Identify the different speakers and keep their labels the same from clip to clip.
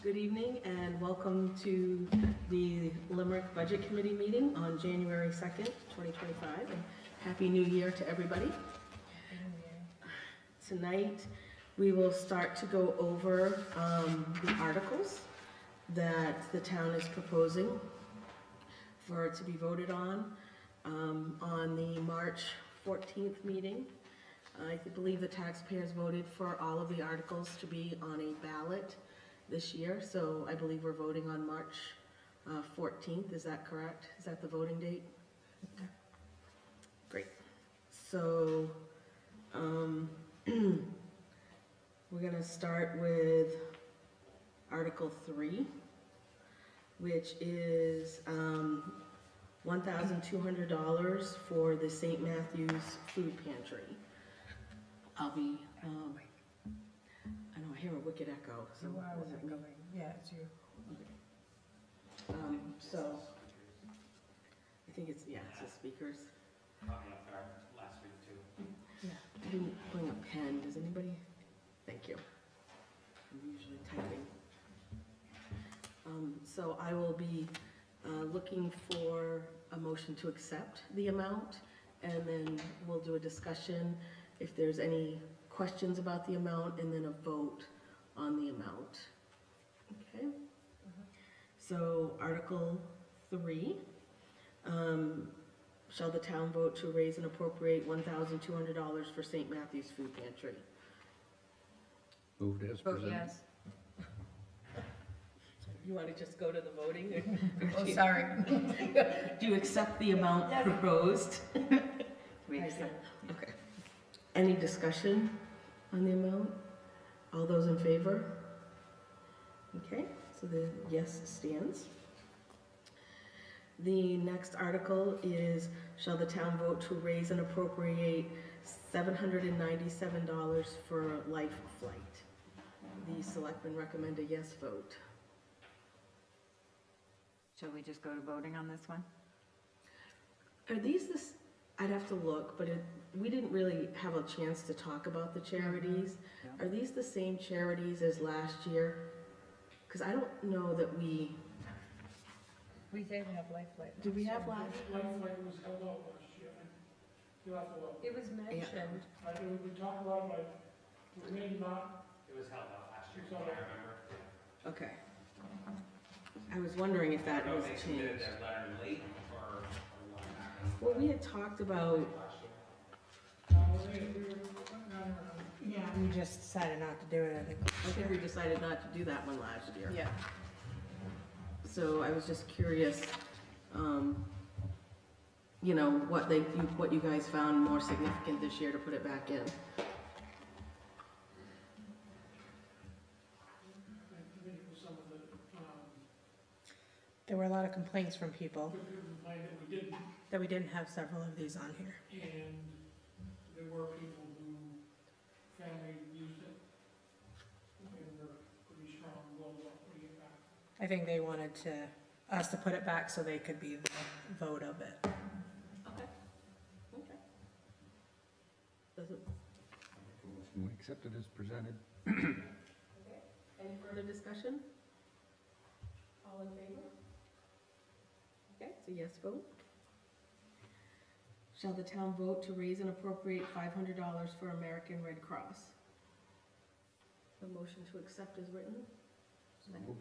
Speaker 1: Good evening and welcome to the Limerick Budget Committee meeting on January 2nd, 2025. And Happy New Year to everybody. Tonight we will start to go over the articles that the town is proposing for it to be voted on the March 14th meeting. I believe the taxpayers voted for all of the articles to be on a ballot this year, so I believe we're voting on March 14th. Is that correct? Is that the voting date? Okay. Great. So we're going to start with Article 3, which is $1,200 for the St. Matthew's Food Pantry. I'll be, I know I hear a wicked echo. So
Speaker 2: you are echoing. Yeah, it's you.
Speaker 1: Okay. So, I think it's, yeah, it's the speakers.
Speaker 3: Caught me off guard last week too.
Speaker 1: Yeah. I didn't bring a pen. Does anybody? Thank you. I'm usually typing. So I will be looking for a motion to accept the amount, and then we'll do a discussion if there's any questions about the amount, and then a vote on the amount. Okay? So Article 3, shall the town vote to raise and appropriate $1,200 for St. Matthew's Food Pantry?
Speaker 4: Moved as
Speaker 2: Vote
Speaker 4: presented.
Speaker 2: yes.
Speaker 1: You want to just go to the voting?
Speaker 2: Oh, sorry.
Speaker 1: Do you accept the amount proposed?
Speaker 2: We
Speaker 1: accept. Okay. Any discussion on the amount? All those in favor? Okay, so the yes stands. The next article is, shall the town vote to raise and appropriate $797 for Life Flight? The selectmen recommend a yes vote.
Speaker 5: Shall we just go to voting on this one?
Speaker 1: Are these this? I'd have to look, but we didn't really have a chance to talk about the charities.
Speaker 5: Yeah.
Speaker 1: Are these the same charities as last year? Because I don't know that we.
Speaker 2: We did have Lifeline.
Speaker 1: Did we have last?
Speaker 6: Lifeline was held out last year. You have to look.
Speaker 2: It was mentioned.
Speaker 6: We talked about like, it may not.
Speaker 3: It was held out last year,
Speaker 6: So-
Speaker 3: I remember.
Speaker 1: Okay. I was wondering if that
Speaker 3: I don't
Speaker 1: was
Speaker 3: know if they submitted
Speaker 1: changed.
Speaker 3: their letter late or what.
Speaker 1: Well, we had talked about.
Speaker 2: Yeah, we just decided not to do it, I think.
Speaker 1: I think we decided not to do that one last year.
Speaker 2: Yeah.
Speaker 1: So I was just curious, you know, what you guys found more significant this year to put it back in.
Speaker 2: There were a lot of complaints from people
Speaker 6: Complained that we didn't,
Speaker 2: that we didn't have several of these on here.
Speaker 6: and there were people who, family used it, and were pretty strong, well, putting it back.
Speaker 2: I think they wanted us to put it back so they could be the vote of it.
Speaker 1: Okay. Okay. Doesn't,
Speaker 4: Motion we accept it as presented.
Speaker 1: okay. Any further discussion? All in favor? Okay, it's a yes vote. Shall the town vote to raise and appropriate $500 for American Red Cross? A motion to accept is written.
Speaker 4: Moved.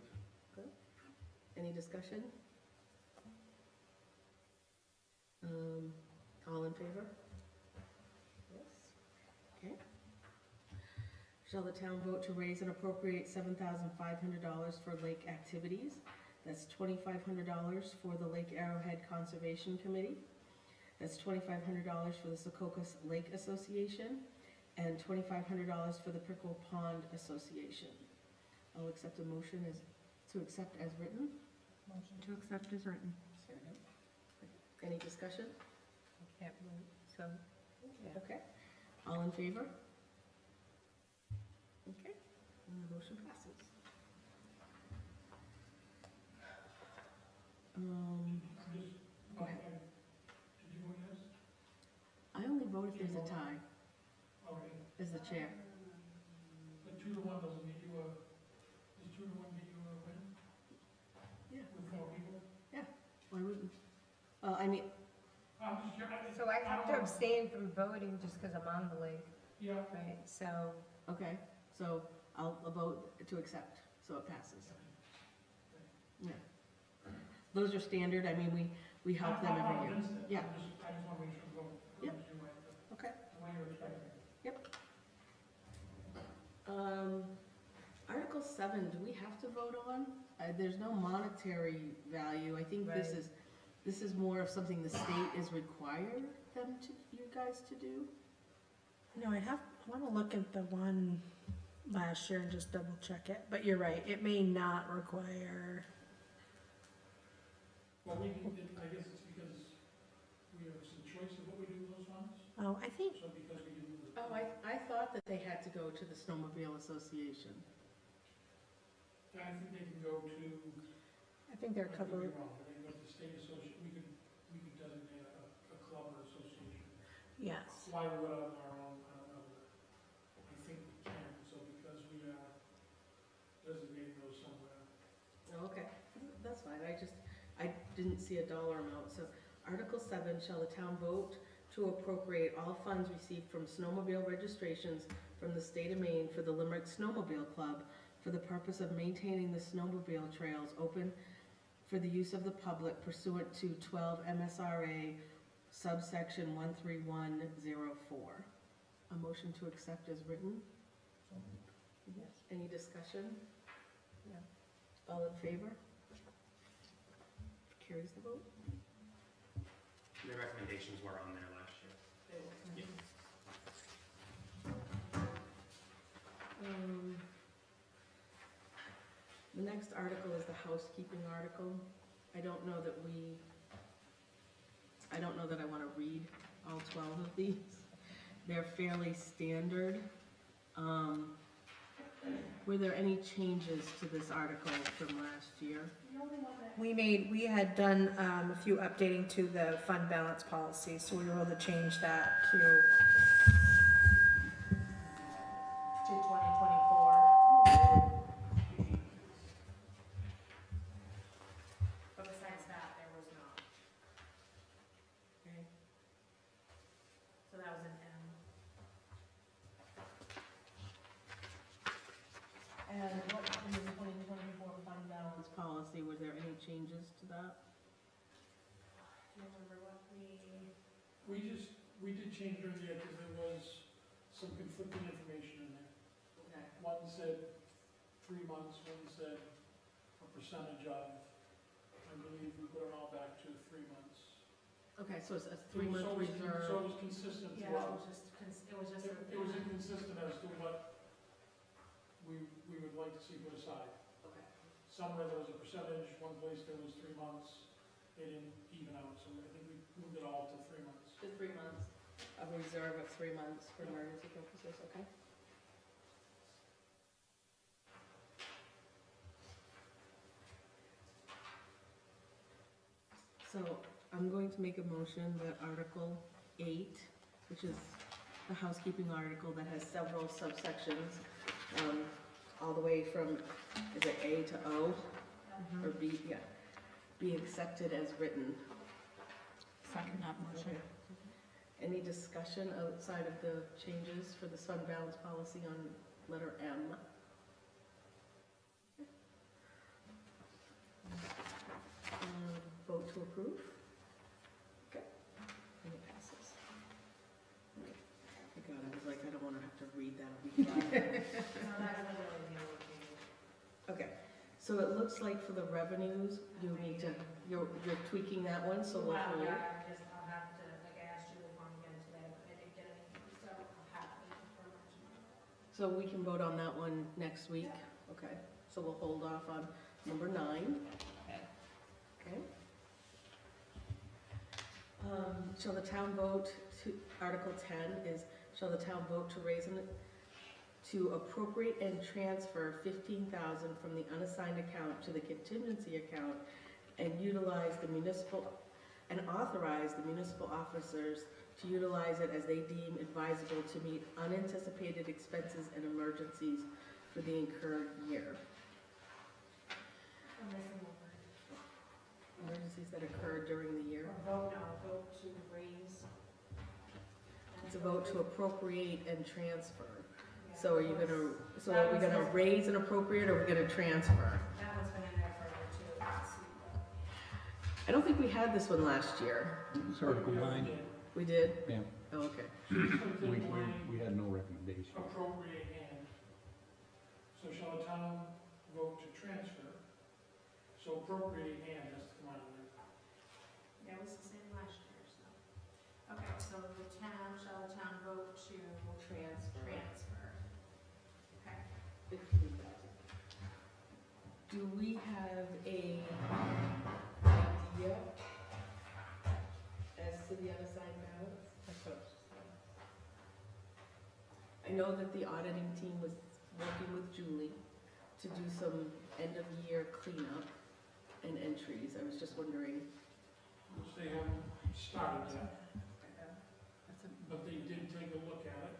Speaker 1: Good. Any discussion? All in favor? Yes. Okay. Shall the town vote to raise and appropriate $7,500 for lake activities? That's $2,500 for the Lake Arrowhead Conservation Committee. That's $2,500 for the Secocas Lake Association, and $2,500 for the Prickle Pond Association. I'll accept a motion to accept as written.
Speaker 5: Motion to accept is written.
Speaker 1: Any discussion?
Speaker 2: Can't vote, so. Yeah.
Speaker 1: Okay. All in favor? Okay. And the motion passes. Go ahead.
Speaker 6: Did you vote yes?
Speaker 1: I only vote if there's a tie,
Speaker 6: Okay,
Speaker 1: as the chair.
Speaker 6: but 2-1 doesn't get you a, does 2-1 get you a
Speaker 1: Why wouldn't, I mean,
Speaker 5: So I have to abstain from voting just because I'm on the lake,
Speaker 6: Yeah,
Speaker 5: right? So,
Speaker 1: okay, so I'll vote to accept, so it passes. Yeah. Those are standard, I mean, we help them every year. Yeah,
Speaker 6: I just wanna make sure I'm going,
Speaker 1: Yep.
Speaker 6: going to
Speaker 1: okay.
Speaker 6: the way you're expecting.
Speaker 1: Article 7, do we have to vote on? There's no monetary value, I think this
Speaker 5: Right.
Speaker 1: is, this is more of something the state is required them to, you guys to do?
Speaker 2: No, I wanna look at the one last year and just double check it, but you're right, it may not require,
Speaker 6: Well, we can, I guess it's because we have some choice of what we do with those funds,
Speaker 2: oh, I think,
Speaker 6: so because we do.
Speaker 1: Oh, I thought that they had to go to the Snowmobile Association.
Speaker 6: I think they can go to,
Speaker 2: I think they're
Speaker 6: I could be
Speaker 2: covered,
Speaker 6: wrong, but they can go to the state association, we could designate a club or association.
Speaker 2: yes.
Speaker 6: Why we would on our own, I don't know, but I think we can, so because we are designating those somewhere.
Speaker 1: Oh, okay, that's fine, I didn't see a dollar amount, so Article 7, shall the town vote to appropriate all funds received from snowmobile registrations from the state of Maine for the Limerick Snowmobile Club for the purpose of maintaining the snowmobile trails open for the use of the public pursuant to 12 MSRA subsection 13104. A motion to accept is written? Yes. Any discussion? No. All in favor? Carries the vote?
Speaker 3: The recommendations were on there last year. Yeah.
Speaker 1: The next article is the housekeeping article. I don't know that I want to read all 12 of these. They're fairly standard. Were there any changes to this article from last year?
Speaker 2: We had done, a few updating to the fund balance policy, so we were able to change that to 2024. But besides that, there was not.
Speaker 1: Okay.
Speaker 2: So that was an M.
Speaker 1: And what, in the 2024 fund balance policy, were there any changes to that?
Speaker 2: Do you remember what
Speaker 6: We did change during the year because there was some conflicting information in there.
Speaker 1: Okay.
Speaker 6: One said 3 months, one said a percentage of, I believe we put it all back to 3 months.
Speaker 1: Okay, so it's a 3-month
Speaker 6: So it
Speaker 1: reserve.
Speaker 6: was consistent
Speaker 2: Yeah, it
Speaker 6: throughout.
Speaker 2: was just,
Speaker 6: It was inconsistent as to what we would like to see put aside.
Speaker 1: Okay.
Speaker 6: Somewhere there was a percentage, one place there was 3 months, they didn't even out, so I think we moved it all to 3 months.
Speaker 1: To 3 months, a reserve of 3 months for emergency purposes, okay? So I'm going to make a motion that Article 8, which is the housekeeping article that has several subsections, all the way from, is it A to O? Or B, yeah, be accepted as written.
Speaker 5: second that motion.
Speaker 1: Any discussion outside of the changes for the fund balance policy on letter M? Vote to approve? Okay. And it passes. Okay. My God, I was like, I don't want to have to read that again. Okay, so it looks like for the revenues, you need to, you're tweaking that one, so we'll hold.
Speaker 2: I'll have to, like I asked you the form again today, but I didn't get anything, so I'll have to wait for much.
Speaker 1: So we can vote on that one next week? Okay, so we'll hold off on number 9. Okay. Shall the town vote to, Article 10 is, shall the town vote to raise and, to appropriate and transfer $15,000 from the unassigned account to the contingency account and utilize the municipal, and authorize the municipal officers to utilize it as they deem advisable to meet unanticipated expenses and emergencies for the incurred year. emergencies that occurred during the year.
Speaker 2: Vote to raise.
Speaker 1: It's a vote to appropriate and transfer. So are you gonna, so are we gonna raise and appropriate, or are we gonna transfer?
Speaker 2: That one's been in there forever too. Let's see.
Speaker 1: I don't think we had this one last year.
Speaker 4: It's Article 9.
Speaker 1: We did?
Speaker 4: Yeah,
Speaker 1: Oh, okay.
Speaker 4: we had no recommendation.
Speaker 6: Appropriate and. So shall the town vote to transfer? So appropriate and has to come out of there.
Speaker 2: That was the same last year, so. Okay, so shall the town vote to transfer? Okay.
Speaker 1: 15,000. Do we have a idea as to the unassigned balance? I know that the auditing team was working with Julie to do some end-of-year cleanup and entries. I was just wondering,
Speaker 6: Which they haven't started yet, but they did take a look at it.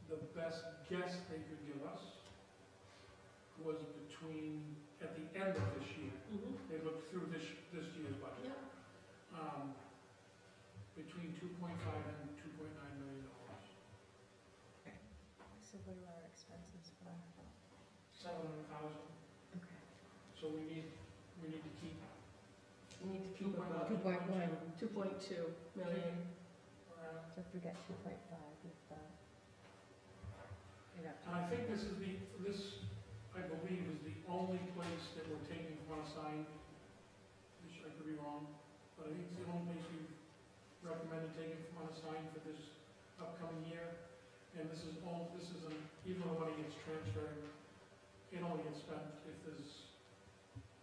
Speaker 6: The best guess they could give us was between, at the end of this year, they looked through this year's budget. Between 2.5 and 2.9 million dollars.
Speaker 5: So what are our expenses for?
Speaker 6: 700,000.
Speaker 5: Okay.
Speaker 6: So we need to keep
Speaker 1: we need to keep about
Speaker 5: 2.1.
Speaker 1: 2.2 million.
Speaker 6: around.
Speaker 5: So if we got 2.5, we've got.
Speaker 6: And I think this, I believe, is the only place that we're taking from unassigned, which I could be wrong, but I think it's the only place we've recommended taking from unassigned for this upcoming year. And this isn't, even though money gets transferred, it only gets spent if there's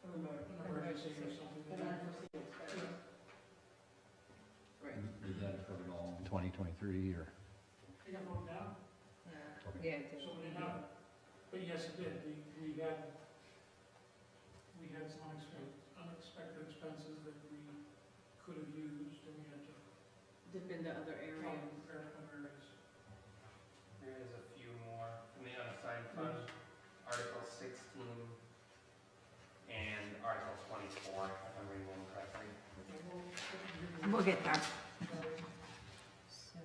Speaker 6: an emergency or something.
Speaker 1: Right.
Speaker 4: Did that cover it all in 2023, or?
Speaker 6: They got voted down,
Speaker 5: Yeah, it did.
Speaker 6: so we didn't have it. But yes, it did. We had some unexpected expenses that we could have used, and we had to
Speaker 1: Dip into other areas.
Speaker 6: prepare other areas.
Speaker 3: There is a few more from the unassigned fund, Article 16 and Article 24, if I'm reading them correctly.
Speaker 5: We'll get there. So,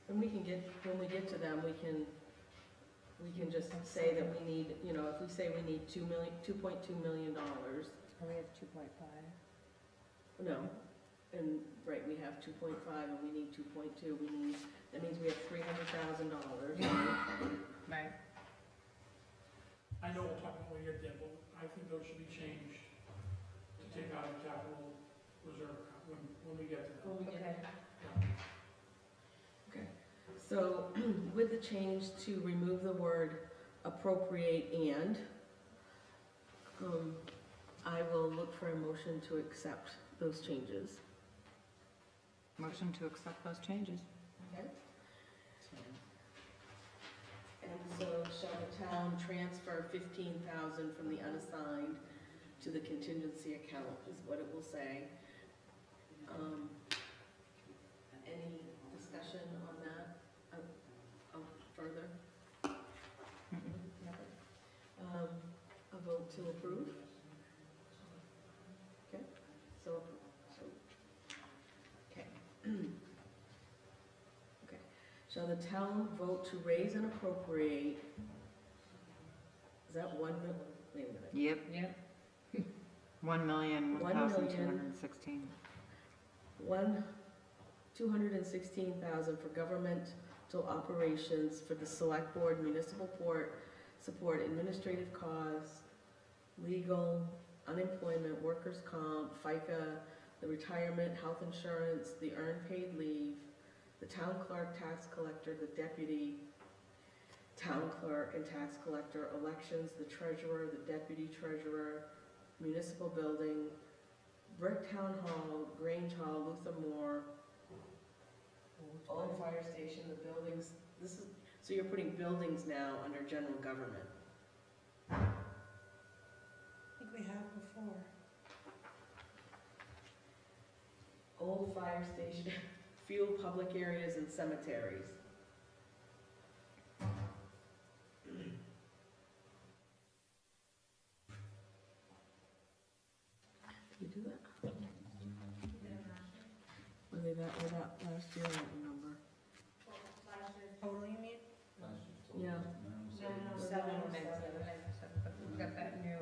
Speaker 1: And we can get, when we get to them, we can just say that we need, you know, if we say we need $2.2 million,
Speaker 5: we have 2.5.
Speaker 1: no, and, right, we have 2.5 and we need 2.2, that means we have $300,000.
Speaker 5: Right.
Speaker 6: I know we'll talk when we get there, but I think those should be changed to take out of capital reserve account when we get to them.
Speaker 1: When we get
Speaker 5: Okay.
Speaker 1: Okay, so with the change to remove the word appropriate and, I will look for a motion to accept those changes.
Speaker 5: Motion to accept those changes.
Speaker 1: Okay? And so shall the town transfer 15,000 from the unassigned to the contingency account is what it will say. Any discussion on that further? A vote to approve? Okay, okay. Okay, shall the town vote to raise and appropriate, is that wait a minute.
Speaker 7: Yep.
Speaker 5: Yep.
Speaker 7: 1,000,216.
Speaker 1: 216,000 for governmental operations for the select board, municipal court, support administrative costs, legal, unemployment, workers' comp, FICA, the retirement, health insurance, the earned paid leave, the town clerk, tax collector, the deputy town clerk and tax collector, elections, the treasurer, the deputy treasurer, municipal building, Brick Town Hall, Grange Hall, Luther Moore, Old Fire Station, the buildings, so you're putting buildings now under general government.
Speaker 2: I think we have before.
Speaker 1: Old Fire Station, fuel, public areas and cemeteries. way that, last year, I don't remember.
Speaker 2: Last year's total, you mean?
Speaker 1: Yeah.
Speaker 2: 907.
Speaker 5: But we've got that new,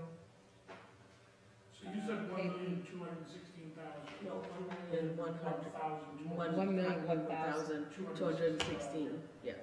Speaker 6: So you said 1,216,000.
Speaker 1: No, 1,100,000.
Speaker 6: 1,100,000.
Speaker 1: 1,216, yes.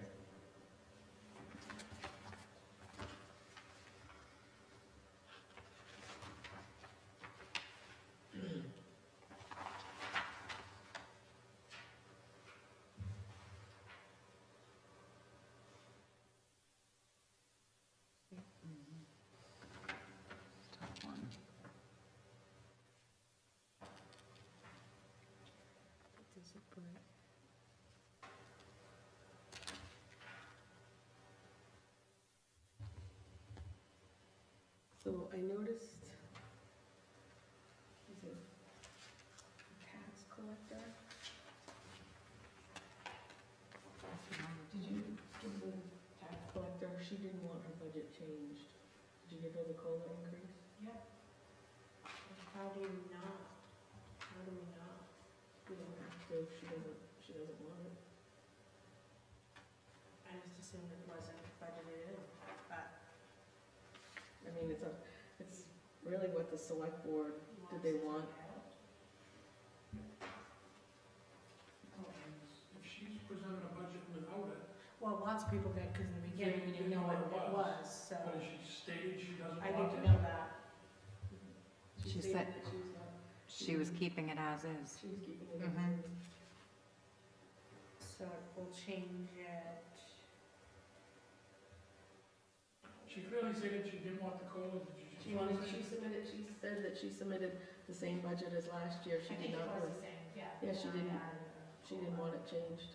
Speaker 1: So I noticed, is it tax collector? Did you give the tax collector, she didn't want her budget changed. Did you give her the COLA increase?
Speaker 2: Yep. How do you not? How do we not?
Speaker 1: We don't have to, she doesn't want it.
Speaker 2: I just assumed it wasn't budgeted in, but.
Speaker 1: I mean, it's really what the select board, did they want?
Speaker 6: If she's presented a budget without it,
Speaker 2: Well, lots of people did, because in the beginning, we didn't know what it was, so
Speaker 6: but if she stated she doesn't
Speaker 2: I
Speaker 6: want
Speaker 2: need to
Speaker 6: it,
Speaker 2: know that.
Speaker 7: She
Speaker 1: stated
Speaker 7: said
Speaker 1: that she was not,
Speaker 7: she was keeping it as is.
Speaker 1: she was keeping it.
Speaker 7: Mhm.
Speaker 2: So we'll change it.
Speaker 6: she clearly stated she didn't want the COLA, did you just?
Speaker 1: She said that she submitted the same budget as last year, she did not,
Speaker 2: the same, yeah.
Speaker 1: Yeah, she didn't want it changed.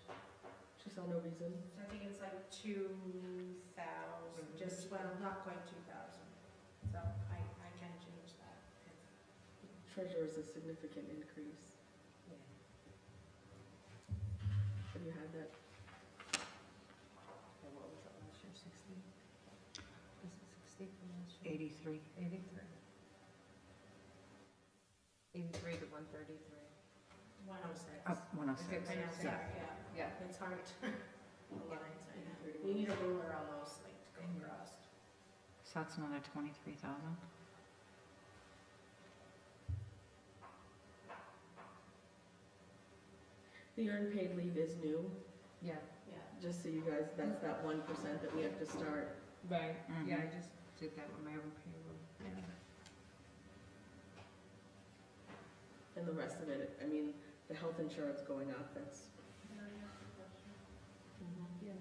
Speaker 1: She saw no reason.
Speaker 2: So I think it's like 2,000, just, well, not quite 2,000. So I can change that.
Speaker 1: Treasurer is a significant increase. Have you had that?
Speaker 5: what was it last year, 60? Was it 60 from last year?
Speaker 7: 83.
Speaker 5: 83. 83 to 133.
Speaker 2: 106.
Speaker 7: Oh, 106.
Speaker 2: I know,
Speaker 5: Yeah.
Speaker 2: sorry, yeah.
Speaker 5: Yeah.
Speaker 2: It's hard to, the lines, I know. You need a ruler almost, like, to go across.
Speaker 7: So that's another 23,000.
Speaker 1: The earned paid leave is new,
Speaker 5: Yeah,
Speaker 2: Yeah.
Speaker 1: just so you guys, that's that 1% that we have to start.
Speaker 5: right, yeah, I
Speaker 7: Mhm.
Speaker 5: just did that with my own payroll. Yeah.
Speaker 1: And the rest of it, I mean, the health insurance going up, that's. Yes.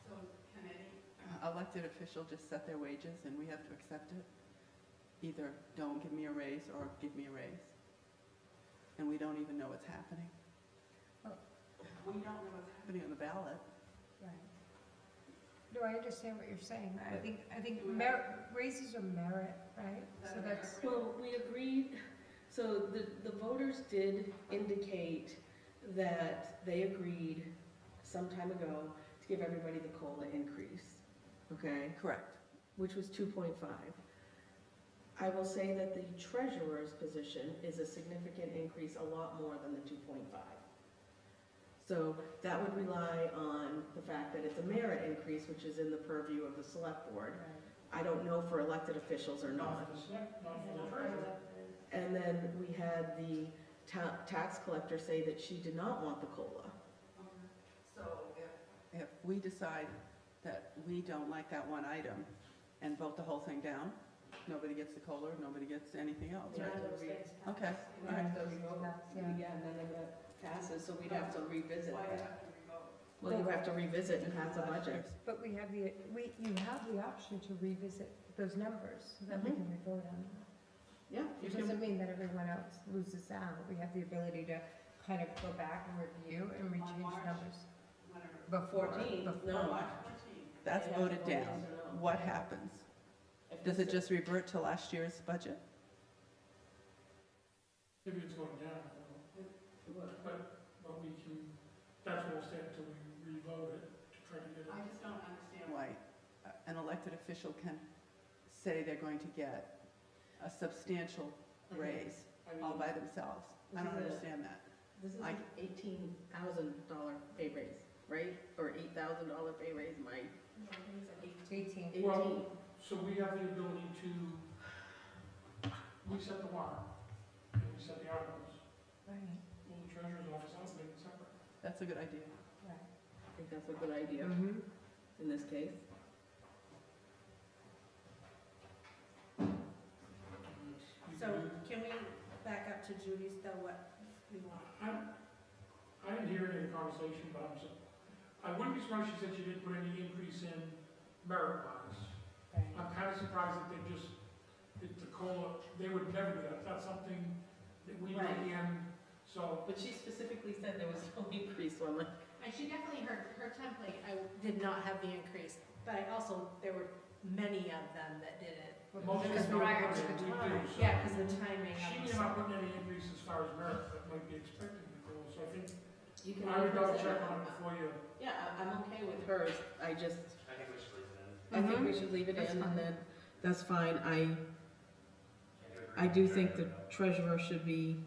Speaker 8: So can any elected official just set their wages and we have to accept it? Either don't give me a raise or give me a raise. And we don't even know what's happening.
Speaker 5: Oh.
Speaker 8: We don't know what's happening on the ballot.
Speaker 5: Right. No, I understand what you're saying. I think merit, raises are merit, right? So that's,
Speaker 1: Well, we agreed, so the voters did indicate that they agreed some time ago to give everybody the COLA increase, okay?
Speaker 8: Correct.
Speaker 1: Which was 2.5. I will say that the treasurer's position is a significant increase, a lot more than the 2.5. So that would rely on the fact that it's a merit increase, which is in the purview of the select board. I don't know for elected officials or
Speaker 6: Not
Speaker 1: not.
Speaker 6: for the select, not for the treasurer.
Speaker 1: And then we had the tax collector say that she did not want the COLA.
Speaker 8: So if we decide that we don't like that one item and vote the whole thing down, nobody gets the COLA, nobody gets anything else,
Speaker 1: Yeah.
Speaker 8: right?
Speaker 2: Those things pass.
Speaker 8: Okay.
Speaker 1: We have to revote, yeah, and then if that passes, so we'd have to revisit that. Well, you have to revisit and pass a budget.
Speaker 5: but you have the option to revisit those numbers so that we can vote on them.
Speaker 1: Yeah, you
Speaker 5: It
Speaker 1: can,
Speaker 5: doesn't mean that everyone else loses out. We have the ability to kind of go back and review and rechange numbers. Before,
Speaker 1: 14,
Speaker 5: before.
Speaker 1: no.
Speaker 8: That's
Speaker 1: Yeah,
Speaker 8: voted
Speaker 1: vote
Speaker 8: down.
Speaker 1: yes or no.
Speaker 8: What happens?
Speaker 1: If
Speaker 8: Does it
Speaker 1: it's-
Speaker 8: just revert to last year's budget?
Speaker 6: Maybe it's going down, I don't know. But we can, that's what we'll stay until we revote it to try to get it.
Speaker 8: I just don't understand why an elected official can say they're going to get a substantial raise
Speaker 6: I mean,
Speaker 8: all by themselves. I don't understand that.
Speaker 1: This is
Speaker 8: I-
Speaker 1: an $18,000 pay raise, right? Or $8,000 pay raise, my
Speaker 2: Yeah, I think it's
Speaker 5: 18.
Speaker 1: 18.
Speaker 6: Well, so we have the ability to, we set the warrant, and we set the articles.
Speaker 5: Right,
Speaker 6: Well, the treasurer's office, I'll make it separate.
Speaker 8: That's a good idea.
Speaker 5: right.
Speaker 1: I think that's a good idea
Speaker 5: Mm-hmm.
Speaker 1: in this case.
Speaker 2: So can we back up to Judy's though, what we want?
Speaker 6: I didn't hear any of the conversation, but I wouldn't be surprised she said she didn't put any increase in merit wise.
Speaker 5: Right.
Speaker 6: I'm kind of surprised that they just, that the COLA, they would never do that. That's something that we
Speaker 1: Right.
Speaker 6: again, so.
Speaker 1: But she specifically said there was no increase, so I'm like,
Speaker 2: And she definitely, her template, I did not have the increase, but I also, there were many of them that did it.
Speaker 6: Most of
Speaker 2: Because
Speaker 6: them
Speaker 2: prior
Speaker 6: don't,
Speaker 2: to
Speaker 6: but
Speaker 2: the
Speaker 6: we do,
Speaker 2: time,
Speaker 6: so.
Speaker 2: yeah, because the timing
Speaker 6: She
Speaker 2: of
Speaker 6: may
Speaker 2: it.
Speaker 6: not put any increase as far as merit that might be expected to go, so I think,
Speaker 1: you can.
Speaker 6: I would double
Speaker 1: reconsider
Speaker 6: check on it
Speaker 1: that.
Speaker 6: before you.
Speaker 1: Yeah, I'm okay with hers, I just,
Speaker 3: I think we should leave it in.
Speaker 1: I think we should leave it
Speaker 5: That's
Speaker 1: in and
Speaker 5: fine.
Speaker 1: then, that's fine.
Speaker 3: Can't do it
Speaker 1: I do think the treasurer should be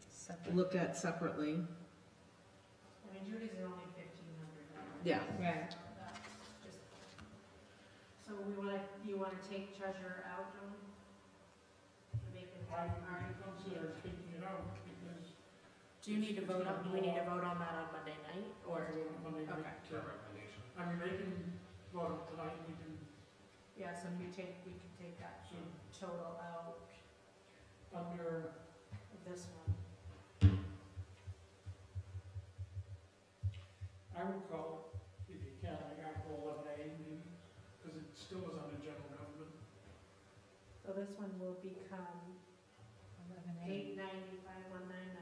Speaker 5: Separate.
Speaker 1: looked at separately.
Speaker 2: I mean, Judy's is only $1,500.
Speaker 1: Yeah.
Speaker 5: Right.
Speaker 2: That's just, so you wanna take treasurer out, Joan? Make it,
Speaker 6: I
Speaker 2: alright.
Speaker 6: would consider taking it out because.
Speaker 2: Do you need to vote on, do we need to vote on that on Monday night, or?
Speaker 6: Monday night,
Speaker 2: Okay.
Speaker 3: It's our recommendation.
Speaker 6: I mean, they can vote on tonight, we can,
Speaker 2: Yeah, so we can take that
Speaker 6: so
Speaker 2: total out
Speaker 6: under,
Speaker 2: of this one.
Speaker 6: I would call it, if you can, like Article 11A maybe, because it still is under general government.
Speaker 2: So this one will become
Speaker 5: 11A.
Speaker 2: 895,199.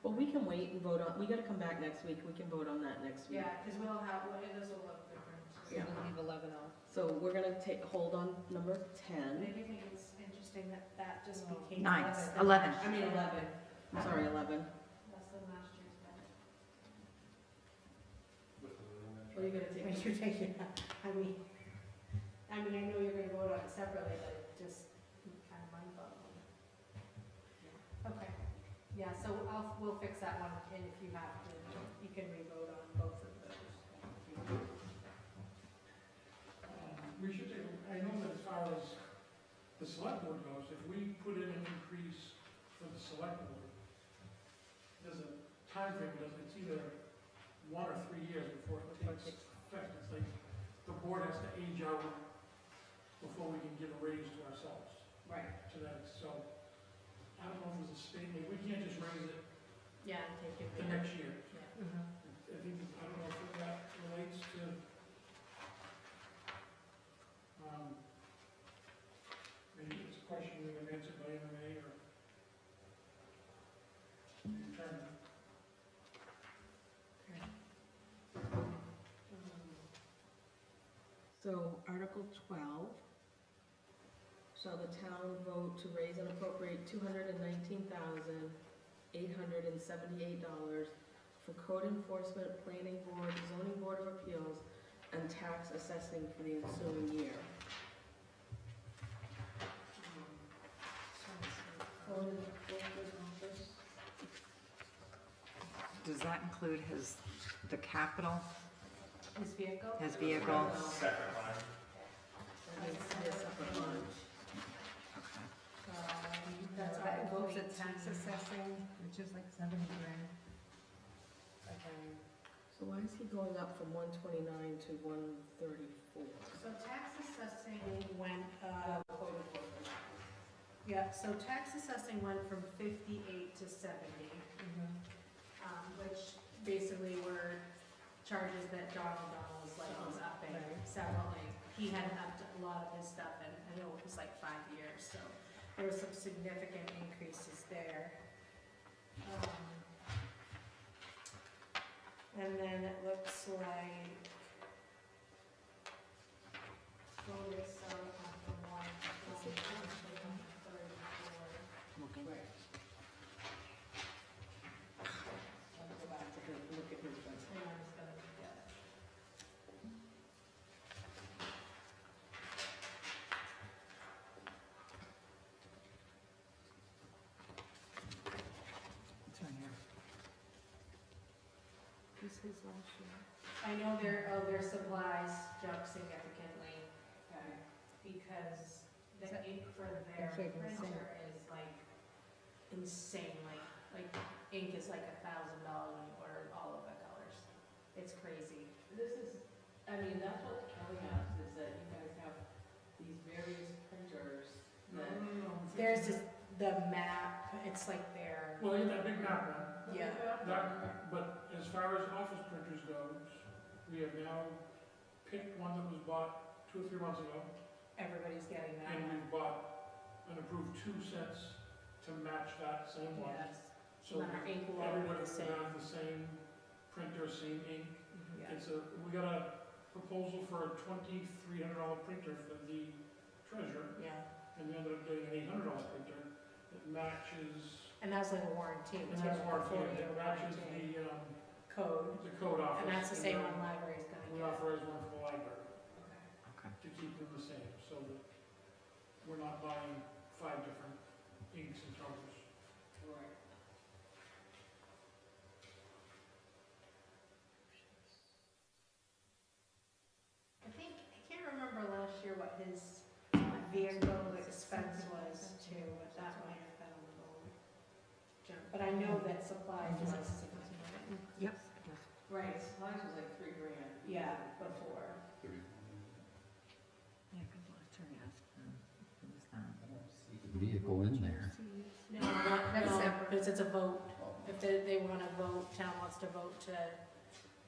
Speaker 1: Well, we can wait and vote on, we gotta come back next week, we can vote on that next week.
Speaker 2: Yeah, because we'll have, this will look different.
Speaker 1: Yeah.
Speaker 5: So we'll leave 11 off.
Speaker 1: So we're gonna hold on number
Speaker 2: And
Speaker 1: 10,
Speaker 2: I think it's interesting that that just became.
Speaker 7: Nine,
Speaker 2: less than
Speaker 7: 11.
Speaker 2: last
Speaker 1: I mean
Speaker 2: year.
Speaker 1: 11, I'm sorry, 11.
Speaker 2: Less than last year's budget.
Speaker 3: With the moving
Speaker 1: What are you gonna
Speaker 2: I mean, you're taking, I mean, I know you're gonna vote on it separately, but it just kind of mind-boggling. Okay, yeah, so we'll fix that one, and if you have to, you can re-vote on both of those.
Speaker 6: We should take, I know that as far as the select board goes, if we put in an increase for the select board, there's a time frame, it's either 1 or 3 years before it takes effect. It's like the board has to age out before we can give a raise to ourselves.
Speaker 1: Right.
Speaker 6: To that, so, I don't know if there's a statement, we can't just raise it
Speaker 2: Yeah, and take it.
Speaker 6: the next year.
Speaker 2: Yeah.
Speaker 6: I think, I don't know if that relates to, maybe it's a question we have answered by MMA or the attorney.
Speaker 1: So Article 12, shall the town vote to raise and appropriate $219,878 for code enforcement, planning board, zoning board of appeals, and tax assessing for the ensuing year? Code enforcement office?
Speaker 7: Does that include the capital,
Speaker 2: His vehicle?
Speaker 7: his vehicle?
Speaker 3: Separate line.
Speaker 1: That needs to be a separate line.
Speaker 7: Okay.
Speaker 2: That's
Speaker 5: That
Speaker 2: Article
Speaker 5: includes the
Speaker 2: 18.
Speaker 5: tax assessing, which is like 70 grand. Okay.
Speaker 1: So why is he going up from 129 to 134?
Speaker 2: So tax assessing went, yeah, so tax assessing went from 58 to 70, which basically were charges that John O'Donnell was upping
Speaker 5: Right.
Speaker 2: several, he hadn't upped a lot of his stuff, and I know it was like 5 years, so there were some significant increases there. And then it looks like bonus from 1, to 34.
Speaker 7: Looking.
Speaker 1: Right. I'll go back to look at his budget.
Speaker 2: Hang on, just gonna get it.
Speaker 5: his last year?
Speaker 2: I know their supplies jumped significantly, because the
Speaker 5: Is that-
Speaker 2: ink for their
Speaker 5: That's what I'm saying.
Speaker 2: printer is like insanely, like ink is like $1,000 when you order all of the colors. It's crazy.
Speaker 1: This is, I mean, that's what Kelly asked, is that you guys have these various printers
Speaker 6: No,
Speaker 1: that.
Speaker 6: no, no.
Speaker 2: There's this, the map, it's like their,
Speaker 6: Well, they got that big map one.
Speaker 2: yeah,
Speaker 6: That, but as far as office printers goes, we have now picked one that was bought 2 or 3 months ago,
Speaker 2: everybody's getting that.
Speaker 6: and we've bought and approved 2 sets to match that same one.
Speaker 2: Yes,
Speaker 6: So
Speaker 2: and then our ink will all be
Speaker 6: everybody
Speaker 2: the
Speaker 6: will
Speaker 2: same.
Speaker 6: have the same printer, same ink.
Speaker 2: Yeah.
Speaker 6: We got a proposal for a $2,300 printer for the treasurer,
Speaker 2: Yeah,
Speaker 6: and we ended up getting an $800 printer that matches,
Speaker 2: and that's like a warranty,
Speaker 6: and
Speaker 2: too,
Speaker 6: that's
Speaker 2: a
Speaker 6: warranty,
Speaker 2: 4-year
Speaker 6: that matches
Speaker 2: warranty.
Speaker 6: the
Speaker 2: Code,
Speaker 6: code office.
Speaker 2: and that's the same one library's
Speaker 6: We
Speaker 2: gonna get.
Speaker 6: authorize one for the library
Speaker 2: Okay.
Speaker 6: to keep them the same, so that we're not buying 5 different inks and colors.
Speaker 1: Right.
Speaker 2: I can't remember last year what his vehicle expense was too, but that might have been a little jump. But I know that supplies was significant.
Speaker 7: Yep.
Speaker 1: Right, supplies was like $3 grand.
Speaker 2: Yeah, before.
Speaker 7: Yeah, because last year I asked them, it was that.
Speaker 4: I don't see the vehicle in there.
Speaker 2: No,
Speaker 5: That's
Speaker 2: no,
Speaker 5: separate.
Speaker 2: because it's a vote. If they wanna vote, town wants to vote to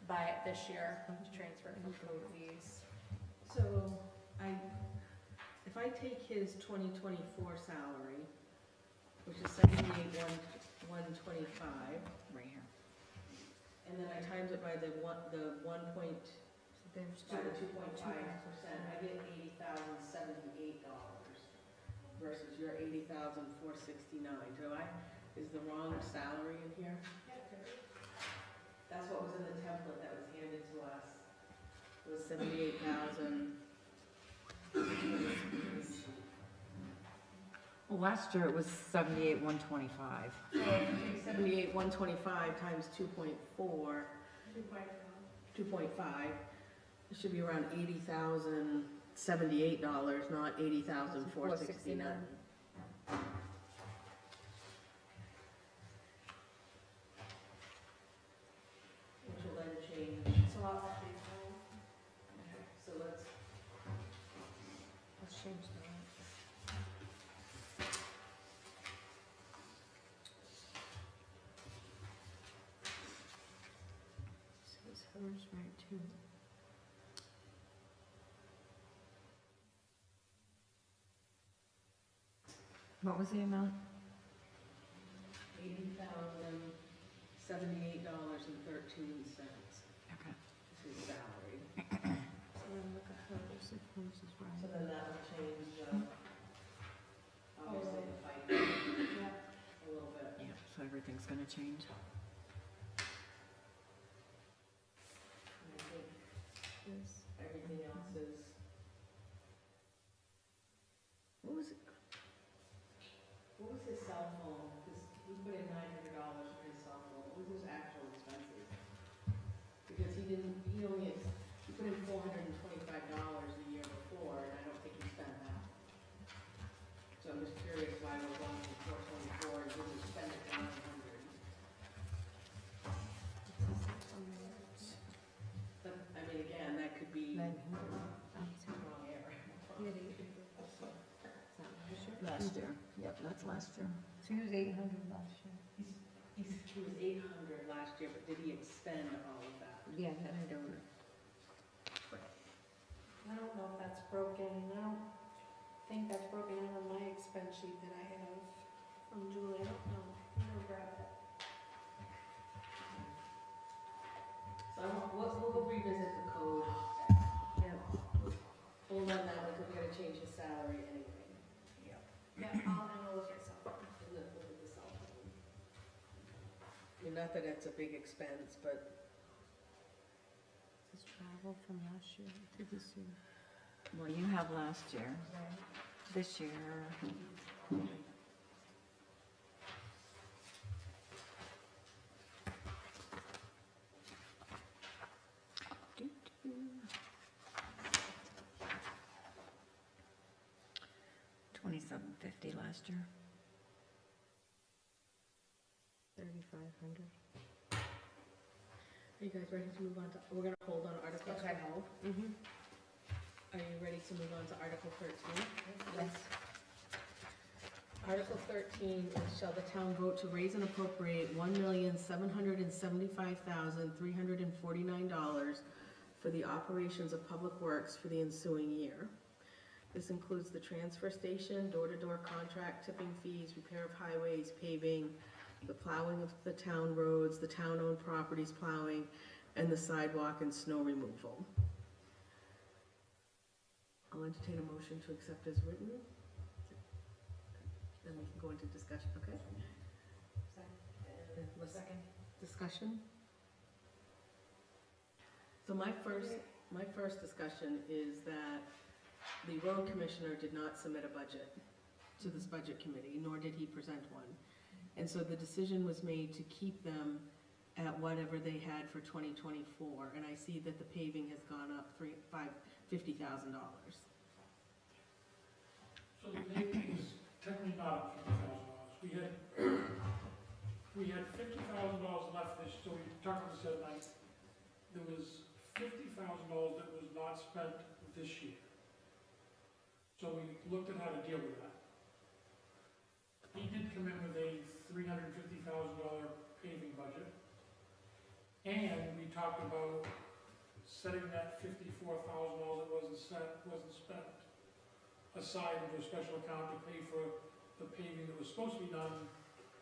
Speaker 2: buy it this year, to transfer it from these.
Speaker 1: So, if I take his 2024 salary, which is 78,125,
Speaker 7: Right here.
Speaker 1: and then I times it by the 1
Speaker 5: There's
Speaker 1: by the 2.5%, I get $80,078 versus your $80,469. Is the wrong salary in here? That's what was in the template that was handed to us. It was 78,000.
Speaker 7: Well, last year it was 78,125.
Speaker 1: So if you take 78,125 times 2.4, 2.5, it should be around $80,078, not $80,469. Which will then change,
Speaker 2: So I'll update that.
Speaker 1: so let's,
Speaker 5: Let's change that. So it's hers right too.
Speaker 7: What was the amount?
Speaker 1: $80,078.13
Speaker 7: Okay.
Speaker 1: is his salary.
Speaker 5: So then look at hers, if hers is
Speaker 1: So
Speaker 5: right.
Speaker 1: then that will change, obviously, the fight
Speaker 2: Yeah.
Speaker 1: a little bit.
Speaker 7: Yeah, so everything's gonna change.
Speaker 1: And I think
Speaker 5: This.
Speaker 1: everything else is. What was it? What was his cell phone? Because we put in $900 for his cell phone. What was his actual expenses? Because he only, he put in $425 the year before, and I don't think he spent that. So I'm just curious why we're going from 424 and didn't spend it to 900. But, I mean, again, that could be wrong
Speaker 5: 900.
Speaker 1: error.
Speaker 5: He had 800.
Speaker 7: Last year. Yep, that's last year.
Speaker 5: So he was 800 last year.
Speaker 1: He was 800 last year, but did he expend all of that?
Speaker 5: Yeah, that I don't.
Speaker 2: I don't know if that's broken, I don't think that's broken in on my expense sheet that I have from Julie, I don't know, I'm gonna grab it.
Speaker 1: So we'll revisit the code.
Speaker 2: Yeah.
Speaker 1: Hold on that, because we gotta change his salary anyway.
Speaker 2: Yeah, I'll look at something.
Speaker 1: And then look at the cell phone. I mean, not that it's a big expense, but
Speaker 5: His travel from last year to this year.
Speaker 7: Well, you have last year.
Speaker 5: Right.
Speaker 7: This year, last year.
Speaker 1: 3,500. Are you guys ready to move on to, we're gonna hold on Article 12.
Speaker 5: Mm-hmm.
Speaker 1: Are you ready to move on to Article 13?
Speaker 5: Yes.
Speaker 1: Article 13 is, shall the town vote to raise and appropriate $1,775,349 for the operations of public works for the ensuing year. This includes the transfer station, door-to-door contract, tipping fees, repair of highways, paving, the plowing of the town roads, the town-owned properties plowing, and the sidewalk and snow removal. I'll entertain a motion to accept as written. Then we can go into discussion, okay?
Speaker 5: Second.
Speaker 1: Discussion? So my first discussion is that the road commissioner did not submit a budget to this budget committee, nor did he present one. And so the decision was made to keep them at whatever they had for 2024, and I see that the paving has gone up $50,000.
Speaker 6: So the paving is technically not $50,000. We had $50,000 left this, so we talked about this at night. There was $50,000 that was not spent this year. So we looked at how to deal with that. He did come in with a $350,000 paving budget. And we talked about setting that $54,000 that wasn't spent aside into a special account to pay for the paving that was supposed to be done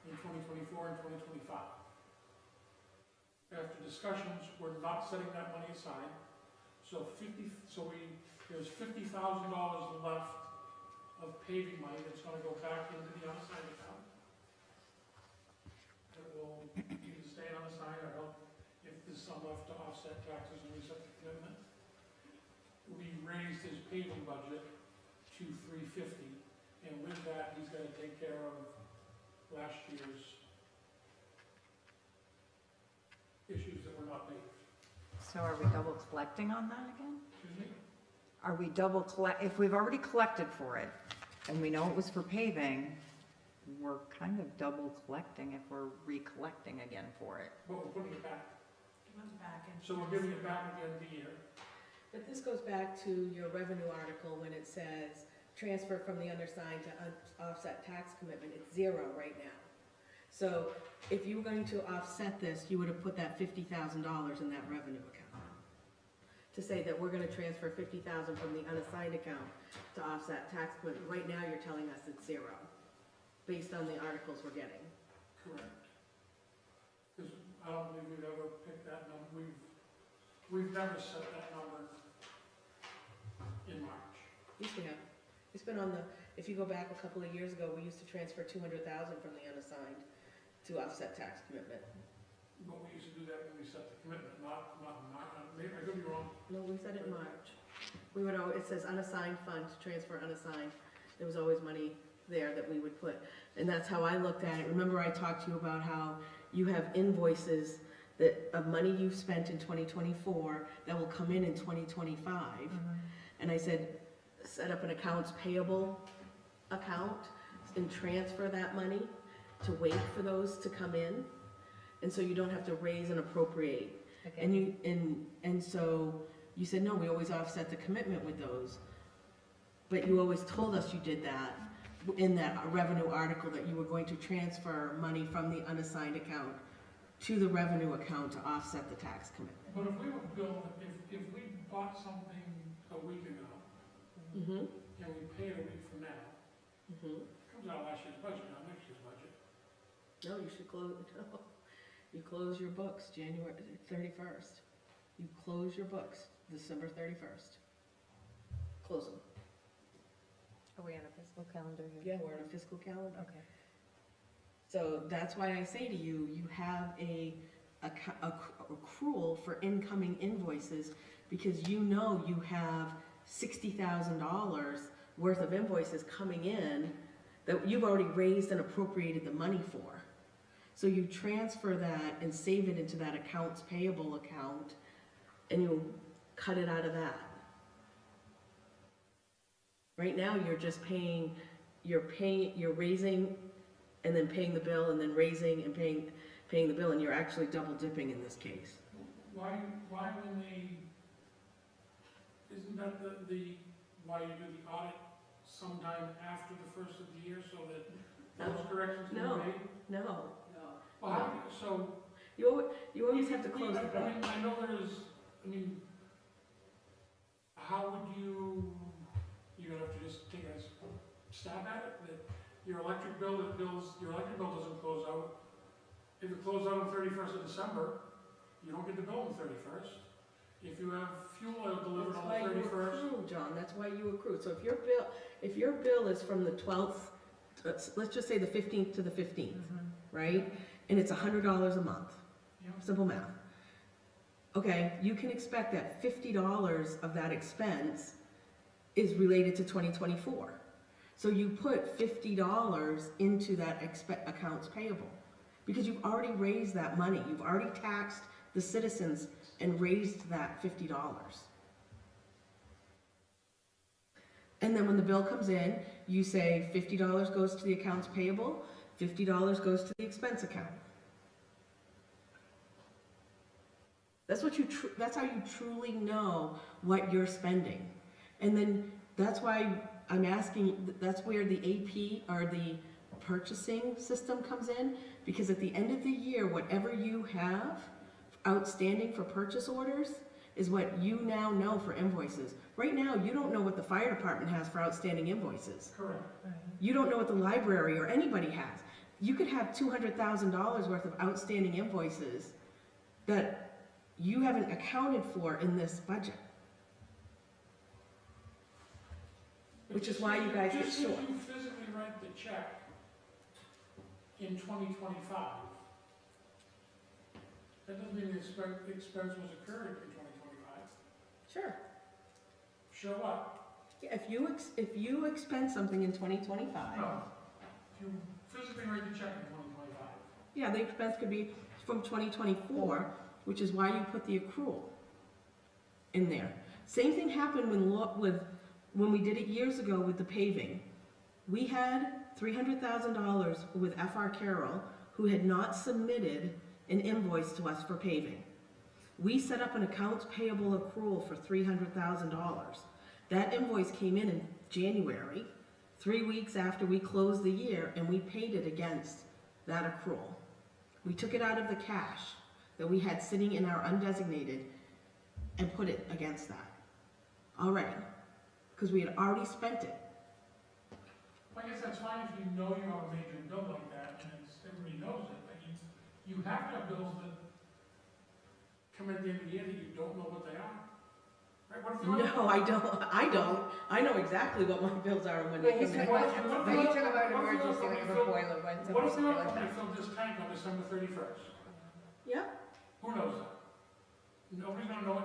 Speaker 6: in 2024 and 2025. After discussions, we're not setting that money aside. So there's $50,000 left of paving money that's gonna go back into the unassigned account. It will either stay unassigned or help if there's some left to offset taxes and reset the commitment. We raised his paving budget to $350, and with that, he's gonna take care of last year's issues that were not made.
Speaker 7: So are we double collecting on that again?
Speaker 6: Excuse me?
Speaker 7: Are we if we've already collected for it, and we know it was for paving, we're kind of double collecting if we're recollecting again for it.
Speaker 6: But we're putting it back.
Speaker 2: Back in.
Speaker 6: So we're giving it back at the end of the year.
Speaker 1: But this goes back to your revenue article when it says transfer from the undersigned to offset tax commitment, it's zero right now. So if you were going to offset this, you would have put that $50,000 in that revenue account. To say that we're gonna transfer $50,000 from the unassigned account to offset tax commitment, right now you're telling us it's zero, based on the articles we're getting.
Speaker 6: Correct. Because I don't believe we've ever picked that number. We've never set that number in March.
Speaker 1: Yes, we have. It's been on the, if you go back a couple of years ago, we used to transfer $200,000 from the unassigned to offset tax commitment.
Speaker 6: But we used to do that when we set the commitment, not maybe I could be wrong.
Speaker 1: No, we said it in March. We would, it says unassigned fund, transfer unassigned. There was always money there that we would put. And that's how I looked at it. Remember I talked to you about how you have invoices that, of money you've spent in 2024 that will come in 2025. And I said, set up an accounts payable account and transfer that money to wait for those to come in. And so you don't have to raise and appropriate.
Speaker 5: Okay.
Speaker 1: And so you said, no, we always offset the commitment with those. But you always told us you did that in that revenue article, that you were going to transfer money from the unassigned account to the revenue account to offset the tax commitment.
Speaker 6: But if we were billed, if we bought something a week ago,
Speaker 1: Mm-hmm.
Speaker 6: and we pay it a week from now,
Speaker 1: Mm-hmm.
Speaker 6: it comes out of last year's budget, not next year's budget.
Speaker 1: No, you should close, no. You close your books January 31st. You close your books December 31st. Close them.
Speaker 5: Are we on a fiscal calendar here?
Speaker 1: Yeah, we're on a fiscal calendar.
Speaker 5: Okay.
Speaker 1: So that's why I say to you, you have a accrual for incoming invoices, because you know you have $60,000 worth of invoices coming in that you've already raised and appropriated the money for. So you transfer that and save it into that accounts payable account, and you cut it out of that. Right now, you're just paying you're raising and then paying the bill and then raising and paying the bill, and you're actually double dipping in this case.
Speaker 6: Why when they, isn't that why you do the audit sometime after the first of the year so that those corrections can be
Speaker 1: No.
Speaker 6: made?
Speaker 1: No,
Speaker 8: No.
Speaker 6: Well, how, so.
Speaker 1: you always have to close the bill.
Speaker 6: I mean, I know how would you're gonna have to just take a stab at it, that your electric bill doesn't close out. If it closes out on 31st of December, you don't get the bill on 31st. If you have fuel oil delivered
Speaker 1: That's
Speaker 6: on
Speaker 1: why
Speaker 6: the
Speaker 1: you
Speaker 6: 31st.
Speaker 1: accrue, John, that's why you accrue. So if your bill is from the 12th, let's just say the 15th to the 15th, right? And it's $100 a month,
Speaker 6: Yeah.
Speaker 1: simple math. Okay, you can expect that $50 of that expense is related to 2024. So you put $50 into that accounts payable, because you've already raised that money. You've already taxed the citizens and raised that $50. And then when the bill comes in, you say $50 goes to the accounts payable, $50 goes to the expense account. That's how you truly know what you're spending. And then that's why I'm asking, that's where the AP or the purchasing system comes in, because at the end of the year, whatever you have outstanding for purchase orders is what you now know for invoices. Right now, you don't know what the fire department has for outstanding invoices.
Speaker 6: Correct.
Speaker 1: You don't know what the library or anybody has. You could have $200,000 worth of outstanding invoices that you haven't accounted for in this budget. Which is why you guys get
Speaker 6: Just
Speaker 1: short.
Speaker 6: if you physically write the check in 2025, that doesn't mean the expense was occurred in 2025.
Speaker 1: Sure.
Speaker 6: Show what?
Speaker 1: Yeah, if you expense something in 2025,
Speaker 6: No. If you physically write the check in 2025.
Speaker 1: yeah, the expense could be from 2024, which is why you put the accrual in there. Same thing happened when we did it years ago with the paving. We had $300,000 with FR Carroll, who had not submitted an invoice to us for paving. We set up an accounts payable accrual for $300,000. That invoice came in January, 3 weeks after we closed the year, and we paid it against that accrual. We took it out of the cash that we had sitting in our undesignated and put it against that already, because we had already spent it.
Speaker 6: I guess that's fine if you know you have a major bill like that, and everybody knows it, but you have to have bills that come at the end of the year that you don't know what they are. Right? What if you
Speaker 1: No, I don't. I know exactly what my bills are when they
Speaker 5: But he's
Speaker 1: come in.
Speaker 5: talking about emergency, like a boiler, when
Speaker 6: What if
Speaker 5: something
Speaker 6: the
Speaker 5: like
Speaker 6: company
Speaker 5: that.
Speaker 6: filled this tank on December 31st?
Speaker 1: Yeah,
Speaker 6: Who knows that? Nobody's gonna know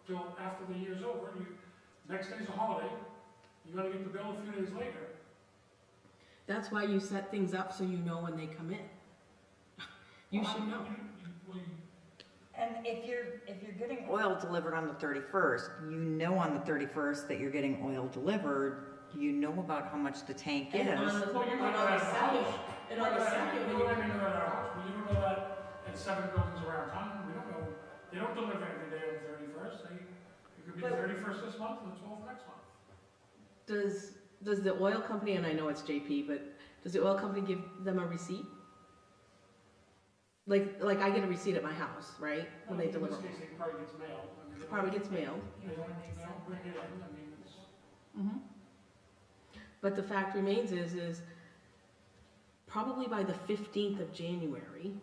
Speaker 6: until after the year's over. Next day's a holiday, you're gonna get the bill a few days later.
Speaker 1: that's why you set things up so you know when they come in. You
Speaker 6: Well,
Speaker 1: should know.
Speaker 7: And if you're getting oil delivered on the 31st, you know on the 31st that you're getting oil delivered, you know about how much the tank is.
Speaker 1: And on the
Speaker 6: Well, you know
Speaker 1: second, and on the second,
Speaker 6: you
Speaker 1: when
Speaker 6: know
Speaker 1: you
Speaker 6: that in our house, but you don't know that at 7 buildings around town. We don't know. They don't deliver every day on the 31st. It could be the
Speaker 1: But-
Speaker 6: 31st this month and the 12th next month.
Speaker 1: does the oil company, and I know it's JP, but does the oil company give them a receipt? Like I get a receipt at my house, right, when they deliver.
Speaker 6: In this case, it probably gets mailed. I mean,
Speaker 1: It probably gets mailed.
Speaker 6: They don't bring it in. I mean, it's.
Speaker 1: Mhm. But the fact remains is probably by the 15th of January,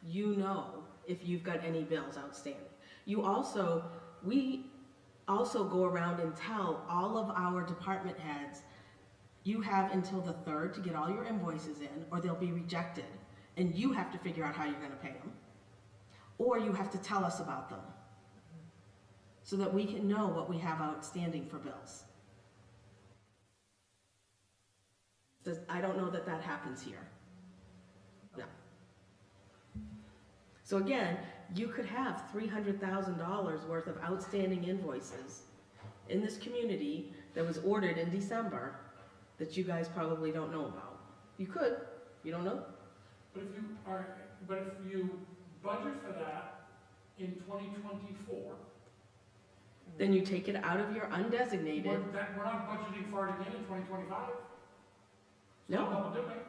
Speaker 1: you know if you've got any bills outstanding. We also go around and tell all of our department heads, you have until the 3rd to get all your invoices in, or they'll be rejected. And you have to figure out how you're gonna pay them. Or you have to tell us about them, so that we can know what we have outstanding for bills. I don't know that happens here. No. So again, you could have $300,000 worth of outstanding invoices in this community that was ordered in December, that you guys probably don't know about. You could, you don't know?
Speaker 6: But if you budget for that in 2024,
Speaker 1: Then you take it out of your undesignated.
Speaker 6: we're not budgeting for it again in 2025. It's
Speaker 1: No.
Speaker 6: not double dipping.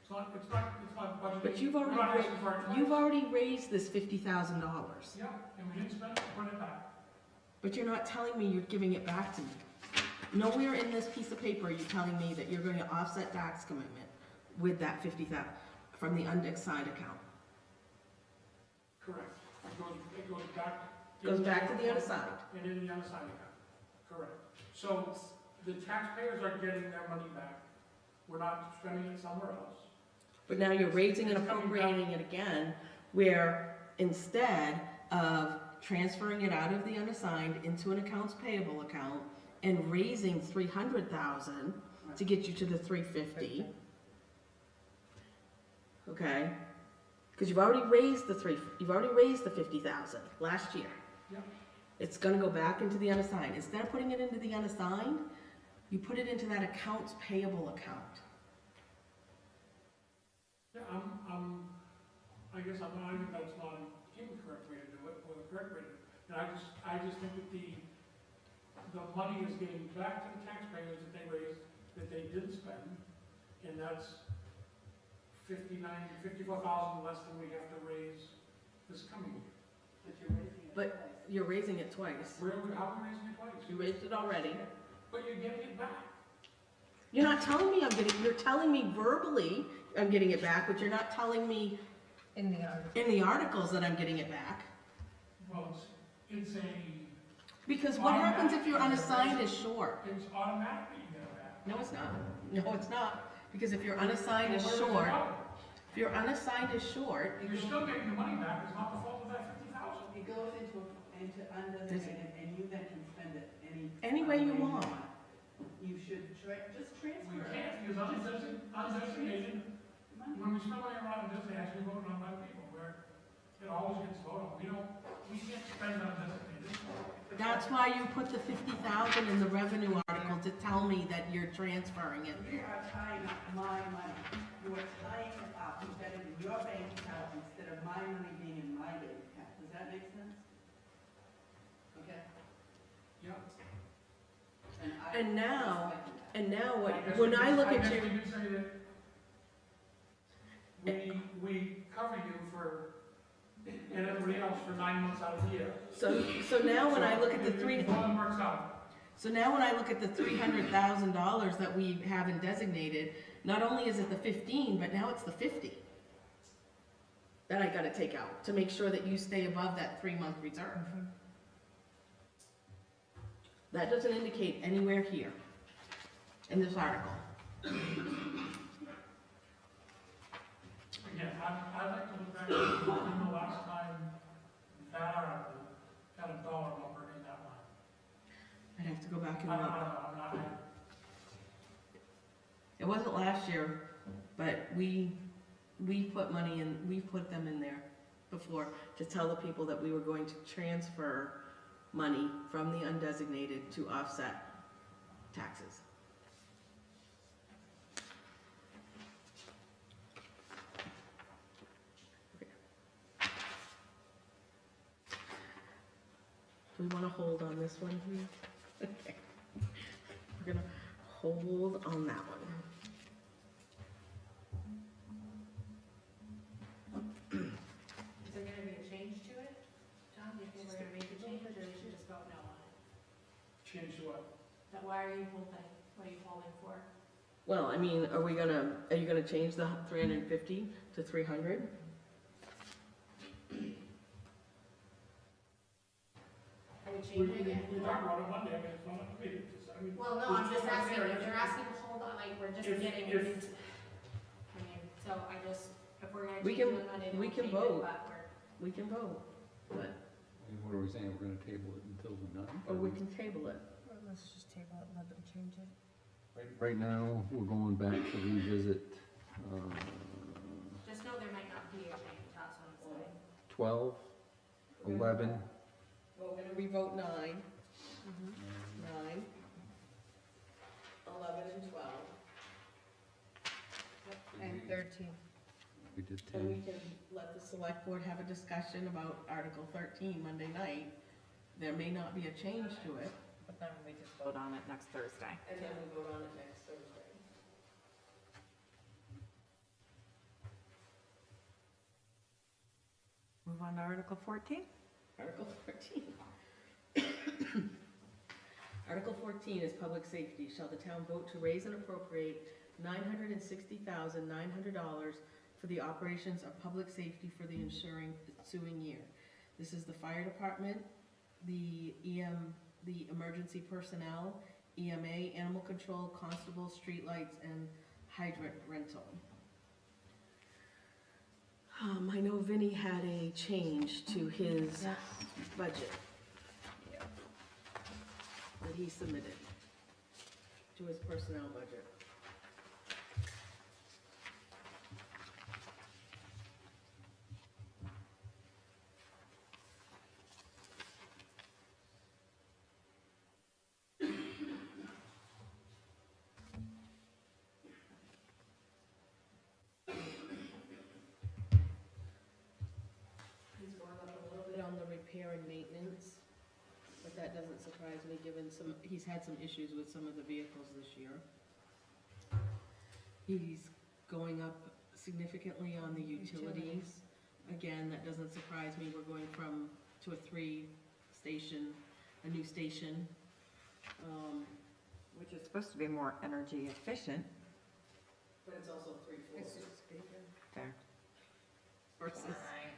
Speaker 6: It's not budgeting.
Speaker 1: But you've
Speaker 6: We're
Speaker 1: already,
Speaker 6: not asking for it twice.
Speaker 1: you've already raised this $50,000.
Speaker 6: Yeah, and we didn't spend it, put it back.
Speaker 1: But you're not telling me you're giving it back to me. Nowhere in this piece of paper are you telling me that you're going to offset tax commitment with that 50,000 from the unassigned account.
Speaker 6: Correct. It goes back.
Speaker 1: Goes back to the unassigned.
Speaker 6: And in the unassigned account. Correct. So the taxpayers are getting their money back. We're not spending it somewhere else.
Speaker 1: But now you're raising and appropriating it again, where instead of transferring it out of the unassigned into an accounts payable account and raising 300,000 to get you to the 350, okay? Because you've already raised the 50,000 last year.
Speaker 6: Yep.
Speaker 1: It's gonna go back into the unassigned. Instead of putting it into the unassigned, you put it into that accounts payable account.
Speaker 6: Yeah, I guess I'm not, that's not an incorrect way to do it, or the correct way to do it. And I just think that the money is getting back to the taxpayers that they raised, that they didn't spend, and that's 54,000 less than we have to raise this coming year.
Speaker 8: But you're raising it twice.
Speaker 1: But you're raising it twice.
Speaker 6: How are we raising it twice?
Speaker 1: You raised it already.
Speaker 6: But you're getting it back.
Speaker 1: You're not telling me you're telling me verbally I'm getting it back, but you're not telling me
Speaker 5: In the article.
Speaker 1: in the articles that I'm getting it back.
Speaker 6: Well, it's
Speaker 1: Because what happens if your unassigned is short?
Speaker 6: it's automatically you get it back.
Speaker 1: No, it's not. No, it's not. Because if your unassigned is
Speaker 6: Well, where does it
Speaker 1: short,
Speaker 6: go?
Speaker 1: if your unassigned is short,
Speaker 6: You're still getting the money back, it's not the fault of that 50,000.
Speaker 8: it goes into undesignated, and you then can spend it
Speaker 1: any way you want.
Speaker 8: You should just transfer
Speaker 6: We
Speaker 8: it.
Speaker 6: can't, because undesignated, when we spend money on undesignated, it has to be voted on by people, where it always gets voted on. We can't spend undesignated.
Speaker 1: That's why you put the 50,000 in the revenue article to tell me that you're transferring it.
Speaker 8: You are tying up my money. You are tying it up, you bet it in your bank account instead of my money being in my bank account. Does that make sense? Okay?
Speaker 6: Yeah.
Speaker 1: And now, what,
Speaker 6: I guess
Speaker 1: when
Speaker 6: we
Speaker 1: I
Speaker 6: could-
Speaker 1: look
Speaker 6: I
Speaker 1: at
Speaker 6: guess
Speaker 1: you,
Speaker 6: we could say that we cover you for, and everybody else for 9 months out of the year.
Speaker 1: so now when I look at the
Speaker 6: It more than works out.
Speaker 1: So now when I look at the $300,000 that we haven't designated, not only is it the 15, but now it's the 50 that I gotta take out to make sure that you stay above that 3-month reserve. That doesn't indicate anywhere here in this article.
Speaker 6: Again, I'd like to look back at the last time that article had a dollar number in that line.
Speaker 1: I'd have to go back and
Speaker 6: I don't
Speaker 1: look.
Speaker 6: know, I'm not,
Speaker 1: It wasn't last year, but we put money in, we put them in there before to tell the people that we were going to transfer money from the undesignated to offset taxes. Do we want to hold on this one here? Okay. We're gonna hold on that one.
Speaker 2: Is there gonna be a change to it? John, do you think we're gonna make a change, or we should just vote no on it?
Speaker 6: change to what?
Speaker 2: That, why are you holding, what are you holding for?
Speaker 1: Well, I mean, are you gonna change the 350 to 300?
Speaker 2: Are we changing it?
Speaker 6: We talked about it Monday, I mean, it's not up to me, it's just, I mean.
Speaker 2: Well, no, I'm just asking, if they're asking to hold on, like, we're just
Speaker 6: If-
Speaker 2: getting
Speaker 6: if-
Speaker 2: into, I mean, so I just, if we're gonna
Speaker 1: We
Speaker 2: change
Speaker 1: can-
Speaker 2: it on Monday, then
Speaker 1: we
Speaker 2: we'll
Speaker 1: can
Speaker 2: change it,
Speaker 1: vote.
Speaker 2: but we're,
Speaker 1: We can vote, but,
Speaker 4: And what are we saying, we're gonna table it until the 9th?
Speaker 1: or we can table it.
Speaker 5: Well, let's just table it and let them change it.
Speaker 4: Right now, we're going back to revisit,
Speaker 2: just know there might not be a change, that's what I'm saying.
Speaker 4: 12, 11,
Speaker 1: Well, we're gonna revote 9.
Speaker 5: Mhm.
Speaker 1: 9. 11 12,
Speaker 5: And 13.
Speaker 4: We did
Speaker 1: and we
Speaker 4: 10.
Speaker 1: can let the select board have a discussion about Article 13 Monday night. There may not be a change to it,
Speaker 7: But then we just vote on it next Thursday.
Speaker 1: and then we vote on it next Thursday.
Speaker 7: Move on to Article 14?
Speaker 1: Article 14. Article 14 is public safety. Shall the town vote to raise and appropriate $960,900 for the operations of public safety for the ensuing year? This is the fire department, the emergency personnel, EMA, animal control, constable, streetlights, and hydrant rental. I know Vinnie had a change to his budget that he submitted to his personnel budget. He's going up a little bit on the repair and maintenance, but that doesn't surprise me, given he's had some issues with some of the vehicles this year. He's going up significantly on the utilities. Again, that doesn't surprise me, we're going to a 3-station, a new station.
Speaker 7: Which is supposed to be more energy efficient.
Speaker 1: But it's also 3 floors
Speaker 7: Fair.
Speaker 1: versus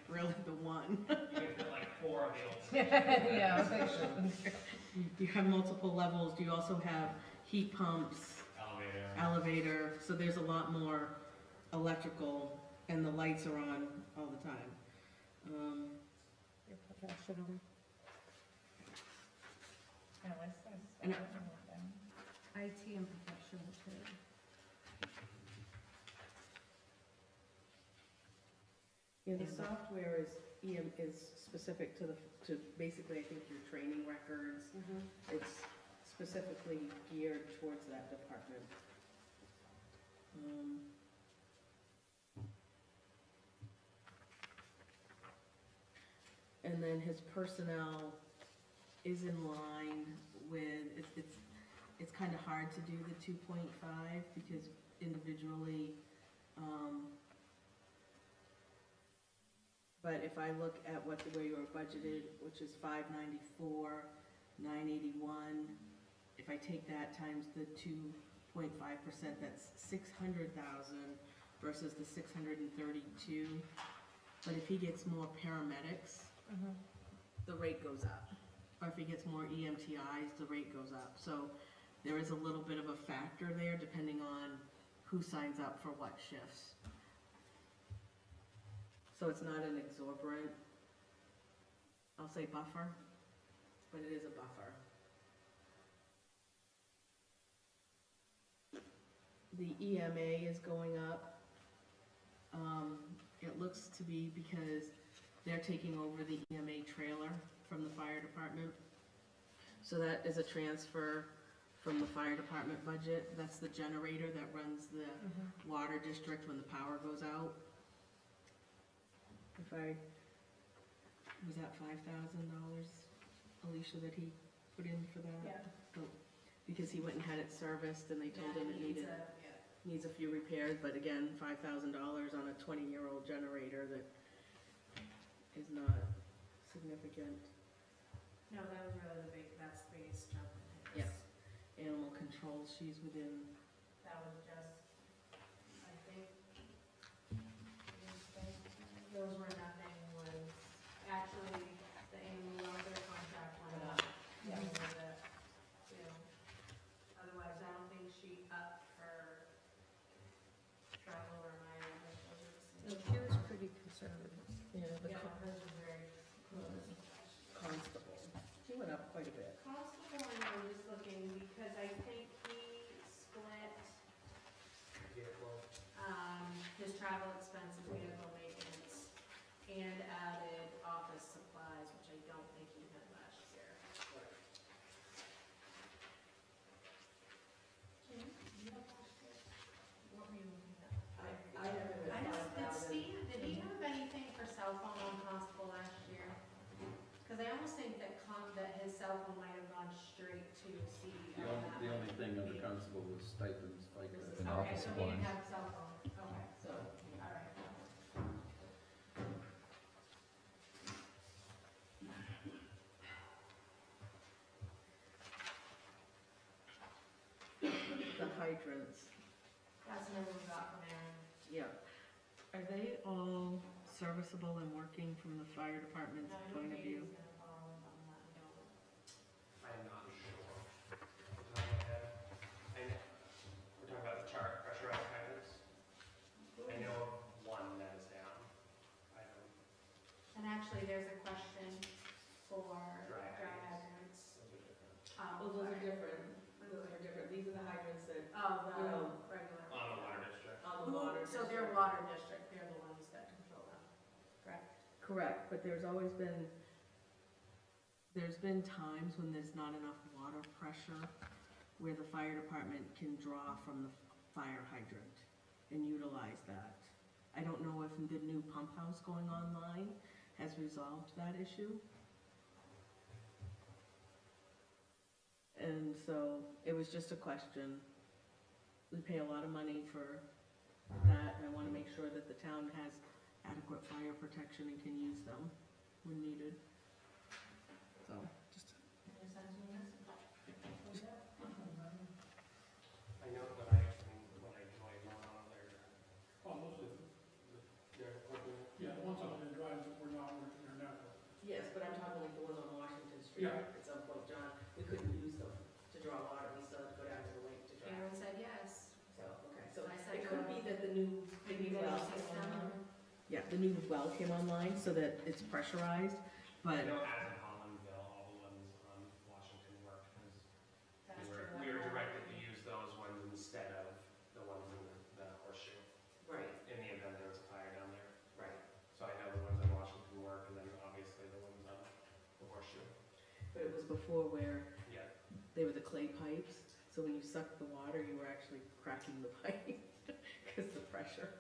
Speaker 1: really the one.
Speaker 3: You can put like 4 of the old.
Speaker 5: Yeah, okay.
Speaker 1: You have multiple levels, you also have heat pumps, elevator, so there's a lot more electrical, and the lights are on all the time.
Speaker 5: You're professional.
Speaker 1: And
Speaker 5: IT and professional too.
Speaker 1: Yeah, the software is specific to basically, I think, your training records. It's specifically geared towards that department. And then his personnel is in line with, it's kind of hard to do the 2.5 because individually, but if I look at where you are budgeted, which is 594, 981, if I take that times the 2.5%, that's 600,000 versus the 632. But if he gets more paramedics, the rate goes up. Or if he gets more EMTIs, the rate goes up. So there is a little bit of a factor there depending on who signs up for what shifts. So it's not an exorbitant, I'll say buffer, but it is a buffer. The EMA is going up. It looks to be because they're taking over the EMA trailer from the fire department. So that is a transfer from the fire department budget. That's the generator that runs the water district when the power goes out. Was that $5,000, Alicia, that he put in for that?
Speaker 2: Yeah.
Speaker 1: So, because he went and had it serviced and they told him it needs a few repairs, but again, $5,000 on a 20-year-old generator that is not significant.
Speaker 2: No, that was really that's the biggest jump in his.
Speaker 1: Yeah. Animal control, she's within,
Speaker 2: That was just, I think, those were nothing, was actually the animal welfare contract went up.
Speaker 1: Yeah.
Speaker 2: Otherwise, I don't think she upped her travel or mileage.
Speaker 5: So she was pretty conservative.
Speaker 1: yeah, the
Speaker 2: Yeah, hers was very close.
Speaker 1: constable. He went up quite a bit.
Speaker 2: Constable, I'm just looking, because I think he split, his travel expenses, vehicle maintenance, and added office supplies, which I don't think he had last year. cell phone might have gone straight to see.
Speaker 4: The only thing under constable was stipends, FICA.
Speaker 1: And
Speaker 2: Okay,
Speaker 1: office
Speaker 2: so we didn't have cell phone, okay,
Speaker 1: So,
Speaker 2: all right.
Speaker 1: the hydrants,
Speaker 2: That's the number we got from Aaron.
Speaker 1: yeah. Are they all serviceable and working from the fire department's
Speaker 2: No, I
Speaker 1: point
Speaker 2: don't
Speaker 1: of
Speaker 2: think
Speaker 1: view?
Speaker 2: he's gonna follow up on that, I don't.
Speaker 3: I'm not sure. Off the top of my head. I know, we're talking about the pressurized hydrants. I know of one that is down. I don't,
Speaker 2: And actually, there's a question for
Speaker 3: Dry
Speaker 2: dry
Speaker 3: hydrants.
Speaker 2: hydrants.
Speaker 1: Well, those are different, these are the hydrants that,
Speaker 2: Oh,
Speaker 1: you know,
Speaker 2: the regular.
Speaker 3: on the water district.
Speaker 1: on the water.
Speaker 2: So they're water district, they're the ones that control them, correct?
Speaker 1: Correct, but there's been times when there's not enough water pressure where the fire department can draw from the fire hydrant and utilize that. I don't know if the new pump house going online has resolved that issue. And so it was just a question. We pay a lot of money for that, and I wanna make sure that the town has adequate fire protection and can use them when needed. So, just,
Speaker 2: Can I send you this?
Speaker 3: I know when I run on there,
Speaker 6: Oh, those are,
Speaker 3: they're working.
Speaker 6: yeah, the ones on the drive that were not working are not working.
Speaker 1: yes, but I'm talking like the ones on Washington Street
Speaker 6: Yeah.
Speaker 1: at some point, John, we couldn't use them to draw water, we still had to go down to the lake to draw.
Speaker 2: Aaron said yes.
Speaker 1: So, okay, so
Speaker 2: I said
Speaker 1: it could
Speaker 2: no.
Speaker 1: be that the new
Speaker 2: Maybe
Speaker 1: well
Speaker 2: the
Speaker 1: came
Speaker 2: system.
Speaker 1: online. Yeah, the new well came online so that it's pressurized,
Speaker 3: I
Speaker 1: but,
Speaker 3: know as in Hollandville, all the ones on Washington work, because
Speaker 2: That's
Speaker 3: we
Speaker 2: true.
Speaker 3: were directed to use those ones instead of the ones in the horseshoe,
Speaker 1: right,
Speaker 3: in the event there was a fire down there.
Speaker 1: right.
Speaker 3: So I know the ones in Washington work, and then obviously the ones on the horseshoe.
Speaker 1: But it was before where
Speaker 3: Yeah.
Speaker 1: they were the clay pipes, so when you sucked the water, you were actually cracking the pipe because the pressure.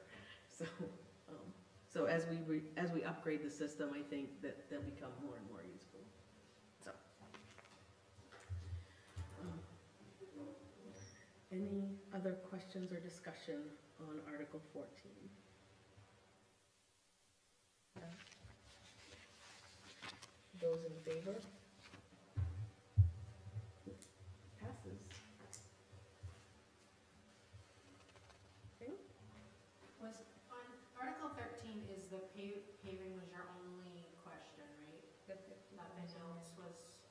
Speaker 1: So as we upgrade the system, I think that they'll become more and more useful. So. Any other questions or discussion on Article 14? Those in favor? Passes. Okay.
Speaker 2: Was, on Article 13 is the paving was your only question, right? Nothing else was.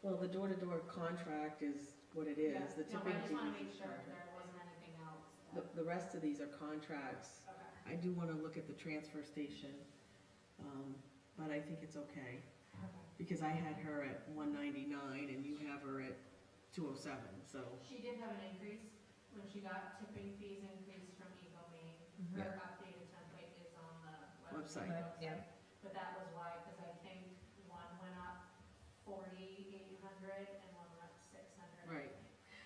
Speaker 1: Well, the door-to-door contract is what it is,
Speaker 2: Yeah.
Speaker 1: the
Speaker 2: No,
Speaker 1: tipping
Speaker 2: I just
Speaker 1: fee.
Speaker 2: wanna make sure there wasn't anything else.
Speaker 1: The rest of these are contracts.
Speaker 2: Okay.
Speaker 1: I do wanna look at the transfer station, but I think it's okay, because I had her at 199 and you have her at 207, so.
Speaker 2: She did have an increase when she got tipping fees increased from Eco Maine. Her updated template is on the
Speaker 1: Website.
Speaker 5: Yeah.
Speaker 2: But that was why, because I think one went up 4,800 and one went up 600.
Speaker 1: Right.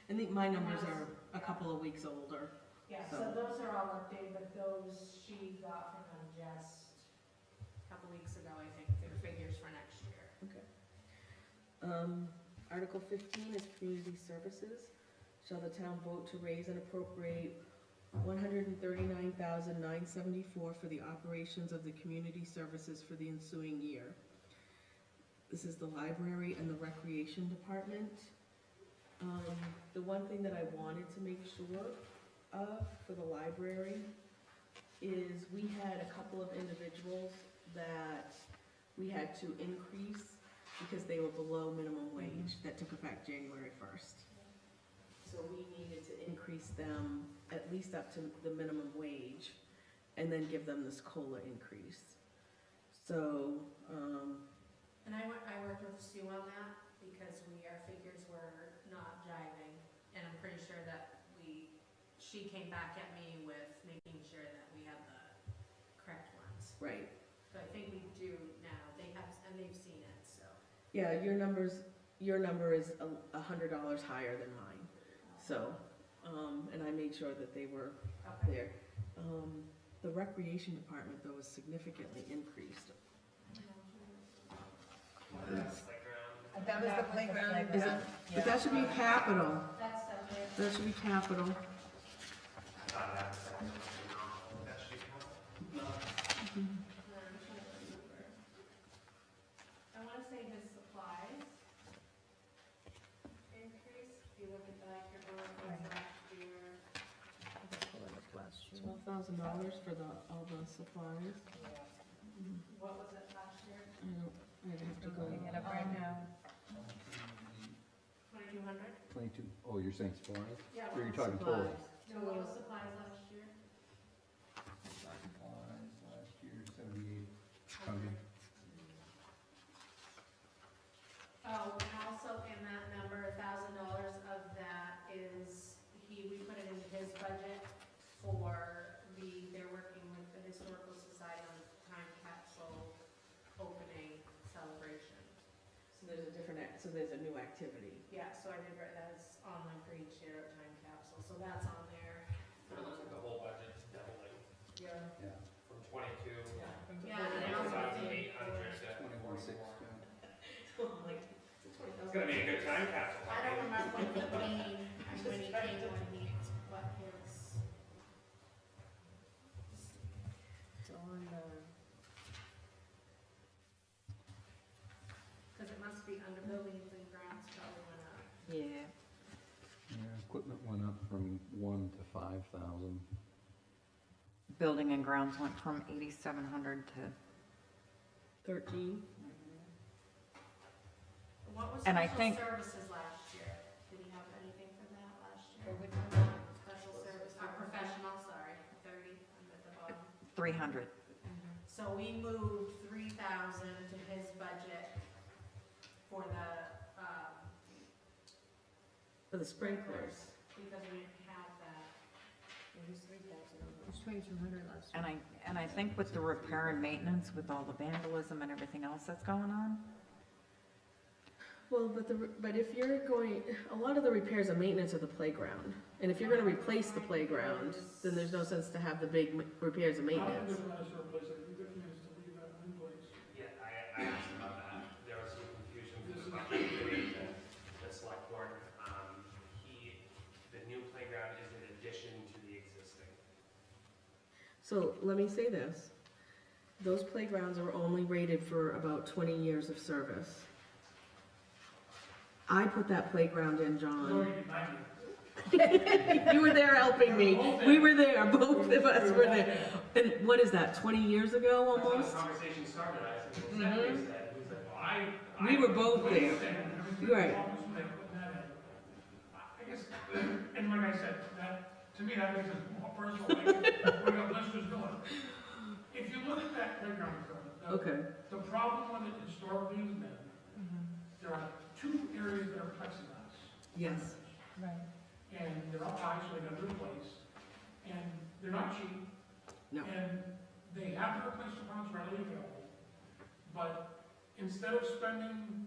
Speaker 1: And my numbers are a couple of weeks older.
Speaker 2: Yeah,
Speaker 1: So-
Speaker 2: so those are all updated, but those she got from them just a couple weeks ago, I think, their figures for next year.
Speaker 1: Article 15 is community services. Shall the town vote to raise and appropriate $139,974 for the operations of the community services for the ensuing year? This is the library and the recreation department. The one thing that I wanted to make sure of for the library is we had a couple of individuals that we had to increase because they were below minimum wage that took effect January 1st. So we needed to increase them at least up to the minimum wage and then give them this COLA increase. So,
Speaker 2: And I worked with Sue on that because our figures were not jiving. And I'm pretty sure that she came back at me with making sure that we had the correct ones.
Speaker 1: right.
Speaker 2: So I think we do now. They have, and they've seen it, so.
Speaker 1: Yeah, your number is $100 higher than mine. So, and I made sure that they were
Speaker 2: Okay.
Speaker 1: there. The recreation department though is significantly increased.
Speaker 3: That's like around
Speaker 5: That was the playground.
Speaker 1: Is it, but that should be capital,
Speaker 2: That's separate.
Speaker 1: that should be capital.
Speaker 3: I thought that was like, that should be cool.
Speaker 2: I wanna say his supplies increase, if you look at like your bullet points last year.
Speaker 1: $12,000 for all the supplies.
Speaker 2: What was it last year?
Speaker 1: I'd have to go.
Speaker 5: Looking it up right now.
Speaker 2: 2,200?
Speaker 4: 22, oh, you're saying supplies?
Speaker 2: Yeah.
Speaker 4: Or you're talking total?
Speaker 2: So what was supplies last year?
Speaker 4: Supplies last year, 7,800.
Speaker 2: Oh, and also in that number, $1,000 of that is, we put it into his budget for they're working with the Historical Society on the time capsule opening celebration.
Speaker 1: So there's a different, so there's a new activity.
Speaker 2: Yeah, so I did write that as online green share of time capsule, so that's on there.
Speaker 3: It looks like the whole budget's doubling
Speaker 2: Yeah.
Speaker 4: Yeah.
Speaker 3: from 22.
Speaker 2: Yeah, and I also did.
Speaker 3: 800 to
Speaker 4: 21,600.
Speaker 3: It's gonna be a good time capsule.
Speaker 2: I don't remember when he came, what his,
Speaker 5: It's on the,
Speaker 2: cause it must be under buildings and grounds probably went up.
Speaker 7: Yeah.
Speaker 4: Yeah, equipment went up from 1 to 5,000.
Speaker 7: Building and grounds went from 8,700 to,
Speaker 1: 13.
Speaker 2: What was
Speaker 7: And I
Speaker 2: special
Speaker 7: think-
Speaker 2: services last year? Did he have anything for that last year?
Speaker 5: which one?
Speaker 2: Special service, professional, sorry, 30, I'm at the bottom.
Speaker 7: 300.
Speaker 2: So we moved 3,000 to his budget for
Speaker 1: For the sprinklers.
Speaker 2: because we didn't have that.
Speaker 5: It was 2,200 last year.
Speaker 7: And I think with the repair and maintenance, with all the vandalism and everything else that's going on,
Speaker 1: Well, but if you're going, a lot of the repairs and maintenance are the playground. And if you're gonna replace the playground, then there's no sense to have the big repairs and
Speaker 6: I don't
Speaker 1: maintenance.
Speaker 6: think there's a replace it, we could manage to leave that in place.
Speaker 3: Yeah, I asked about that. There was some confusion with the budget committee, the select board. The new playground is in addition to the existing.
Speaker 1: So let me say this. Those playgrounds are only rated for about 20 years of service. I put that playground in,
Speaker 6: It's
Speaker 1: John.
Speaker 6: already behind you.
Speaker 1: You were there helping me. We were there, both of us were there. And what is that, 20 years ago
Speaker 3: That's how
Speaker 1: almost?
Speaker 3: the conversation started. I said, well, Stephanie said, he said, well, I.
Speaker 1: We were both
Speaker 6: Wait a
Speaker 1: there.
Speaker 6: second, everything
Speaker 1: Right.
Speaker 6: problems when they put that in. I guess, and like I said, that, to me, that makes it more personal, like, what our listeners doing. If you look at that playground,
Speaker 1: Okay.
Speaker 6: the problem with it historically has been, there are two areas that are plexiglass.
Speaker 1: Yes.
Speaker 5: Right.
Speaker 6: And they're up high, so they got to replace, and they're not cheap.
Speaker 1: No.
Speaker 6: And they have the replacement parts readily available, but instead of spending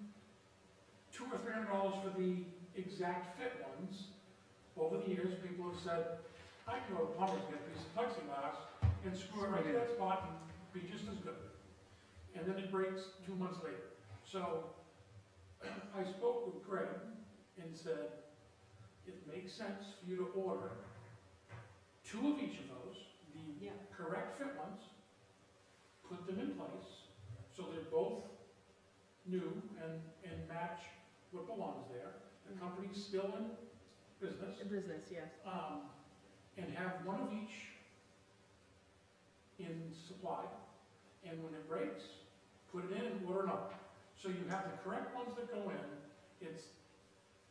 Speaker 6: $200 or $300 for the exact fit ones, over the years, people have said, I can go to Plumbers, get a piece of plexiglass, and screw it right to that spot and be just as good. And then it breaks 2 months later. So, I spoke with Greg and said, it makes sense for you to order 2 of each of those, the correct fit ones, put them in place, so they're both new and match what belongs there. The company's still in business,
Speaker 1: Business, yes.
Speaker 6: and have one of each in supply, and when it breaks, put it in and order another. So you have the correct ones that go in, it's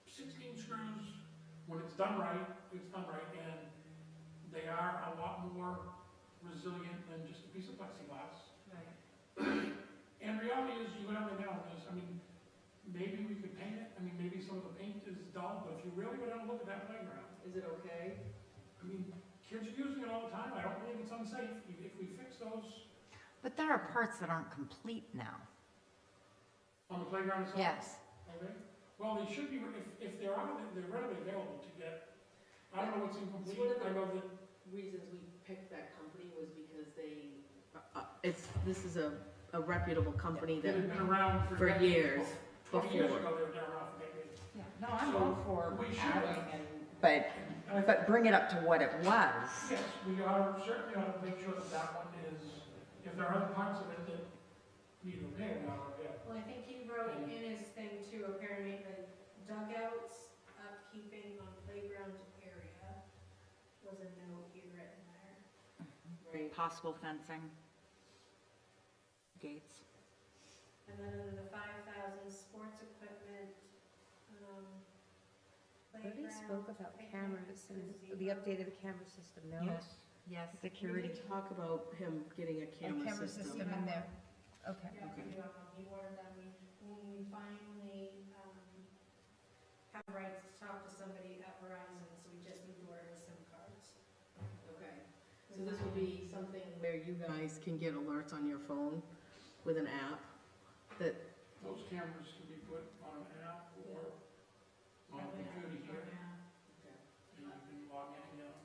Speaker 6: 16 screws, when it's done right, and they are a lot more resilient than just a piece of plexiglass.
Speaker 2: Right.
Speaker 6: And reality is, you go down there now, and there's, I mean, maybe we could paint it, I mean, maybe some of the paint is dull, but if you really go down and look at that playground,
Speaker 1: Is it okay?
Speaker 6: I mean, kids are using it all the time, I don't believe it's unsafe. If we fix those
Speaker 7: but there are parts that aren't complete now.
Speaker 6: on the playground itself.
Speaker 7: Yes.
Speaker 6: Okay, well, they should be, if they're out, they're readily available to get, I don't know what's incomplete, I know that,
Speaker 1: Reasons we picked that company was because this is a reputable company
Speaker 6: they've
Speaker 1: that,
Speaker 6: been around
Speaker 1: for
Speaker 6: for decades,
Speaker 1: years.
Speaker 6: 20 years
Speaker 1: before.
Speaker 6: ago, they were down off of maybe.
Speaker 7: Yeah, no, I'm all for
Speaker 6: We should.
Speaker 7: adding and, but bring it up to what it was.
Speaker 6: Yes, we certainly ought to make sure that that one is, if there are other parts of it that need repair, we ought to repair.
Speaker 2: Well, I think he wrote in his thing too, apparently the dugouts, upkeeping on playground area was a note he written there.
Speaker 1: Right.
Speaker 7: Possible fencing. Gates.
Speaker 2: And then under the 5,000 sports equipment,
Speaker 5: We already spoke about
Speaker 2: playground,
Speaker 5: cameras and the update of the camera system, no?
Speaker 7: Yes.
Speaker 1: We
Speaker 7: Security.
Speaker 1: did talk about him getting a
Speaker 5: A
Speaker 1: camera system.
Speaker 5: in there, okay.
Speaker 2: Yeah, we don't know, he ordered them, we finally, have rights to talk to somebody at Verizon, so we just need to order the SIM cards.
Speaker 1: Okay. So this will be something where you guys can get alerts on your phone with an app that,
Speaker 6: Those cameras can be put on an app or on a computer here, and you can log in and get them.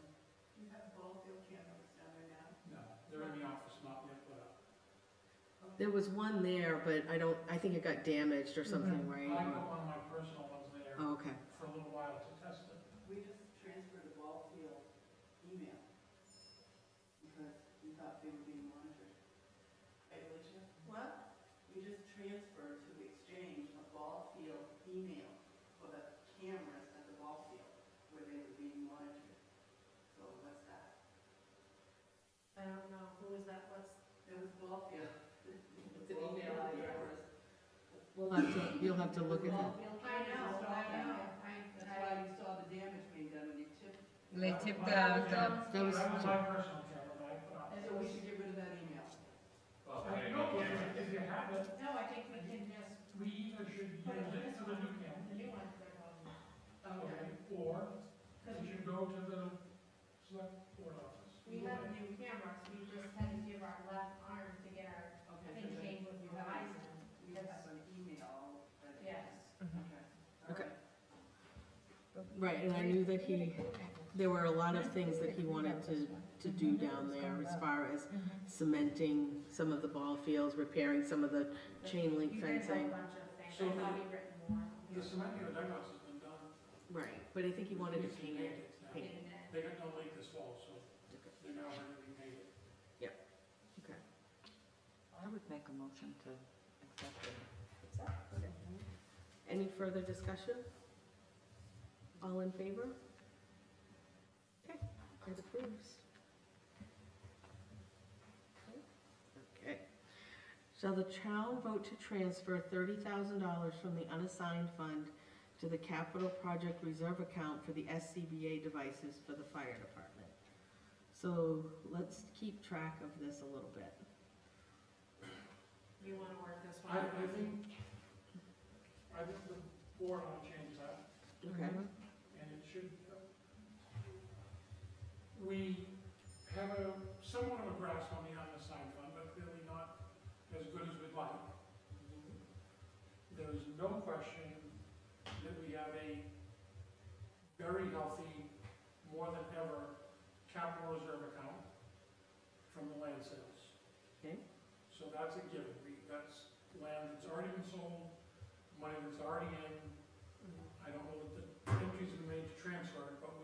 Speaker 8: You have ball field cameras down there now?
Speaker 6: No, they're in the office, not yet put up.
Speaker 1: there was one there, but I think it got damaged or something, right?
Speaker 6: I put one of my personal ones there
Speaker 1: Oh, okay.
Speaker 6: for a little while to test it.
Speaker 8: We just transferred a ball field email because we thought they were being monitored. Hey, Alicia? What? We just transferred to Exchange a ball field email for the cameras at the ball field where they were being monitored. So what's that?
Speaker 2: I don't know, who is that,
Speaker 8: It was ball field.
Speaker 1: It's an email address. You'll have to look at that.
Speaker 2: I know,
Speaker 8: That's why you saw the damage being done when you tipped.
Speaker 5: They tipped
Speaker 1: That was,
Speaker 6: That was my personal camera that I put up.
Speaker 8: So we should get rid of that email.
Speaker 3: Well,
Speaker 6: No, if you have it,
Speaker 2: no, I think we can just
Speaker 6: we either should use it for the new camera,
Speaker 2: the new one, they're going.
Speaker 6: okay, or we should go to the select board office.
Speaker 2: We have a new camera, so we just had to give our left arm to get our
Speaker 8: Okay.
Speaker 2: thing
Speaker 8: so
Speaker 2: changed with
Speaker 8: you have a-
Speaker 2: Verizon.
Speaker 8: You have an email. that-
Speaker 2: Yes.
Speaker 8: Okay. All
Speaker 1: Okay.
Speaker 8: right.
Speaker 1: right, and I knew that there were a lot of things that he wanted to do down there as far as cementing some of the ball fields, repairing some of the chain link
Speaker 2: You guys have a
Speaker 1: fencing.
Speaker 2: bunch of things,
Speaker 6: So
Speaker 2: I thought we written more.
Speaker 6: The cementing of the dugouts has been done.
Speaker 1: Right, but I think he wanted to paint it.
Speaker 6: now.
Speaker 1: Paint.
Speaker 2: In that.
Speaker 6: They got no leak this fall, so they're now ready to be painted.
Speaker 1: Okay.
Speaker 7: I would make a motion to accept it.
Speaker 1: Any further discussion? All in favor? Okay, it approves. Okay. Shall the town vote to transfer $30,000 from the unassigned fund to the capital project reserve account for the SCBA devices for the fire department? So let's keep track of this a little bit.
Speaker 2: You wanna work this
Speaker 6: I
Speaker 2: one?
Speaker 6: think the board ought to change that,
Speaker 1: Okay.
Speaker 6: and it should, we have a somewhat of a grasp on the unassigned fund, but clearly not as good as we'd like. There is no question that we have a very healthy, more than ever, capital reserve account from the land sales.
Speaker 1: Okay.
Speaker 6: So that's a given. That's land that's already been sold, money that's already in. I don't know that the entries have been made to transfer it, but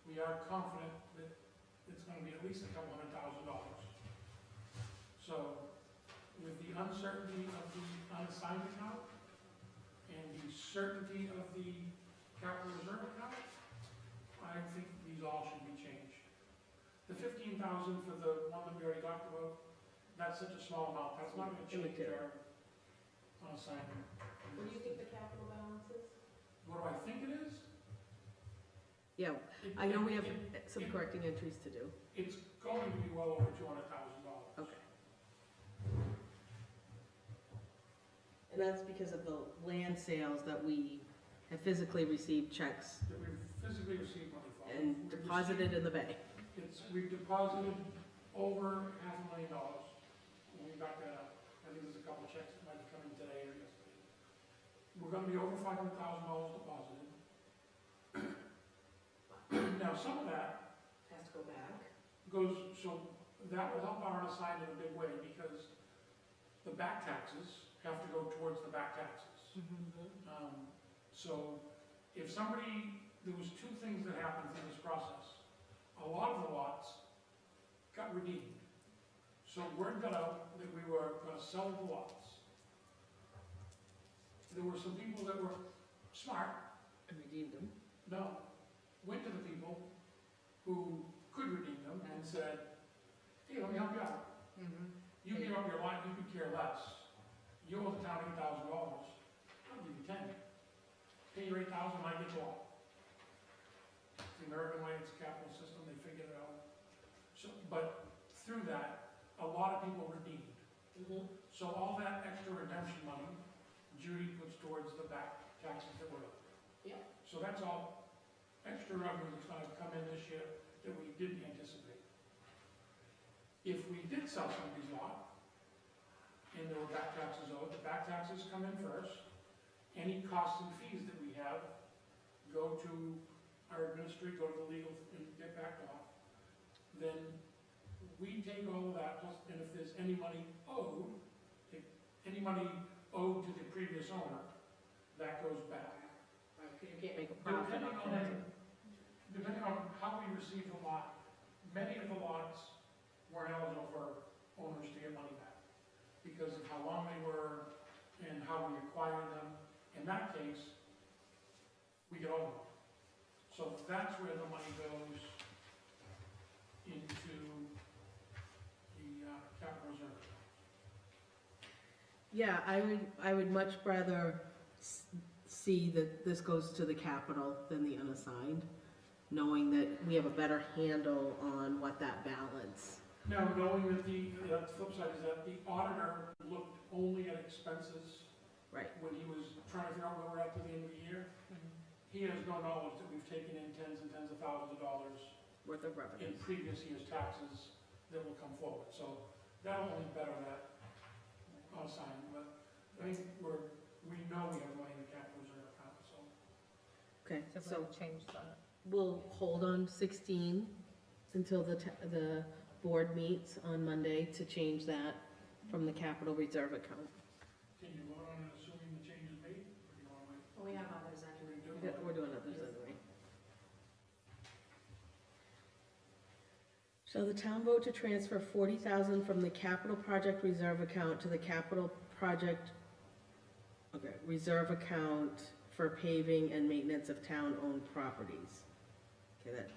Speaker 6: we are confident that it's gonna be at least a couple $100,000. So with the uncertainty of the unassigned account and the certainty of the capital reserve account, I think these all should be changed. The 15,000 for the one that we already talked about, that's such a small amount, that's not gonna change our unassigned.
Speaker 1: What do you think the capital balance is?
Speaker 6: What do I think it is?
Speaker 1: Yeah, I know we have some correcting entries to do.
Speaker 6: It's going to be well over $200,000.
Speaker 1: Okay. And that's because of the land sales that we have physically received checks
Speaker 6: That we've physically received money from.
Speaker 1: and deposited in the bank.
Speaker 6: We've deposited over $500,000, when we back that up. I think there's a couple checks that might have come in today or yesterday. We're gonna be over $500,000 deposited. Now, some of that
Speaker 1: Has to go back.
Speaker 6: goes, so that will help our unassigned in a big way, because the back taxes have to go towards the back taxes. So if somebody, there was two things that happened through this process. A lot of the lots got redeemed. So word got out that we were gonna sell the lots. There were some people that were smart,
Speaker 1: And redeemed them.
Speaker 6: no, went to the people who could redeem them and said, hey, let me help you out. You give up your lot, you could care less. You owe the town $8,000, I'll give you 10. Pay your 8,000, I get you all. It's the American way, it's a capital system, they figured it out. So, but through that, a lot of people redeemed. So all that extra redemption money, Judy puts towards the back taxes that were up.
Speaker 1: Yeah.
Speaker 6: So that's all extra revenue that's gonna come in this year that we didn't anticipate. If we did sell somebody's lot, and there were back taxes owed, the back taxes come in first. Any costs and fees that we have go to our administrator, go to the legal, and get backed off. Then we take all of that, plus, and if there's any money owed, if any money owed to the previous owner, that goes back.
Speaker 1: Because you can't make a profit
Speaker 6: Depending
Speaker 1: off of it.
Speaker 6: Depending on how we receive the lot, many of the lots weren't eligible for owners to get money back because of how long they were and how we acquired them. In that case, we get all of them. So that's where the money goes into the capital reserve.
Speaker 1: Yeah, I would much rather see that this goes to the capital than the unassigned, knowing that we have a better handle on what that balance.
Speaker 6: Now, knowing that the flip side is that the auditor looked only at expenses.
Speaker 1: Right.
Speaker 6: When he was trying to figure out where we're at to the end of the year, he has no knowledge that we've taken in tens and tens of thousands of dollars
Speaker 1: Worth of
Speaker 6: in
Speaker 1: revenue.
Speaker 6: previous year's taxes that will come forward. So that'll only better that sign, but I think we know we have money in the capital reserve account, so.
Speaker 1: Okay,
Speaker 5: So
Speaker 1: so
Speaker 5: we'll change that.
Speaker 1: we'll hold on 16 until the board meets on Monday to change that from the capital reserve account.
Speaker 6: Can you vote on it assuming the change is made, or do you want to wait?
Speaker 2: Well, we have others anyway.
Speaker 1: We're doing others anyway. Shall the town vote to transfer 40,000 from the capital project reserve account to the capital project, reserve account for paving and maintenance of town-owned properties? Okay, that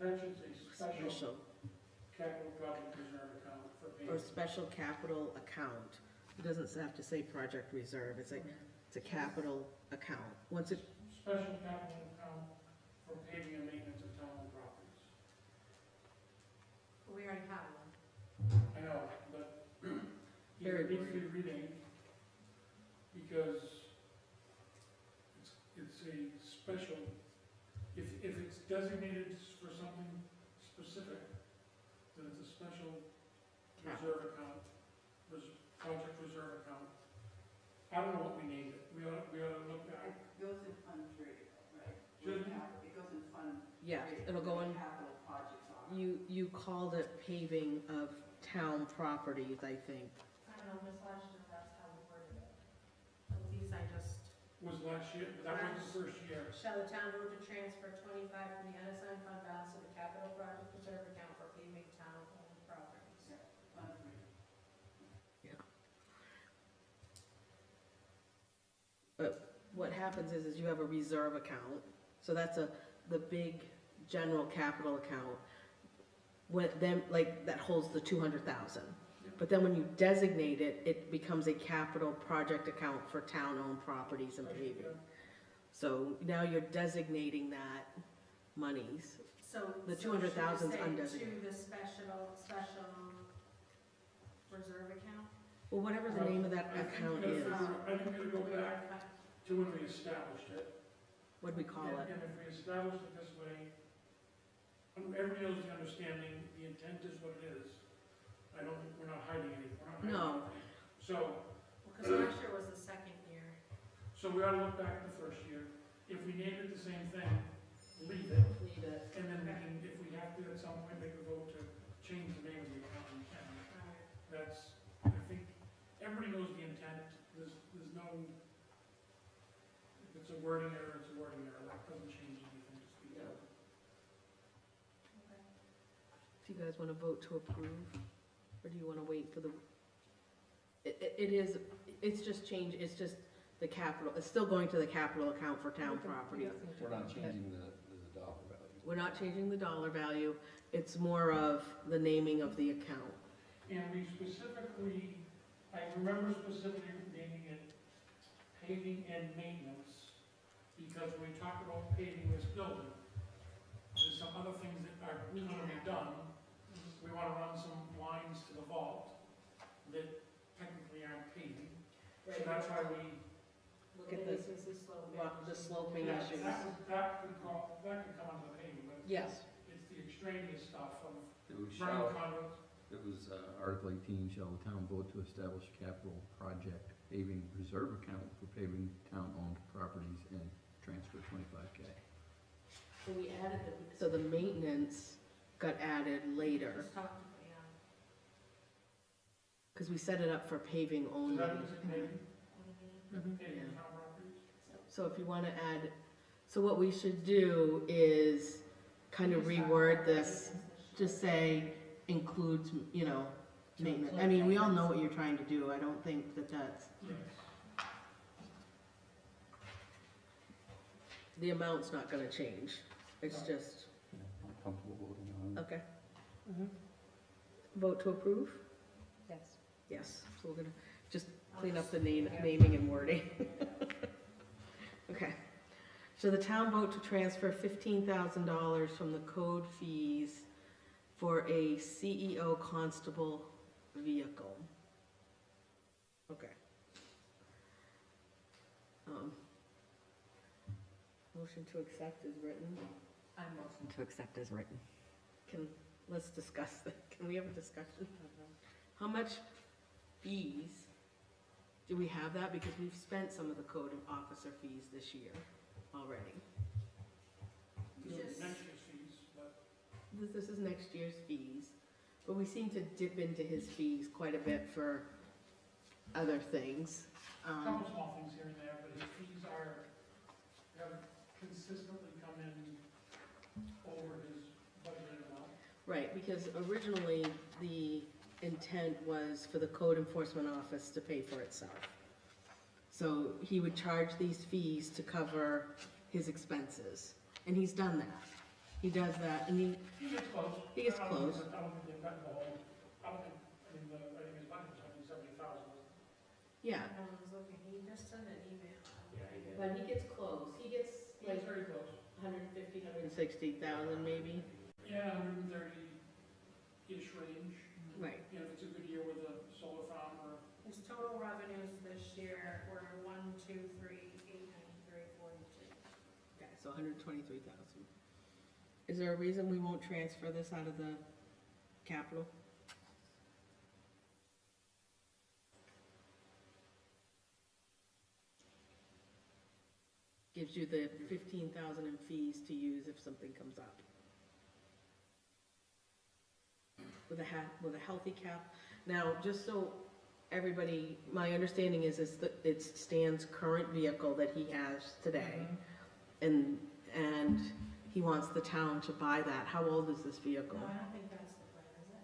Speaker 6: That should say special
Speaker 1: special,
Speaker 6: capital project reserve account for
Speaker 1: or
Speaker 6: payment.
Speaker 1: special capital account. It doesn't have to say project reserve, it's a capital account. Once it,
Speaker 6: Special capital account for paving and maintenance of town-owned properties.
Speaker 2: We already have one.
Speaker 6: I know, but
Speaker 1: Very
Speaker 6: it needs to be renamed because it's a special, if it's designated for something specific, then it's a special reserve account, project reserve account. I don't know what we named it. We ought to look at it.
Speaker 8: It goes in Fund 3, right?
Speaker 6: Should it?
Speaker 8: It goes in Fund 3.
Speaker 1: yeah, it'll go in,
Speaker 8: Capital projects are.
Speaker 1: you called it paving of town properties, I think.
Speaker 2: I don't know, Ms. Lashton, that's how we worded it. At least I just,
Speaker 6: Was last year, but that was the first year.
Speaker 2: shall the town vote to transfer 25 from the unassigned fund balance to the capital project reserve account for paving town-owned properties?
Speaker 8: Fund 3.
Speaker 1: But what happens is you have a reserve account, so that's the big general capital account. That holds the 200,000. But then when you designate it, it becomes a capital project account for town-owned properties and paving. So now you're designating that monies.
Speaker 2: So.
Speaker 1: The
Speaker 2: so should we
Speaker 1: 200,000 's
Speaker 2: say
Speaker 1: undesignated.
Speaker 2: To the special reserve account?
Speaker 1: Well, whatever the name of that account is,
Speaker 6: I think we go back to when we established it.
Speaker 1: what'd we call it?
Speaker 6: And if we establish it this way, everybody knows the understanding, the intent is what it is. I don't think, we're not hiding anything, we're not hiding
Speaker 1: No.
Speaker 6: anything. So,
Speaker 2: Because last year was the second year.
Speaker 6: so we ought to look back at the first year. If we named it the same thing, leave it,
Speaker 1: Leave it.
Speaker 6: and then we can, if we have to at some point make a vote to change the name of the account, we can. That's, I think, everybody knows the intent, there's no wording error, it's a wording error, that doesn't change anything to speak of.
Speaker 1: Do you guys wanna vote to approve, or do you wanna wait for the? It's just change, it's just the capital, it's still going to the capital account for town property.
Speaker 4: We're not changing the dollar value.
Speaker 1: We're not changing the dollar value, it's more of the naming of the account.
Speaker 6: And we specifically, I remember specifically naming it paving and maintenance, because when we talk about paving this building, there's some other things that are gonna be done. We wanna run some lines to the vault that technically aren't paving, so that's why we.
Speaker 1: Look at the sloping
Speaker 6: Yeah,
Speaker 1: issues.
Speaker 6: that could come under the paving, but
Speaker 1: Yes.
Speaker 6: it's the extraneous stuff of
Speaker 4: It was
Speaker 6: running
Speaker 4: shall,
Speaker 6: conduit.
Speaker 4: it was Article 18, shall the town vote to establish a capital project paving reserve account for paving town-owned properties and transfer 25K.
Speaker 1: So we added so the maintenance got added later,
Speaker 2: Just talked about, yeah.
Speaker 1: because we set it up for paving
Speaker 6: Is
Speaker 1: only.
Speaker 6: that what it's paving?
Speaker 1: Mhm.
Speaker 6: Paving
Speaker 1: Yeah.
Speaker 6: town properties?
Speaker 1: So if you want to add, so what we should do is kind of reword this, just say includes, you know, maintenance. I mean, we all know what you're trying to do, I don't think that that's,
Speaker 6: Yes.
Speaker 1: the amount's not gonna change, it's
Speaker 6: No.
Speaker 1: just,
Speaker 4: I'm comfortable voting on it.
Speaker 1: okay.
Speaker 5: Mhm.
Speaker 1: Vote to approve?
Speaker 5: Yes.
Speaker 1: Yes, so we're gonna just clean up the naming and wording. Okay. So the town vote to transfer $15,000 from the code fees for a CEO constable vehicle. Okay. Motion to accept is written.
Speaker 7: I motion to accept as written.
Speaker 1: Let's discuss that. Can we have a discussion? How much fees, do we have that? Because we've spent some of the code officer fees this year already.
Speaker 6: This is
Speaker 2: Just-
Speaker 6: next year's fees, but
Speaker 1: This is next year's fees, but we seem to dip into his fees quite a bit for other things.
Speaker 6: a couple small things here and there, but his fees have consistently come in over his budgeted amount.
Speaker 1: Right, because originally the intent was for the code enforcement office to pay for itself. So he would charge these fees to cover his expenses, and he's done that. He does that, and
Speaker 6: He gets close.
Speaker 1: He gets
Speaker 6: I don't think-
Speaker 1: close.
Speaker 6: I don't think they've gotten the whole, I don't think, I mean, I think his budget was 170,000.
Speaker 1: yeah,
Speaker 2: I was looking, he just sent an email.
Speaker 3: Yeah, he did.
Speaker 1: but he gets close. He gets
Speaker 6: He gets very close.
Speaker 1: 150, 160,000 maybe.
Speaker 6: Yeah, 130-ish range.
Speaker 1: Right.
Speaker 6: You know, if it's a good year with a solar farm or,
Speaker 2: His total revenues this year were 1,238,93,42.
Speaker 1: Okay, so 123,000. Is there a reason we won't transfer this out of the capital? Gives you the 15,000 in fees to use if something comes up. With a healthy cap. Now, just so everybody, my understanding is that it's Stan's current vehicle that he has today. And he wants the town to buy that. How old is this vehicle?
Speaker 2: No, I don't think that's the plan, is it?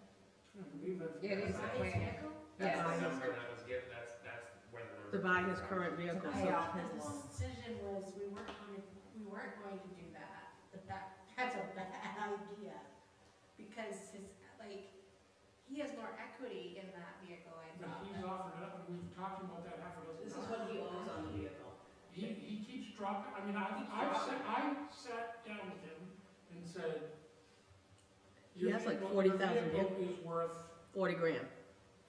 Speaker 6: I believe that's.
Speaker 5: Yeah, it is the
Speaker 2: Buy his
Speaker 5: plan.
Speaker 2: vehicle?
Speaker 3: That's
Speaker 5: Yeah.
Speaker 3: the number that was given, that's where the number.
Speaker 1: To buy his current vehicle,
Speaker 7: Pay
Speaker 1: so,
Speaker 7: off his
Speaker 2: The
Speaker 7: loan.
Speaker 2: decision was, we weren't going to do that, but that's a bad idea. Because he has more equity in that vehicle, I
Speaker 6: But
Speaker 2: thought.
Speaker 6: he's offered it up, and we've talked about that half a dozen times.
Speaker 1: he owes on the vehicle.
Speaker 6: He keeps dropping, I mean, I sat down with him and said.
Speaker 1: He has like
Speaker 6: your
Speaker 1: 40,000
Speaker 6: vehicle is worth,
Speaker 1: 40 grand,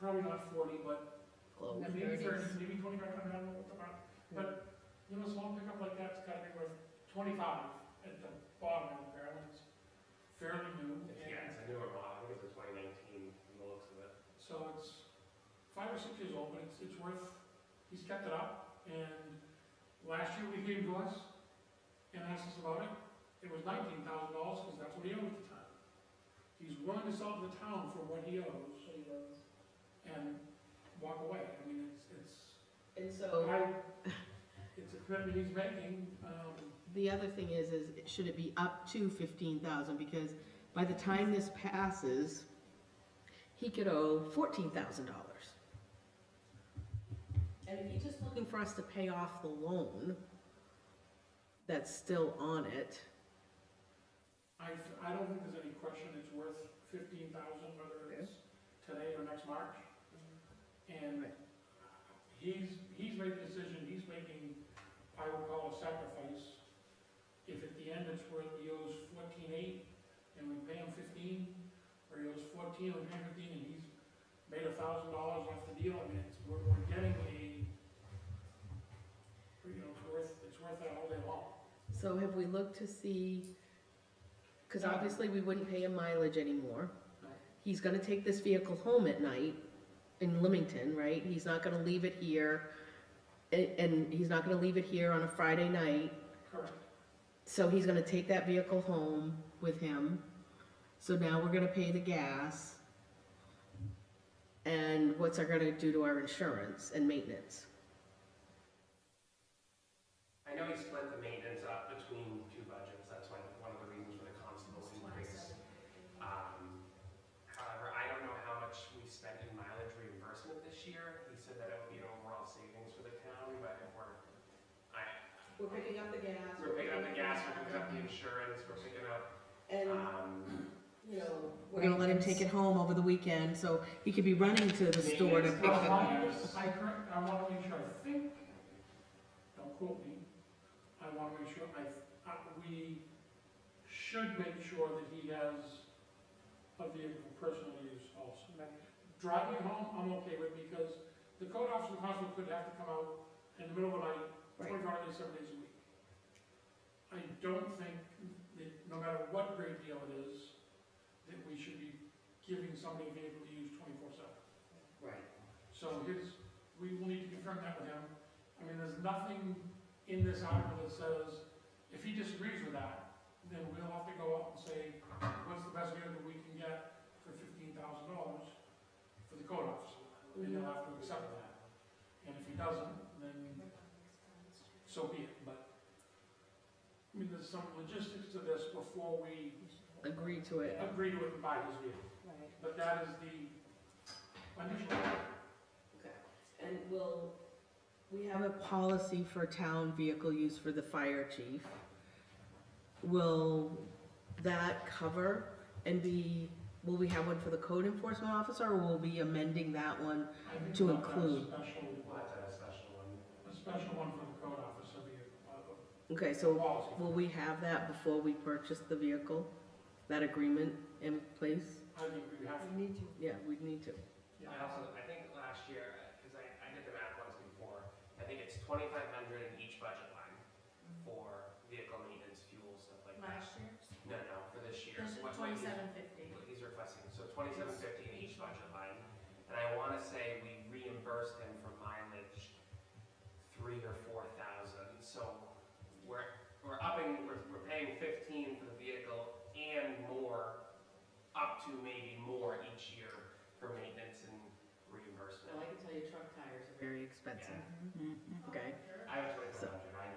Speaker 6: probably not 40, but
Speaker 1: close.
Speaker 6: maybe 30, maybe 25, I don't know what the amount. But, you know, a small pickup like that's gotta be worth 25 at the bottom end, apparently, it's fairly new.
Speaker 3: Yeah, it's a newer model, I think it's a 2019 from the looks of it.
Speaker 6: So it's 5 or 6 years old, but it's worth, he's kept it up, and last year when he came to us and asked us about it, it was $19,000, because that's what he owed at the time. He's willing to sell to the town for what he owes, and walk away. I mean,
Speaker 1: And so,
Speaker 6: commitment he's making,
Speaker 1: The other thing is should it be up to 15,000, because by the time this passes, he could owe $14,000. And if he's just looking for us to pay off the loan that's still on it,
Speaker 6: I don't think there's any question it's worth 15,000, whether it's today or next March. And he's made the decision, he's making, I would call a sacrifice. If at the end it's worth, he owes 14.8 and we pay him 15, or he owes 14 and we pay him 15, and he's made $1,000 off the deal, I mean, we're getting a, it's worth that all day long.
Speaker 1: so have we looked to see, because obviously we wouldn't pay him mileage anymore.
Speaker 6: No.
Speaker 1: He's gonna take this vehicle home at night in Leamington, right? He's not gonna leave it here, and he's not gonna leave it here on a Friday night.
Speaker 6: Correct.
Speaker 1: So he's gonna take that vehicle home with him. So now we're gonna pay the gas. And what's that gonna do to our insurance and maintenance?
Speaker 3: I know he split the maintenance up between two budgets, that's one of the reasons for the constable increase. However, I don't know how much we spent in mileage reimbursement this year. He said that it would be an overall savings for the town, but if
Speaker 1: We're picking up the gas.
Speaker 3: we're picking up the gas, we're picking up the insurance, we're picking up,
Speaker 1: And, you know, we're gonna let him take it home over the weekend, so he could be running to the store to pick
Speaker 6: Well,
Speaker 1: it up.
Speaker 6: I want to make sure, I think, don't quote me, I want to make sure, we should make sure that he has a vehicle for personal use also. Driving home, I'm okay with, because the code officer and constable could have to come out in the middle of the night, 24 days, 7 days a week. I don't think that, no matter what great deal it is, that we should be giving somebody a vehicle to use 24/7.
Speaker 1: Right.
Speaker 6: So we will need to confirm that with him. I mean, there's nothing in this article that says, if he disagrees with that, then we'll have to go out and say, what's the best vehicle we can get for $15,000 for the code officer? And he'll have to accept that. And if he doesn't, then so be it. But, I mean, there's some logistics to this before we
Speaker 1: Agree to it.
Speaker 6: agree to it and buy his vehicle. But that is the initial.
Speaker 1: Okay. And we have a policy for town vehicle use for the fire chief. Will that cover and will we have one for the code enforcement officer, or will we be amending that one?
Speaker 6: I think
Speaker 1: To
Speaker 6: we'll have to have
Speaker 1: include.
Speaker 3: we'll have to have a special one.
Speaker 6: A special one for the code officer vehicle.
Speaker 1: Okay, so
Speaker 6: Policy.
Speaker 1: will we have that before we purchase the vehicle? That agreement in place?
Speaker 6: I think we have to.
Speaker 5: We need to.
Speaker 1: Yeah, we'd need to.
Speaker 6: Yeah.
Speaker 3: I think last year, because I did the math once before, I think it's 2,500 in each budget line for vehicle maintenance, fuel, stuff like that.
Speaker 2: Last year?
Speaker 3: No, for this year.
Speaker 2: There's
Speaker 3: So what he's-
Speaker 2: 2750.
Speaker 3: what he's requesting, so 2,750 in each budget line. And I want to say we reimbursed him for mileage 3,000 or 4,000. So we're paying 15 for the vehicle and more, up to maybe more each year for maintenance and reimbursement.
Speaker 1: Well, I can tell you truck tires are very expensive.
Speaker 7: Mm-hmm.
Speaker 1: Okay.
Speaker 3: I was 2,500, I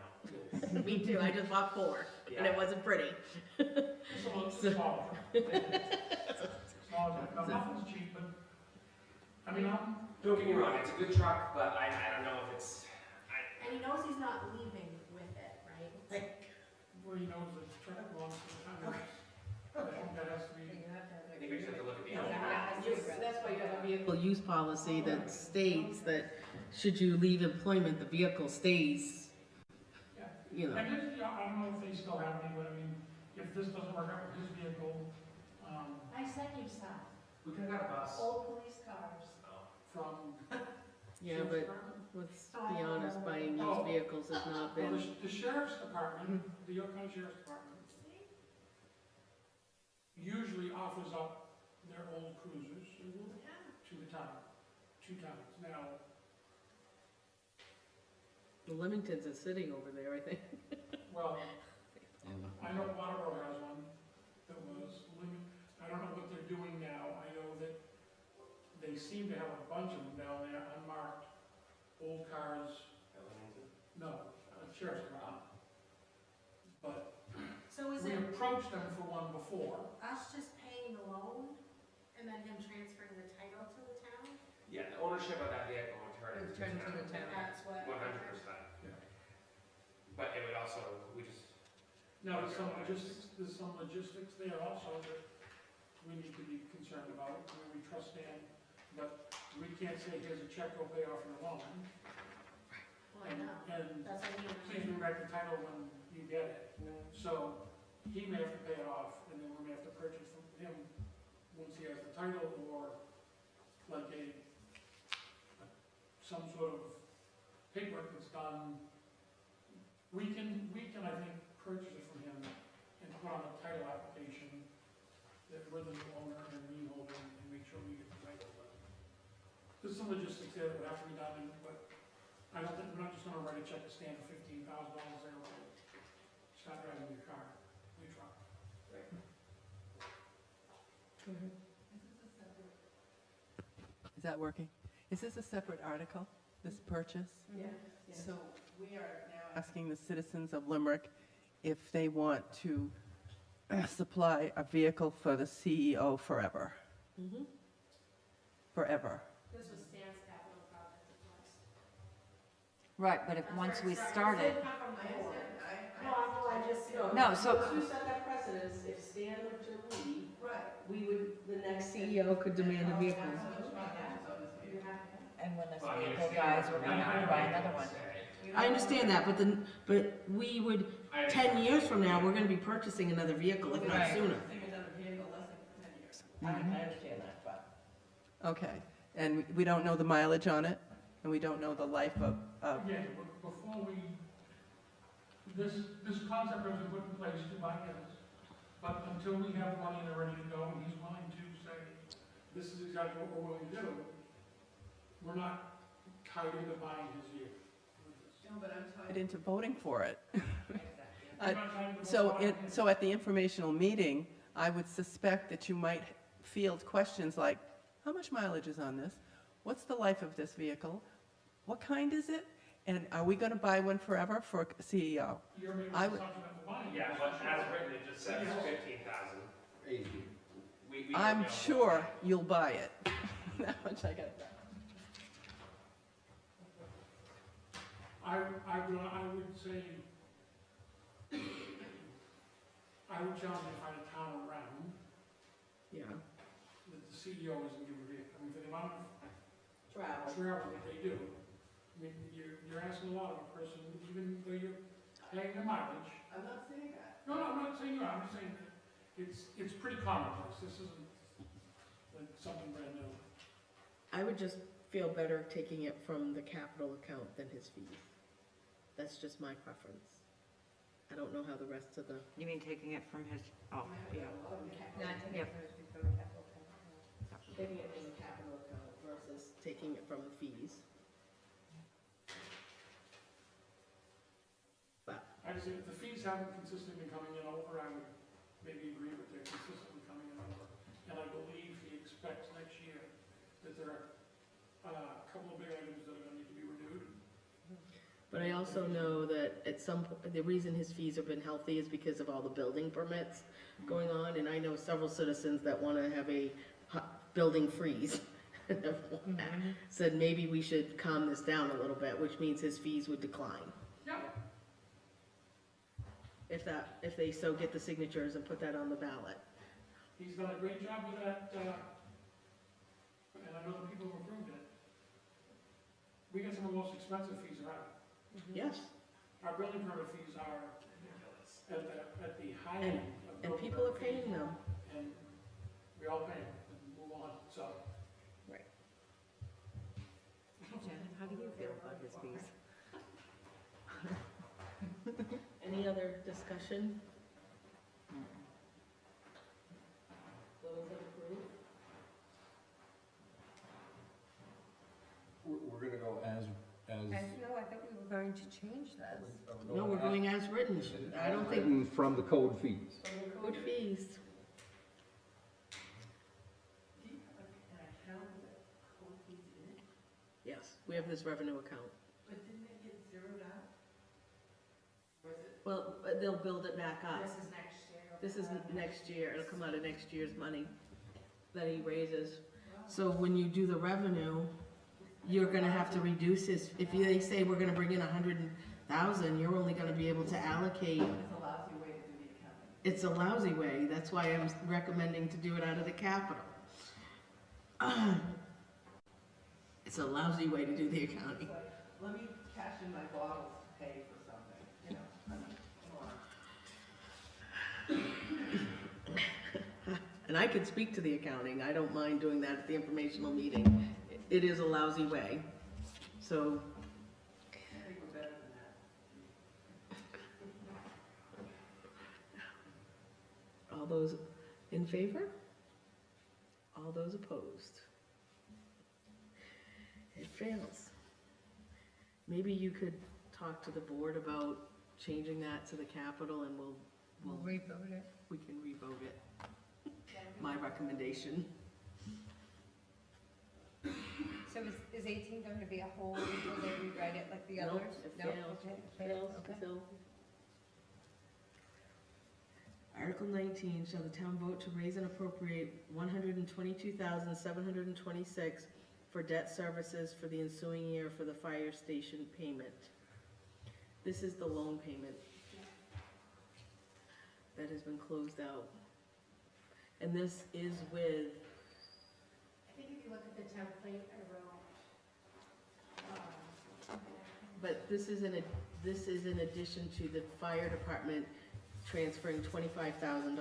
Speaker 3: know.
Speaker 1: Me too, I just bought 4, and it wasn't pretty.
Speaker 6: Small. Small. Now, nothing's cheap, but, I mean,
Speaker 3: Don't get me wrong, it's a good truck, but I don't know if it's,
Speaker 2: And he knows he's not leaving with it, right?
Speaker 6: where he knows the truck belongs to the town. I think that has to be,
Speaker 3: I think we just have to look at the.
Speaker 1: That's why you have a vehicle use policy that states that should you leave employment, the vehicle stays,
Speaker 6: yeah.
Speaker 1: you know.
Speaker 6: And this, I don't know if they still have any, but I mean, if this doesn't work out with his vehicle,
Speaker 2: I sent you some,
Speaker 3: We could have got a bus.
Speaker 2: old police cars.
Speaker 6: from.
Speaker 1: Yeah, but let's be honest, buying used vehicles has not
Speaker 6: Well,
Speaker 1: been,
Speaker 6: the sheriff's department, the York County Sheriff's Department, usually offers up their old cruisers to the town, 2 towns. Now,
Speaker 1: the Leamington's is sitting over there, I think.
Speaker 6: well,
Speaker 4: And
Speaker 6: I know Waterboro has one that was, I don't know what they're doing now. I know that they seem to have a bunch of them down there, unmarked, old cars. No, sheriff's department. But
Speaker 2: So is
Speaker 6: we
Speaker 2: it
Speaker 6: approached them for one before.
Speaker 2: us just paying the loan and then him transferring the title to the town?
Speaker 3: Yeah, the ownership of that vehicle would turn into the town.
Speaker 2: That's what.
Speaker 3: 100%.
Speaker 6: Yeah.
Speaker 3: But it would also, we just,
Speaker 6: Now, there's some logistics there also that we need to be concerned about. I mean, we trust Dan, but we can't say, here's a check, go pay off your loan.
Speaker 2: Well, I know,
Speaker 6: And
Speaker 2: that's what I mean.
Speaker 6: please bring back the title when you get it. So he may have to pay it off, and then we may have to purchase from him once he has the title, or like some sort of paperwork that's done. We can, I think, purchase it from him and put on a title application that we're the new owner and lien holder, and make sure we get the title. But there's some logistics there that would have to be done, but I don't think, we're not just gonna write a check to stand for $15,000 there, or start driving your car, your truck.
Speaker 8: Is that working? Is this a separate article, this purchase?
Speaker 2: Yeah.
Speaker 8: So we are now asking the citizens of Limerick if they want to supply a vehicle for the CEO forever.
Speaker 1: Mhm.
Speaker 8: Forever.
Speaker 2: This was Stan's capital project, it was.
Speaker 7: Right, but if, once we started,
Speaker 2: No, I just.
Speaker 7: no, so,
Speaker 1: Once we set that precedence, if Stan were to leave, we would, the next CEO could demand a vehicle.
Speaker 7: and when this
Speaker 3: well, I mean,
Speaker 7: vehicle
Speaker 3: it's-
Speaker 7: dies, we're gonna have to buy another one.
Speaker 1: I understand that, but we would, 10 years from now, we're gonna be purchasing another vehicle, if not
Speaker 7: Right.
Speaker 1: sooner.
Speaker 8: I understand that, but. Okay, and we don't know the mileage on it, and we don't know the life of,
Speaker 6: Again, before we, this concept was put in place to buy his, but until we have money and they're ready to go, and he's willing to say, this is exactly what we're willing to do, we're not tied into buying his vehicle.
Speaker 8: No, but I'm tied into voting for it.
Speaker 6: We're not tied into
Speaker 8: So,
Speaker 6: buying his-
Speaker 8: so at the informational meeting, I would suspect that you might field questions like, how much mileage is on this? What's the life of this vehicle? What kind is it? And are we gonna buy one forever for a CEO?
Speaker 6: You're making
Speaker 8: I
Speaker 6: an
Speaker 8: would-
Speaker 6: assumption that we're buying it.
Speaker 3: yeah, but as written, it just says 15,000. We
Speaker 8: I'm
Speaker 3: don't know.
Speaker 8: sure you'll buy it. That much I got.
Speaker 6: I would say, I would challenge you to find a town around
Speaker 1: Yeah.
Speaker 6: that the CEO isn't giving a vehicle. I mean, for the amount of
Speaker 1: Travel.
Speaker 6: travel that they do, I mean, you're asking a lot of a person, even though you're paying their mileage.
Speaker 8: I'm not saying that.
Speaker 6: No, I'm not saying you are, I'm just saying that it's pretty commonplace. This isn't like something brand new.
Speaker 1: I would just feel better taking it from the capital account than his fees. That's just my preference. I don't know how the rest of the,
Speaker 7: You mean taking it from his, oh, yeah. Yep.
Speaker 1: taking it from the capital account versus taking it from the fees. But,
Speaker 6: I'd say if the fees haven't consistently been coming in over, I would maybe agree with they're consistently coming in over. And I believe he expects next year that there are a couple of big items that are gonna need to be renewed.
Speaker 1: but I also know that at some, the reason his fees have been healthy is because of all the building permits going on, and I know several citizens that wanna have a building freeze. Said maybe we should calm this down a little bit, which means his fees would decline.
Speaker 6: Yeah.
Speaker 1: If they so get the signatures and put that on the ballot.
Speaker 6: He's done a great job with that, and I know the people who approved it. We get some of the most expensive fees around.
Speaker 1: Yes,
Speaker 6: Our building permit fees are at the high
Speaker 1: And-
Speaker 6: end of
Speaker 1: and
Speaker 6: building
Speaker 1: people are
Speaker 6: permit fees,
Speaker 1: paying them.
Speaker 6: and we all pay them, and move on, so.
Speaker 1: Right.
Speaker 7: How do you feel about his fees?
Speaker 1: Any other discussion? Those that approve?
Speaker 4: We're gonna go as.
Speaker 5: No, I thought we were going to change this.
Speaker 1: No, we're going as written. I don't think,
Speaker 4: Written from the code fees.
Speaker 1: code fees.
Speaker 8: Do you have an account that code fees in it,
Speaker 1: Yes, we have this revenue account.
Speaker 8: but didn't it get zeroed out?
Speaker 1: Well, they'll build it back up.
Speaker 2: This is next year.
Speaker 1: This is next year, it'll come out of next year's money that he raises. So when you do the revenue, you're gonna have to reduce his, if they say we're gonna bring in 100,000, you're only gonna be able to allocate.
Speaker 8: It's a lousy way to do the accounting.
Speaker 1: It's a lousy way, that's why I'm recommending to do it out of the capital. It's a lousy way to do the accounting.
Speaker 8: It's like, let me cash in my bottles to pay for something, you know, I mean, come on.
Speaker 1: And I can speak to the accounting, I don't mind doing that at the informational meeting. It is a lousy way, so.
Speaker 8: I think we're better than that.
Speaker 1: All those in favor? All those opposed? It fails. Maybe you could talk to the board about changing that to the capital and
Speaker 5: We'll
Speaker 1: we'll,
Speaker 5: revote it.
Speaker 1: we can revote it. My recommendation.
Speaker 5: So is 18 going to be a hold until they rewrite it like the
Speaker 1: No,
Speaker 5: others?
Speaker 1: it
Speaker 5: No?
Speaker 1: fails.
Speaker 5: Okay,
Speaker 1: Fails,
Speaker 5: okay.
Speaker 1: so. Article 19, shall the town vote to raise and appropriate 122,726 for debt services for the ensuing year for the fire station payment? This is the loan payment that has been closed out. And this is with,
Speaker 2: I think if you look at the template I wrote,
Speaker 1: but this is in addition to the fire department transferring $25,000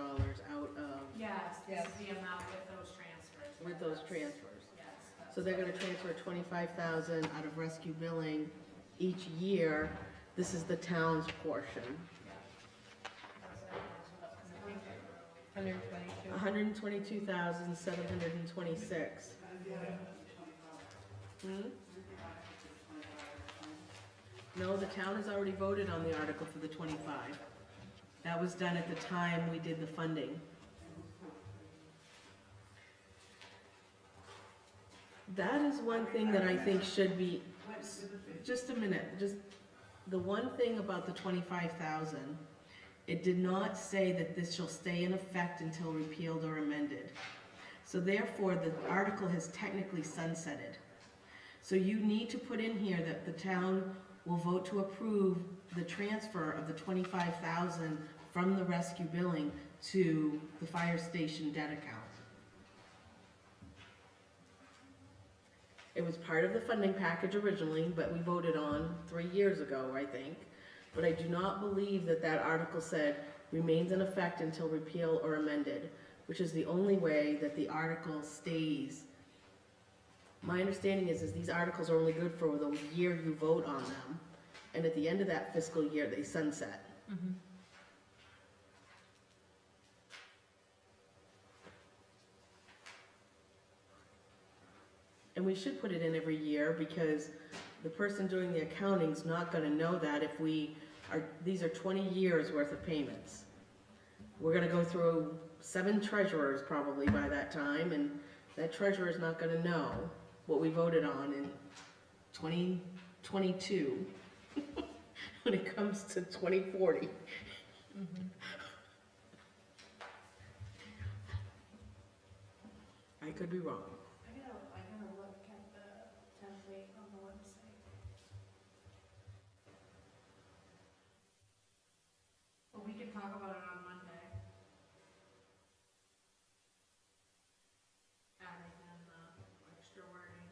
Speaker 1: out of,
Speaker 2: yes, this
Speaker 5: Yes.
Speaker 2: is the amount with those transfers.
Speaker 1: with those transfers.
Speaker 2: Yes. that's
Speaker 1: So they're
Speaker 2: what-
Speaker 1: gonna transfer 25,000 out of rescue billing each year. This is the town's portion.
Speaker 2: that's what I think I wrote.
Speaker 5: 122.
Speaker 1: 122,726. No, the town has already voted on the article for the 25. That was done at the time we did the funding. That is one thing that I think should be, just a minute, just, the one thing about the 25,000, it did not say that this shall stay in effect until repealed or amended. So therefore, the article has technically sunsetted. So you need to put in here that the town will vote to approve the transfer of the 25,000 from the rescue billing to the fire station debt account. It was part of the funding package originally, but we voted on 3 years ago, I think. But I do not believe that that article said remains in effect until repeal or amended, which is the only way that the article stays. My understanding is these articles are only good for the year you vote on them, and at the end of that fiscal year, they sunset.
Speaker 5: Mhm.
Speaker 1: And we should put it in every year because the person doing the accounting's not gonna know that if these are 20 years worth of payments. We're gonna go through 7 treasurers probably by that time, and that treasurer's not gonna know what we voted on in 2022 when it comes to 2040.
Speaker 5: Mhm.
Speaker 1: I could be wrong.
Speaker 2: I gotta look at the template on the website. Well, we could talk about it on Monday. Adding in the extra wording.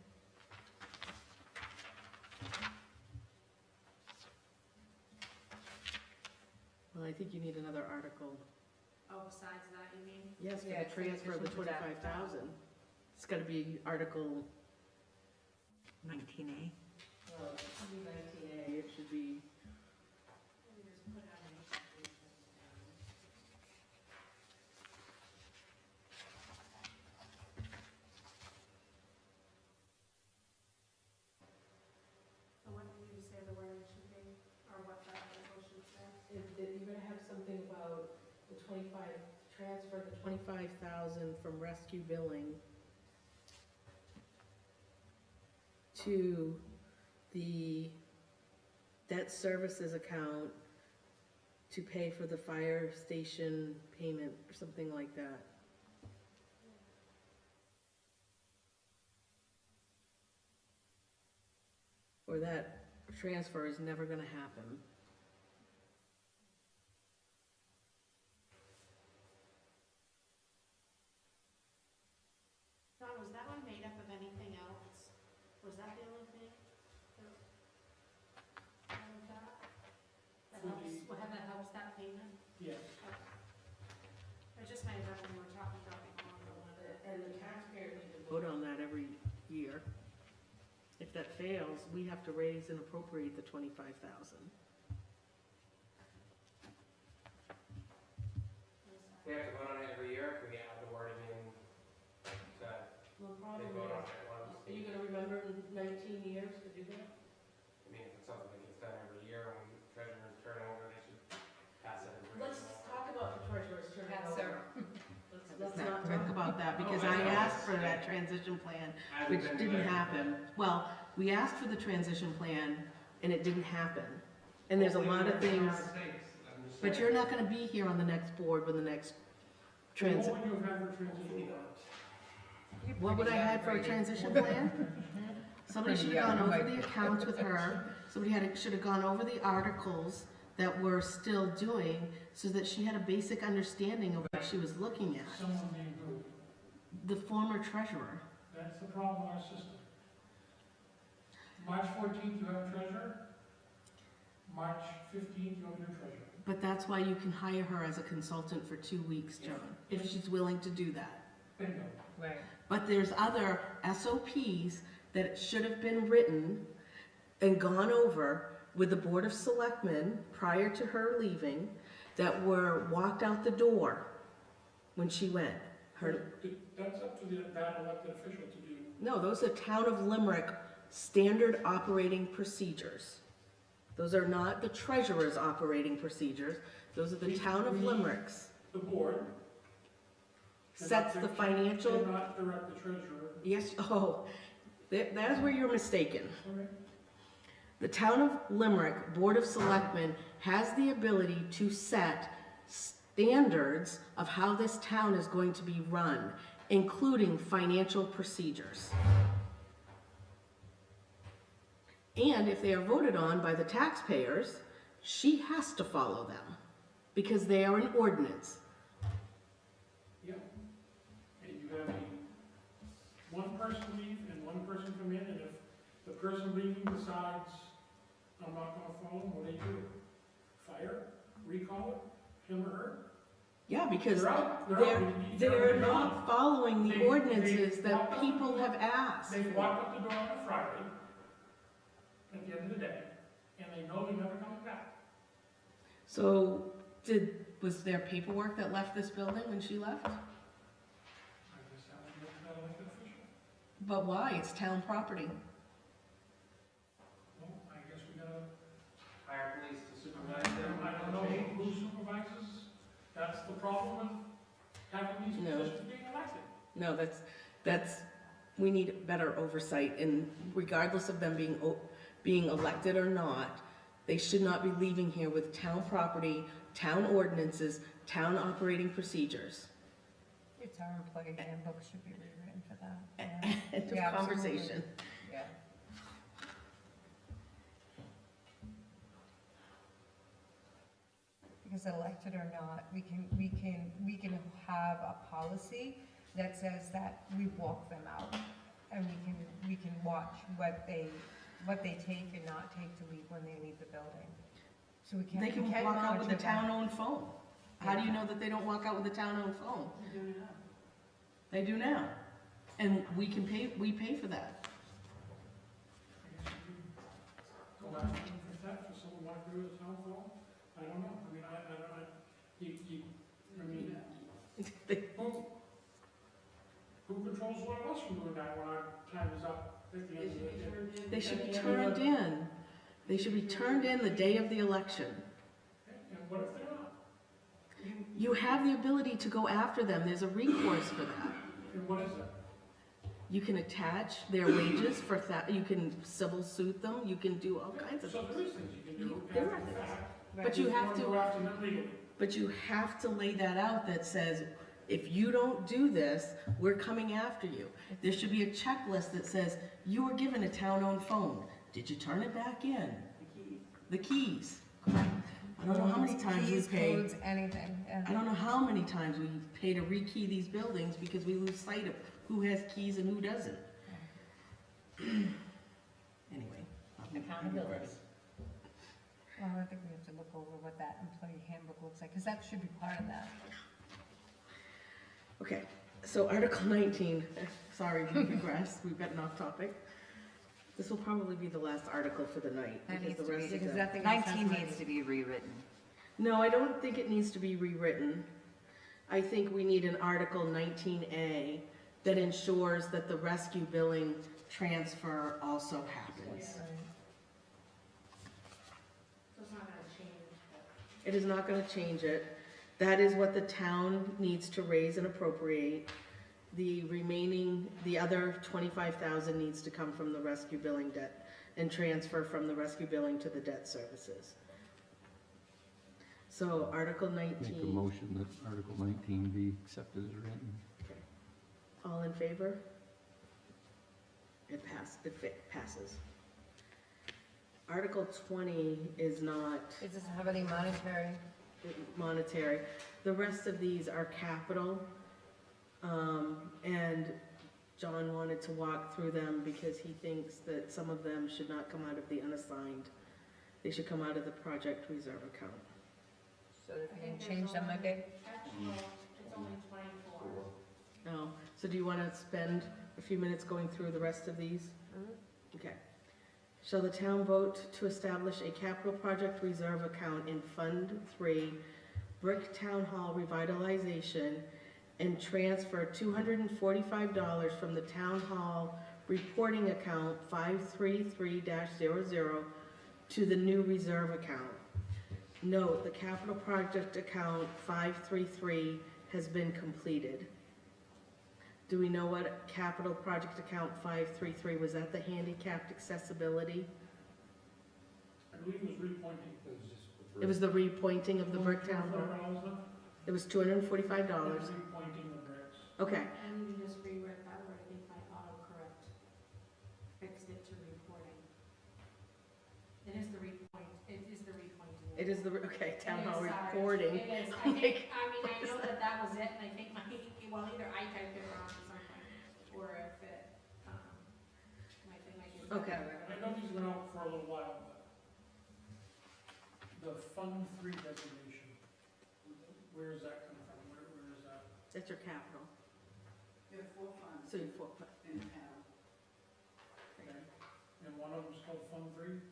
Speaker 1: Well, I think you need another article.
Speaker 2: Oh, besides that, you mean?
Speaker 1: Yes, for
Speaker 5: Yeah,
Speaker 1: the
Speaker 5: it's in
Speaker 1: transfer of the
Speaker 5: addition to that.
Speaker 1: 25,000. It's gotta be Article,
Speaker 7: 19A.
Speaker 1: well, it should be 19A, it should be,
Speaker 2: Let me just put on the. So what did you say the wording should be, or what that article should say?
Speaker 1: you're gonna have something about the 25, transfer the 25,000 from rescue billing to the debt services account to pay for the fire station payment or something like that. Or that transfer is never gonna happen.
Speaker 2: Don, was that one made up of anything else? Was that the only thing? That helps, that helps that payment?
Speaker 6: Yes.
Speaker 2: I just made up when we were talking about before.
Speaker 1: And the taxpayer needs to vote on that every year. If that fails, we have to raise and appropriate the 25,000.
Speaker 3: We have to vote on it every year, can we add the wording in that
Speaker 1: Well,
Speaker 3: they vote on it once?
Speaker 1: Are you gonna remember in 19 years to do that?
Speaker 3: I mean, if it's something that gets done every year, when treasurers turn over, they should pass it.
Speaker 1: Let's talk about the treasurer's turnover.
Speaker 5: Yes, sir.
Speaker 1: Let's not talk about that, because I asked for that transition plan, which didn't happen. Well, we asked for the transition plan, and it didn't happen. And there's a lot of things, but you're not gonna be here on the next board when the next transit.
Speaker 6: What would you have for transition plan?
Speaker 1: What would I have for a transition plan? Somebody should have gone over the accounts with her, somebody should have gone over the articles that we're still doing, so that she had a basic understanding of what she was looking at.
Speaker 6: Someone being who?
Speaker 1: The former treasurer.
Speaker 6: That's the problem with our system. March 14th, you have a treasurer. March 15th, you have a new treasurer.
Speaker 1: But that's why you can hire her as a consultant for 2 weeks, John, if she's willing to do that.
Speaker 6: Bingo.
Speaker 5: Right.
Speaker 1: But there's other SOPs that should have been written and gone over with the Board of Selectmen prior to her leaving, that were walked out the door when she went.
Speaker 6: That's up to that elected official to do.
Speaker 1: No, those are Town of Limerick standard operating procedures. Those are not the treasurer's operating procedures, those are the Town of Limerick's.
Speaker 6: The board.
Speaker 1: Sets the financial.
Speaker 6: Cannot direct the treasurer.
Speaker 1: Yes, oh, that is where you're mistaken.
Speaker 6: Okay.
Speaker 1: The Town of Limerick Board of Selectmen has the ability to set standards of how this town is going to be run, including financial procedures. And if they are voted on by the taxpayers, she has to follow them, because they are an ordinance.
Speaker 6: Yeah. And you have one person leave and one person come in, and if the person leaving decides, I'm not gonna follow them, what do you do? Fire? Recall it? Him or her?
Speaker 1: Yeah, because
Speaker 6: They're out.
Speaker 1: they're not following the
Speaker 6: They-
Speaker 1: ordinances
Speaker 6: they
Speaker 1: that
Speaker 6: walk out
Speaker 1: people
Speaker 6: the door.
Speaker 1: have asked.
Speaker 6: They walk out the door on a Friday, at the end of the day, and they know they're never coming back.
Speaker 1: So, was there paperwork that left this building when she left?
Speaker 6: I guess that would make that elected official.
Speaker 1: But why? It's town property.
Speaker 6: Well, I guess we gotta,
Speaker 3: Hire police to supervise them.
Speaker 6: I don't know who supervises. That's the problem with having these
Speaker 1: No.
Speaker 6: positions being elected.
Speaker 1: No, we need better oversight, and regardless of them being elected or not, they should not be leaving here with town property, town ordinances, town operating procedures.
Speaker 5: Your town employee handbook should be rewritten for that. Yeah.
Speaker 1: End of
Speaker 5: Yeah, absolutely.
Speaker 1: conversation.
Speaker 5: Yeah. Because elected or not, we can have a policy that says that we walk them out, and we can watch what they take and not take to leave when they leave the building. So we can't.
Speaker 1: They can walk out with a town-owned phone. How do you know that they don't walk out with a town-owned phone? They do now. And we pay for that.
Speaker 6: I guess you could go after them for theft, if someone wanted to do it at town hall. I don't know, I mean, who controls one of us from doing that when our time is up at the end of the day?
Speaker 1: They should be turned in. They should be turned in the day of the election.
Speaker 6: And what if they're not?
Speaker 1: You have the ability to go after them. There's a recourse for that.
Speaker 6: And what is that?
Speaker 1: You can attach their wages for that. You can civil suit them. You can do all kinds of
Speaker 6: So
Speaker 1: things.
Speaker 6: there is things you can do
Speaker 1: There are
Speaker 6: after the
Speaker 1: things.
Speaker 6: fact.
Speaker 1: But you have
Speaker 6: Wanna
Speaker 1: to,
Speaker 6: go after them legally.
Speaker 1: but you have to lay that out that says, if you don't do this, we're coming after you. There should be a checklist that says, you were given a town-owned phone. Did you turn it back in? The keys. I don't know how many times we
Speaker 5: Keys,
Speaker 1: pay.
Speaker 5: codes, anything, yeah.
Speaker 1: I don't know how many times we pay to rekey these buildings because we lose sight of who has keys and who doesn't. Anyway.
Speaker 5: Accountability. Well, I think we have to look over what that employee handbook looks like, because that should be part of that.
Speaker 1: Okay, so Article 19, sorry, we digressed, we've gotten off topic. This will probably be the last article for the night,
Speaker 7: That
Speaker 1: because
Speaker 7: needs
Speaker 1: the
Speaker 7: to
Speaker 1: rest
Speaker 7: be-
Speaker 1: of
Speaker 5: Because
Speaker 1: them.
Speaker 5: nothing else has
Speaker 7: 19
Speaker 5: money.
Speaker 7: needs to be rewritten.
Speaker 1: No, I don't think it needs to be rewritten. I think we need an Article 19A that ensures that the rescue billing transfer also happens.
Speaker 2: So it's not gonna change.
Speaker 1: It is not gonna change it. That is what the town needs to raise and appropriate. The remaining, the other 25,000 needs to come from the rescue billing debt and transfer from the rescue billing to the debt services. So Article
Speaker 4: Make a
Speaker 1: 19,
Speaker 4: motion that Article 19 be accepted as written.
Speaker 1: all in favor? It passes. Article 20 is not
Speaker 5: It doesn't have any monetary.
Speaker 1: monetary. The rest of these are capital. And John wanted to walk through them because he thinks that some of them should not come out of the unassigned. They should come out of the project reserve account.
Speaker 5: So if you can change them, Monday.
Speaker 2: Actually, it's only 24.
Speaker 1: Oh, so do you want to spend a few minutes going through the rest of these? Okay. Shall the town vote to establish a capital project reserve account in Fund 3, Brick Town Hall revitalization, and transfer $245 from the Town Hall reporting account 533-00 to the new reserve account? Note, the capital project account 533 has been completed. Do we know what capital project account 533, was that the handicapped accessibility?
Speaker 6: I believe it was repointing.
Speaker 1: It was the repointing of the brick town hall? It was $245.
Speaker 6: Repointing the bricks.
Speaker 1: Okay,
Speaker 2: And you just rewrote that word, I think my autocorrect fixed it to reporting. It is the repointing.
Speaker 1: it is the, okay, town
Speaker 2: It
Speaker 1: hall
Speaker 2: is, sorry.
Speaker 1: reporting.
Speaker 2: It is, I think, I know that was it, and I think well, either I typed it wrong or something, or if it, my thing might be.
Speaker 1: Okay.
Speaker 6: I know these went out for a little while, but the Fund 3 designation, where is that coming from? Where is that?
Speaker 1: That's your capital.
Speaker 8: There are 4 funds
Speaker 1: So you four,
Speaker 8: in town.
Speaker 6: Okay. And one of them's called Fund 3?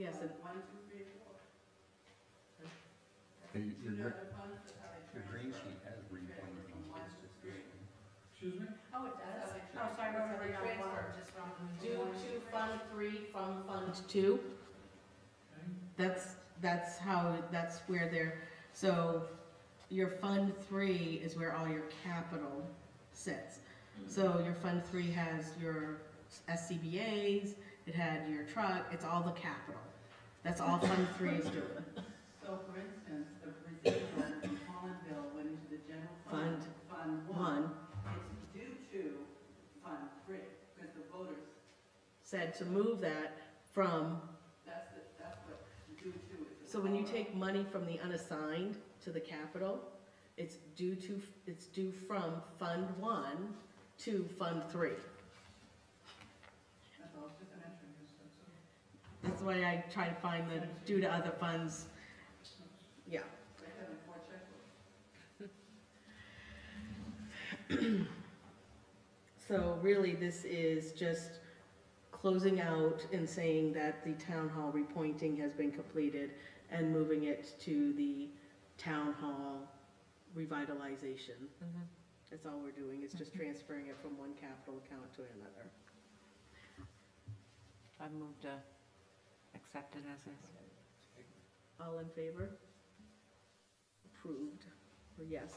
Speaker 1: yes, and
Speaker 8: 1, 2, 3, 4.
Speaker 4: Hey,
Speaker 8: Two other funds that are
Speaker 4: Your green sheet has repointed on it.
Speaker 6: Excuse me?
Speaker 2: Oh, it does? Oh, sorry, I wrote it down wrong, just wrong.
Speaker 1: due to Fund 3 from Fund 2.
Speaker 6: Okay.
Speaker 1: That's how, that's where they're, so your Fund 3 is where all your capital sits. So your Fund 3 has your SCBA's, it had your truck, it's all the capital. That's all Fund 3 is doing.
Speaker 8: So for instance, the residual from Hollandville went into the general fund, Fund 1.
Speaker 1: 1
Speaker 8: It's due to Fund 3, because the voters,
Speaker 1: said to move that from,
Speaker 8: that's what due to is.
Speaker 1: so when you take money from the unassigned to the capital, it's due from Fund 1 to Fund 3.
Speaker 8: That's all, it's just an entry.
Speaker 1: That's why I try to find the due to other funds. Yeah.
Speaker 8: They have a 4 checkbooks.
Speaker 1: So really, this is just closing out and saying that the town hall repointing has been completed and moving it to the town hall revitalization. That's all we're doing, it's just transferring it from one capital account to another.
Speaker 7: I moved to accept it as is.
Speaker 1: All in favor? Approved, or yes?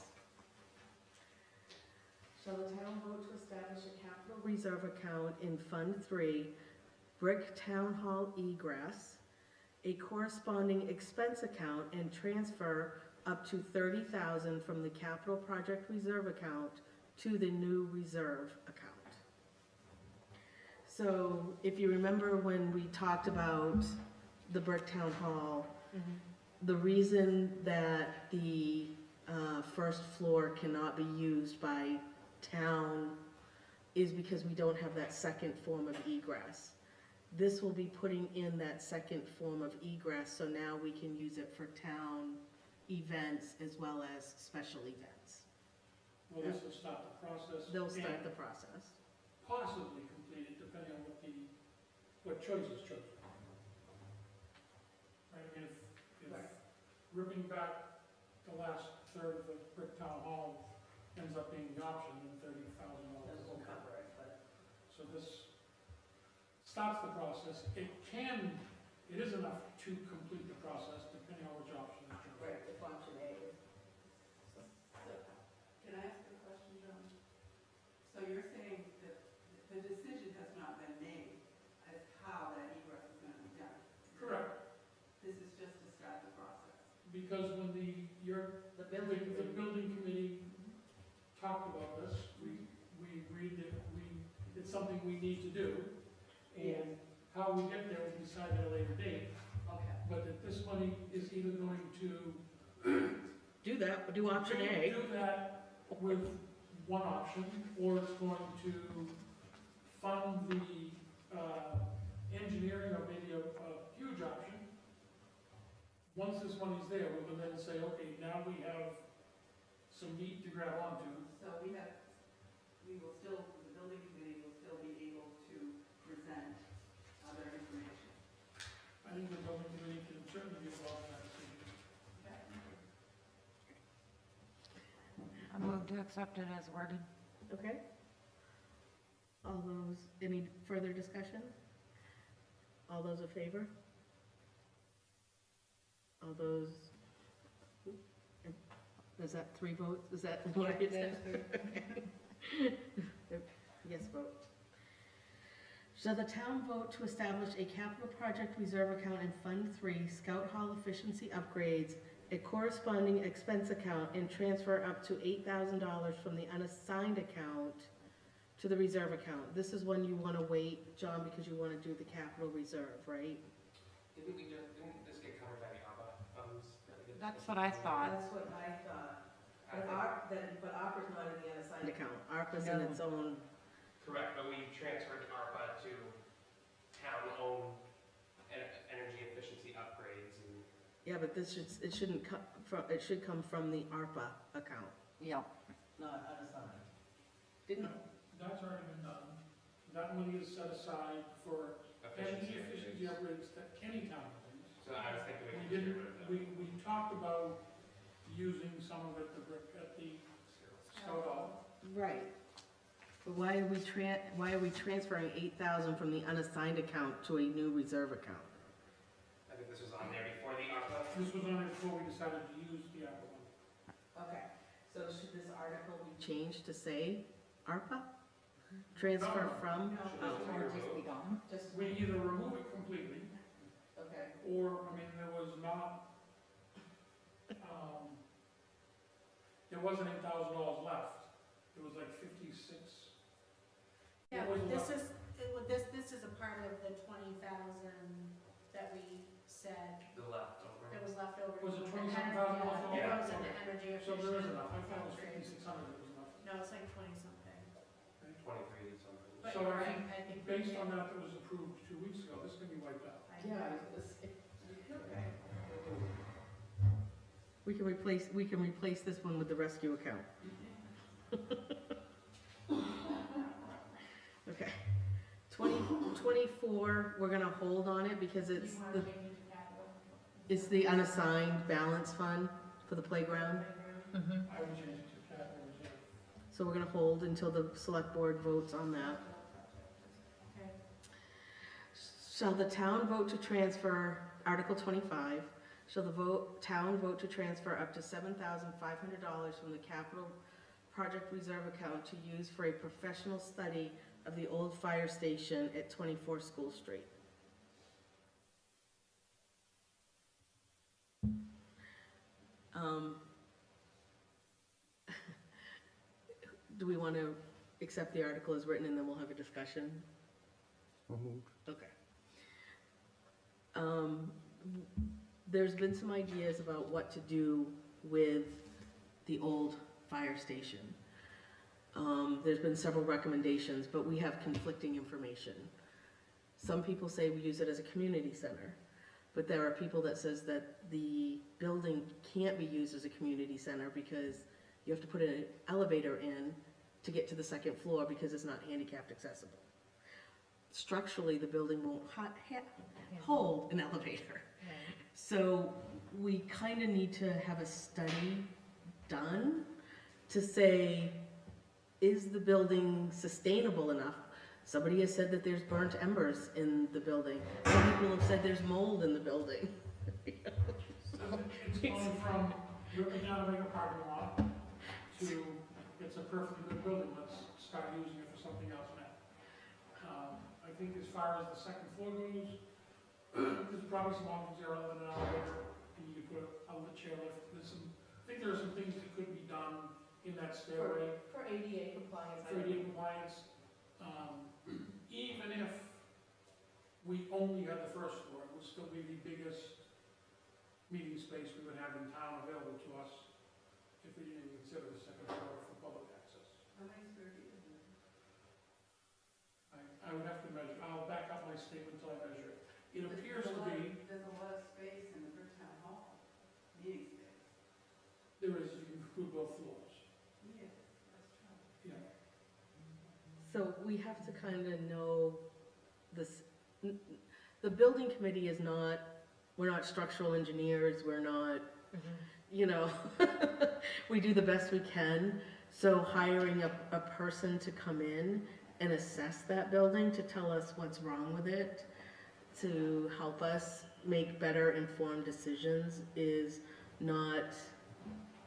Speaker 1: Shall the town vote to establish a capital reserve account in Fund 3, Brick Town Hall egress, a corresponding expense account and transfer up to 30,000 from the capital project reserve account to the new reserve account. So if you remember when we talked about the Brick Town Hall, the reason that the first floor cannot be used by town is because we don't have that second form of egress. This will be putting in that second form of egress, so now we can use it for town events as well as special events.
Speaker 6: Well, this will start the process.
Speaker 1: They'll start
Speaker 6: and
Speaker 1: the process.
Speaker 6: Possibly complete it, depending on what choice is chosen. Right, I mean, if
Speaker 1: Right.
Speaker 6: ripping back the last third of the Brick Town Hall ends up being the option, then $30,000.
Speaker 1: That will cover it, but.
Speaker 6: So this starts the process. It is enough to complete the process, depending on which option is chosen.
Speaker 1: Right, if option A is.
Speaker 8: Can I ask a question, John? So you're saying that the decision has not been made as how that egress is gonna be done?
Speaker 6: Correct,
Speaker 8: This is just to start the process?
Speaker 6: because when the building committee talked about this, we agreed that it's something we need to do. And how we get there will be decided at a later date,
Speaker 8: Okay.
Speaker 6: but that this money is either going to
Speaker 1: Do option A.
Speaker 6: do that with one option, or it's going to fund the engineering of maybe a huge option. Once this money's there, we will then say, okay, now we have some meat to grab onto.
Speaker 8: So the building committee will still be able to present other information?
Speaker 6: I think the building committee can certainly be involved in that decision.
Speaker 7: I move to accept it as worded.
Speaker 1: Okay. All those, any further discussion? All those in favor? All those, is that 3 votes? Is that what it is? Yes vote. Shall the town vote to establish a capital project reserve account in Fund 3, Scout Hall efficiency upgrades, a corresponding expense account, and transfer up to $8,000 from the unassigned account to the reserve account? This is when you want to wait, John, because you want to do the capital reserve, right?
Speaker 3: Didn't this get covered by the ARPA funds?
Speaker 7: That's what I thought.
Speaker 1: That's what I thought.
Speaker 3: I think-
Speaker 1: But ARPA's not in the unassigned account. ARPA's in its own.
Speaker 3: Correct, but we transferred ARPA to town-owned energy efficiency upgrades and.
Speaker 1: Yeah, but it shouldn't come from, it should come from the ARPA account,
Speaker 7: Yeah.
Speaker 1: not unassigned. Didn't,
Speaker 6: That's already been done. That money is set aside for energy efficiency upgrades that any town can use.
Speaker 3: So I was thinking
Speaker 6: We
Speaker 3: we could get
Speaker 6: didn't,
Speaker 3: rid of that.
Speaker 6: we talked about using some of it at the Scout Hall.
Speaker 1: right. But why are we transferring 8,000 from the unassigned account to a new reserve account?
Speaker 3: I think this was on there before the ARPA.
Speaker 6: This was on it before we decided to use the ARPA money.
Speaker 1: Okay, so should this article be changed to say ARPA? Transfer
Speaker 6: No.
Speaker 1: from?
Speaker 8: No.
Speaker 1: Oh,
Speaker 7: Or just be gone.
Speaker 1: just,
Speaker 6: We either remove it completely,
Speaker 1: okay.
Speaker 6: or, I mean, there was not, there wasn't $8,000 left. It was like 56.
Speaker 2: Yeah,
Speaker 6: What was
Speaker 2: but this
Speaker 6: left?
Speaker 2: this is a part of the 20,000 that we said
Speaker 3: The leftover.
Speaker 2: that was left over.
Speaker 6: Was it
Speaker 2: from the
Speaker 6: 27,000
Speaker 2: energy-
Speaker 6: left over?
Speaker 2: Yeah, it goes into energy
Speaker 6: So there is
Speaker 2: efficient
Speaker 6: enough. I thought it was
Speaker 2: upgrades.
Speaker 6: 5,600 that was left.
Speaker 2: No, it's like 20-something.
Speaker 3: 23 or something.
Speaker 2: But
Speaker 6: So
Speaker 2: you're
Speaker 6: I
Speaker 2: right,
Speaker 6: think
Speaker 2: I think.
Speaker 6: Based on that was approved 2 weeks ago, this can be wiped out.
Speaker 1: Yeah, I was gonna say. We can replace this one with the rescue account. Okay. 24, we're gonna hold on it because
Speaker 2: You
Speaker 1: it's
Speaker 2: want
Speaker 1: the,
Speaker 2: to change it to capital?
Speaker 1: it's the unassigned balance fund for the playground.
Speaker 7: Mm-hmm.
Speaker 6: I would change it to capital reserve.
Speaker 1: So we're gonna hold until the select board votes on that.
Speaker 2: Okay.
Speaker 1: Shall the town vote to transfer, Article 25, shall the town vote to transfer up to $7,500 from the capital project reserve account to use for a professional study of the old fire station at 24 School Street? Um, Do we want to accept the article as written and then we'll have a discussion?
Speaker 4: So moved.
Speaker 1: Okay. There's been some ideas about what to do with the old fire station. There's been several recommendations, but we have conflicting information. Some people say we use it as a community center, but there are people that says that the building can't be used as a community center because you have to put an elevator in to get to the second floor because it's not handicapped accessible. Structurally, the building won't hold an elevator.
Speaker 5: Right.
Speaker 1: So we kind of need to have a study done to say, is the building sustainable enough? Somebody has said that there's burnt embers in the building. Some people have said there's mold in the building.
Speaker 6: It's going from ripping down a bigger parking lot to, it's a perfectly good building, let's start using it for something else now. I think as far as the second floor goes, there's probably some options there other than an elevator. You could put a outlet chairlift. I think there are some things that could be done in that stairway.
Speaker 2: For ADA compliance.
Speaker 6: For ADA compliance, even if we only had the first floor, it would still be the biggest meeting space we would have in town available to us if we didn't consider the second floor for public access.
Speaker 8: How many square feet is it?
Speaker 6: I would have to measure, I'll back up my statement until I measure it. It appears to be,
Speaker 8: There's a lot of space in the Bricktown Hall, meeting space.
Speaker 6: there is, you can include both floors.
Speaker 8: Yes, that's true.
Speaker 6: Yeah.
Speaker 1: So we have to kind of know this, the building committee is not, we're not structural engineers, we're not, you know, we do the best we can. So hiring a person to come in and assess that building, to tell us what's wrong with it, to help us make better informed decisions is not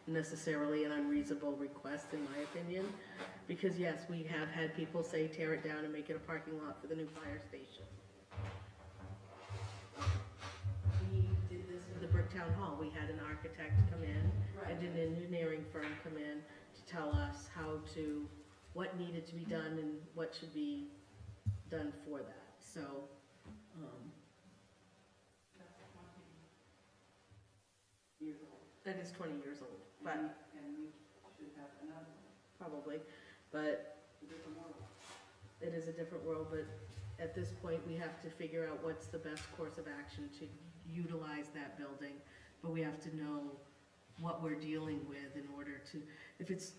Speaker 1: necessarily an unreasonable request, in my opinion. Because yes, we have had people say tear it down and make it a parking lot for the new fire station. We did this with the Bricktown Hall. We had an architect come in and an engineering firm come in to tell us how to, what needed to be done and what should be done for that. So,
Speaker 8: That's 20 years old.
Speaker 1: that is 20 years old, but
Speaker 8: And we should have another one.
Speaker 1: probably, but
Speaker 8: It's a different world.
Speaker 1: it is a different world, but at this point, we have to figure out what's the best course of action to utilize that building. But we have to know what we're dealing with in order to, if it's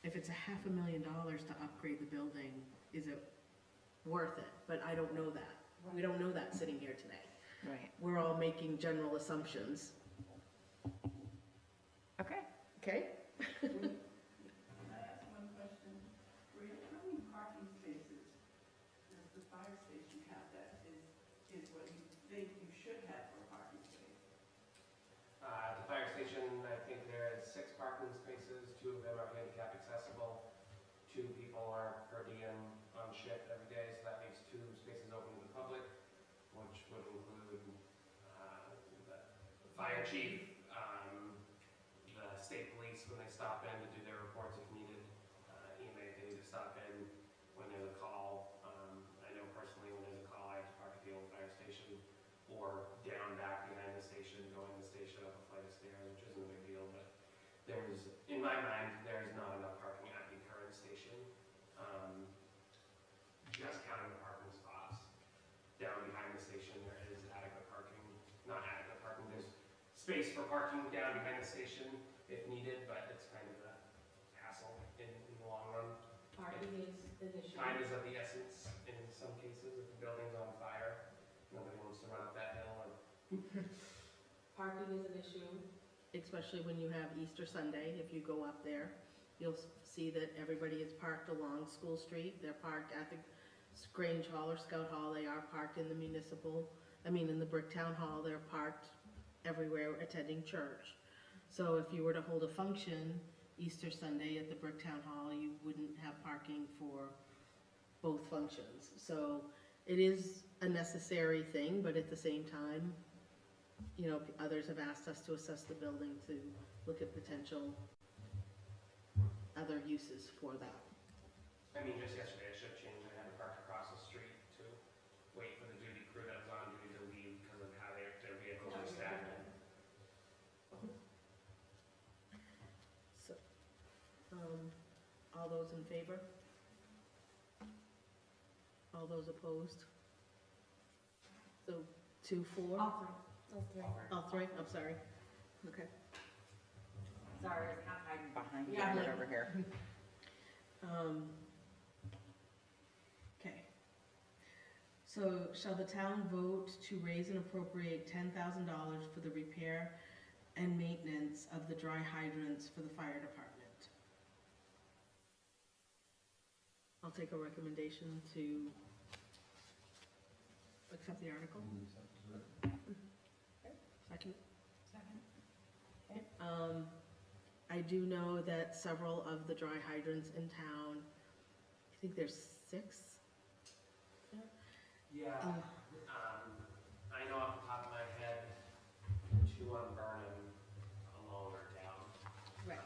Speaker 1: $500,000 to upgrade the building, is it worth it? But I don't know that. We don't know that sitting here today.
Speaker 7: Right.
Speaker 1: We're all making general assumptions.
Speaker 7: Okay.
Speaker 1: Okay?
Speaker 8: Can I ask one question? Rita, how many parking spaces does the fire station have that is what you think you should have for a parking space?
Speaker 3: The fire station, I think there is 6 parking spaces, 2 of them are handicap accessible. 2 people are per diem on shift every day, so that leaves 2 spaces open to the public, which would include the fire chief, the state police when they stop in to do their reports if needed, EMA if they need to stop in when there's a call. I know personally when there's a call, I have to park at the old fire station or down back behind the station, going to the station up a flight of stairs, which isn't a big deal, but there's, in my mind, there's not enough parking at the current station. Just counting the parking spots down behind the station, there is adequate parking, not adequate parking, there's space for parking down behind the station if needed, but it's kind of a hassle in the long run.
Speaker 1: Parking is an issue.
Speaker 3: Time is of the essence in some cases, if the building's on fire, nobody wants to run up that hill and
Speaker 1: Parking is an issue, especially when you have Easter Sunday. If you go up there, you'll see that everybody is parked along School Street. They're parked at the Grange Hall or Scout Hall. They are parked in the in the Bricktown Hall. They're parked everywhere attending church. So if you were to hold a function Easter Sunday at the Bricktown Hall, you wouldn't have parking for both functions. So it is a necessary thing, but at the same time, you know, others have asked us to assess the building to look at potential other uses for that.
Speaker 3: I mean, just yesterday I should change, I had to park across the street to wait for the duty crew that was on duty to leave because of how their vehicles are stacked.
Speaker 1: So, all those in favor? All those opposed? So, 2-4?
Speaker 5: All three.
Speaker 1: All three, I'm sorry. Okay.
Speaker 7: Sorry, I was not hiding behind you,
Speaker 1: Yeah,
Speaker 7: right
Speaker 1: like-
Speaker 7: over here.
Speaker 1: Okay. So shall the town vote to raise and appropriate $10,000 for the repair and maintenance of the dry hydrants for the fire department? I'll take a recommendation to accept the article. Second. I do know that several of the dry hydrants in town, I think there's 6.
Speaker 3: Yeah, I know off the top of my head, 2 on Burnham alone are down.
Speaker 1: Right.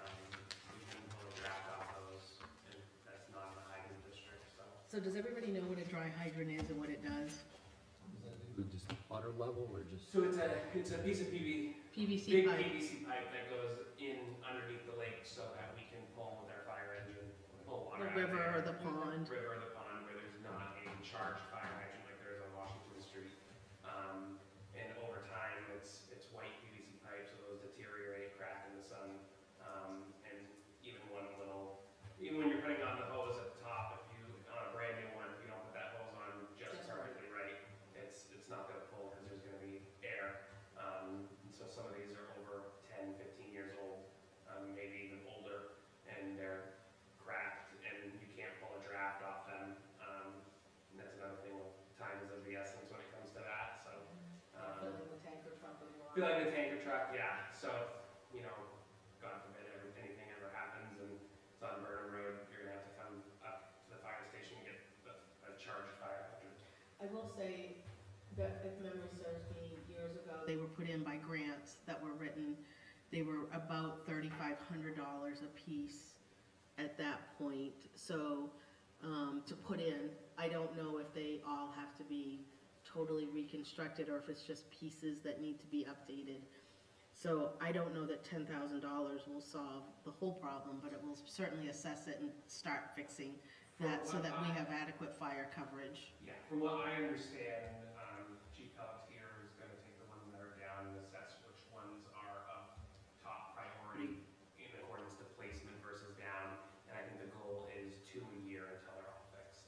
Speaker 3: We can pull a draft off those, and that's not in the hydrant district, so.
Speaker 1: So does everybody know what a dry hydrant is and what it does?
Speaker 4: With just water level or just?
Speaker 3: So it's a piece of
Speaker 1: PVC
Speaker 3: big
Speaker 1: pipe.
Speaker 3: PVC pipe that goes in underneath the lake so that we can pull with our fire engine, pull water
Speaker 1: The
Speaker 3: out of
Speaker 1: river
Speaker 3: there.
Speaker 1: or the pond.
Speaker 3: River or the pond where there's not a charged fire hydrant like there is on Washington Street. And over time, it's white PVC pipe, so those deteriorate, crack in the sun. And even when you're putting on the hose at the top, if you, on a brand new one, if you don't put that hose on just perfectly right, it's not gonna pull because there's gonna be air. So some of these are over 10, 15 years old, maybe even older, and they're cracked and you can't pull a draft off them. And that's another thing, time is of the essence when it comes to that, so.
Speaker 1: Filling the tanker truck with water.
Speaker 3: Filling the tanker truck, yeah, so, you know, God forbid anything ever happens and it's on Burnham Road, you're gonna have to come up to the fire station and get a charged fire hydrant.
Speaker 1: I will say that if memory serves me, years ago, they were put in by grants that were written. They were about $3,500 a piece at that point. So to put in, I don't know if they all have to be totally reconstructed or if it's just pieces that need to be updated. So I don't know that $10,000 will solve the whole problem, but it will certainly assess it and start fixing that so that we have adequate fire coverage.
Speaker 3: Yeah, from what I understand, Chief Pelletier is gonna take the ones that are down and assess which ones are of top priority in accordance to placement versus down. And I think the goal is 2 a year until they're all fixed.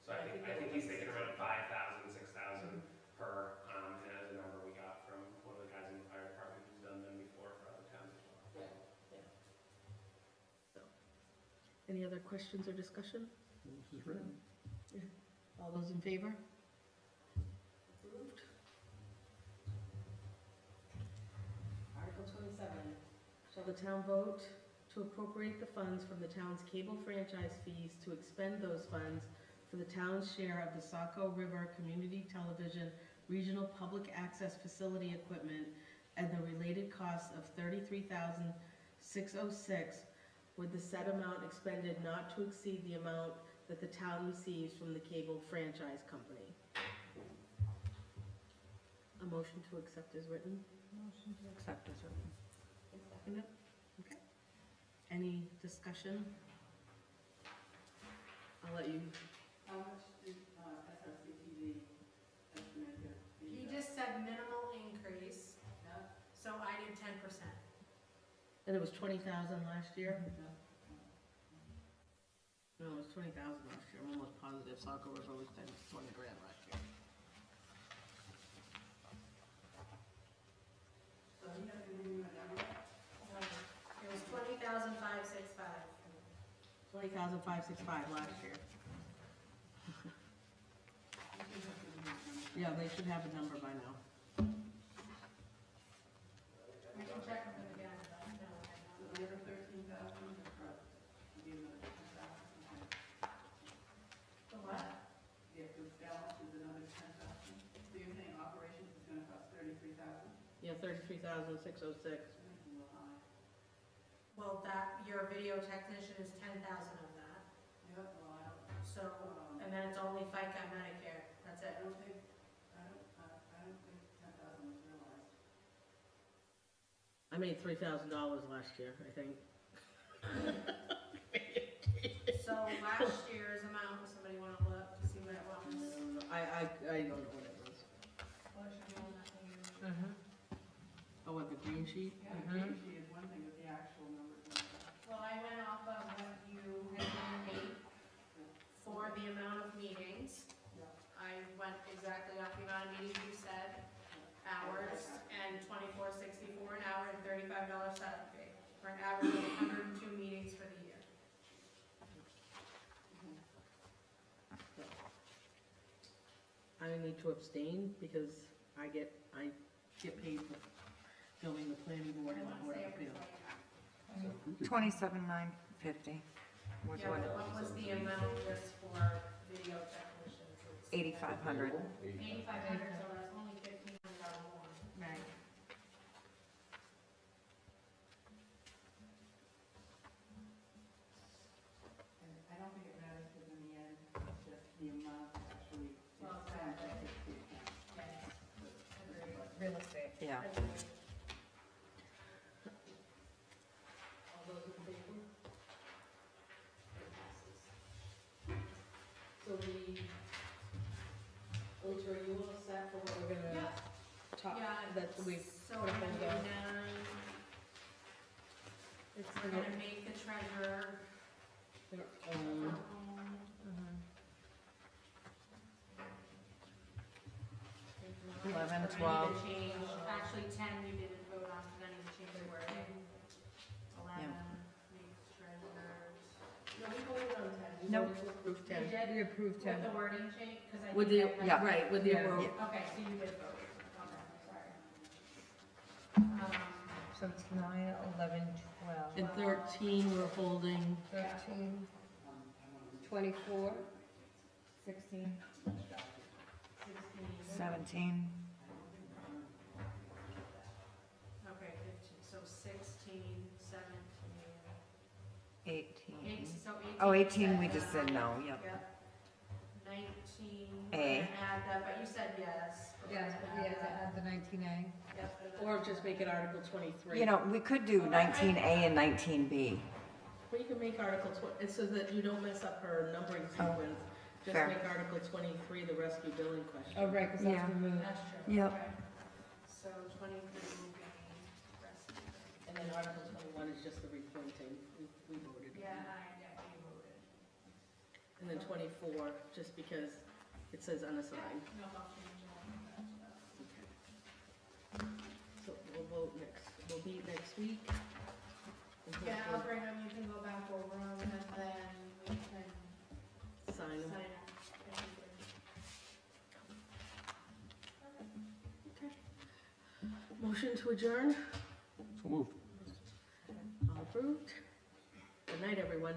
Speaker 3: So I think he's thinking around 5,000, 6,000 per, and that is a number we got from one of the guys in the fire department who's done them before for other towns as well.
Speaker 1: So, any other questions or discussion?
Speaker 4: This is written.
Speaker 1: All those in favor? Approved. Article 27, shall the town vote to appropriate the funds from the town's cable franchise fees to expend those funds for the town's share of the Saco River Community Television Regional Public Access Facility equipment and the related costs of $33,606, with the said amount expended not to exceed the amount that the town receives from the cable franchise company. A motion to accept is written.
Speaker 7: Motion to accept is written.
Speaker 1: Second it? Okay. Any discussion? I'll let you.
Speaker 8: How much did SRCTV estimate their fee?
Speaker 2: He just said minimal increase,
Speaker 8: Yeah.
Speaker 2: so I did 10%.
Speaker 1: And it was 20,000 last year?
Speaker 8: Yeah.
Speaker 1: No, it was 20,000 last year. I'm almost positive Saco River was 20 grand last year.
Speaker 8: So he has to give you a number?
Speaker 2: It was 20,565.
Speaker 1: 20,565 last year. Yeah, they should have a number by now.
Speaker 2: We can check with him again, but no, I
Speaker 8: So
Speaker 2: don't.
Speaker 8: the other 13,000 is for, give another 10,000.
Speaker 2: The what?
Speaker 8: If the balance is another 10,000, so you're saying operations is gonna cost 33,000?
Speaker 1: $33,606.
Speaker 2: Well, that, your video technician is 10,000 of that,
Speaker 8: Yeah, well, I don't,
Speaker 2: so, and then it's only FICA Medicare, that's it.
Speaker 8: I don't think 10,000 was realized.
Speaker 1: I made $3,000 last year, I think.
Speaker 2: So last year's amount, somebody wanna look to see what it was?
Speaker 1: I don't know what it was.
Speaker 2: Well, it should be on that thing.
Speaker 1: Oh, what, the green sheet?
Speaker 8: Yeah, the green sheet is one thing, but the actual numbers.
Speaker 2: Well, I went off of what you had given me for the amount of meetings.
Speaker 8: Yeah.
Speaker 2: I went exactly off the amount of meetings you said, hours, and $24.64 an hour and $35 setup fee, for an average of 102 meetings for the year.
Speaker 1: I need to abstain because I get paid for filming the planning board and the board of appeals.
Speaker 7: 27,950 was
Speaker 2: Yeah,
Speaker 7: what
Speaker 2: but
Speaker 7: it,
Speaker 2: what was the amount just for video technicians?
Speaker 7: 8,500.
Speaker 2: 8,500, so that's only $1,500 more.
Speaker 5: Right.
Speaker 8: And I don't think it matters because in the end, it's just the amount actually.
Speaker 2: Well, exactly. Yes. Agreed.
Speaker 5: Real estate.
Speaker 7: Yeah.
Speaker 2: Agreed.
Speaker 1: All those in favor? So Walter, are you all set for what we're gonna talk,
Speaker 2: Yeah,
Speaker 1: that we
Speaker 2: so
Speaker 1: put
Speaker 2: we're
Speaker 1: a
Speaker 2: gonna
Speaker 1: hold
Speaker 2: do
Speaker 1: on?
Speaker 2: now, we're gonna make the treasurer.
Speaker 1: Um,
Speaker 7: 11,
Speaker 2: I need to
Speaker 7: 12.
Speaker 2: change, actually 10 you didn't vote on, because I need to change the wording. 11, make treasurers.
Speaker 1: No, we voted on 10. We
Speaker 7: Nope.
Speaker 1: voted to approve
Speaker 2: You
Speaker 1: 10.
Speaker 2: did?
Speaker 5: We approved
Speaker 2: With
Speaker 5: 10.
Speaker 2: the wording change, because I
Speaker 1: With
Speaker 2: think
Speaker 1: the,
Speaker 2: that has-
Speaker 1: right, with the,
Speaker 5: Yeah.
Speaker 2: Okay, so you did vote. Okay, sorry.
Speaker 5: So it's 9, 11, 12,
Speaker 1: and 13, we're holding,
Speaker 5: 13, 24, 16,
Speaker 2: 16.
Speaker 7: 17.
Speaker 2: Okay, 15, so 16, 17.
Speaker 7: 18.
Speaker 2: So 18.
Speaker 7: Oh, 18, we
Speaker 2: said
Speaker 7: just said no, yep.
Speaker 2: Yep. 19.
Speaker 7: A.
Speaker 2: We're gonna add that, but you said yes. We're
Speaker 5: yes,
Speaker 2: gonna
Speaker 5: we
Speaker 2: add
Speaker 5: had to
Speaker 2: that.
Speaker 5: add the 19A.
Speaker 2: Yep.
Speaker 1: or just make it Article 23.
Speaker 7: You know, we could do 19A and 19B.
Speaker 1: Well, you can make Article 20, it's so that you don't mess up her numbering
Speaker 7: Oh,
Speaker 1: sequence. Just
Speaker 7: fair.
Speaker 1: make Article 23 the rescue billing question.
Speaker 5: Oh, right, because that's
Speaker 7: Yeah.
Speaker 5: removed.
Speaker 2: That's true.
Speaker 7: Yep.
Speaker 2: Okay. So 23 will be rest.
Speaker 1: And then Article 21 is just the repointing, we voted.
Speaker 2: Yeah, we voted.
Speaker 1: And then 24, just because it says unassigned.
Speaker 2: No, I'll change all of that stuff.
Speaker 1: So we'll vote next, we'll meet next week. And
Speaker 2: Yeah, I'll
Speaker 1: hopefully
Speaker 2: bring them, you can go back over them, and then we can
Speaker 1: sign
Speaker 2: sign
Speaker 1: them.
Speaker 2: them.
Speaker 1: Motion to adjourn,
Speaker 4: So moved.
Speaker 1: all approved. Good night, everyone.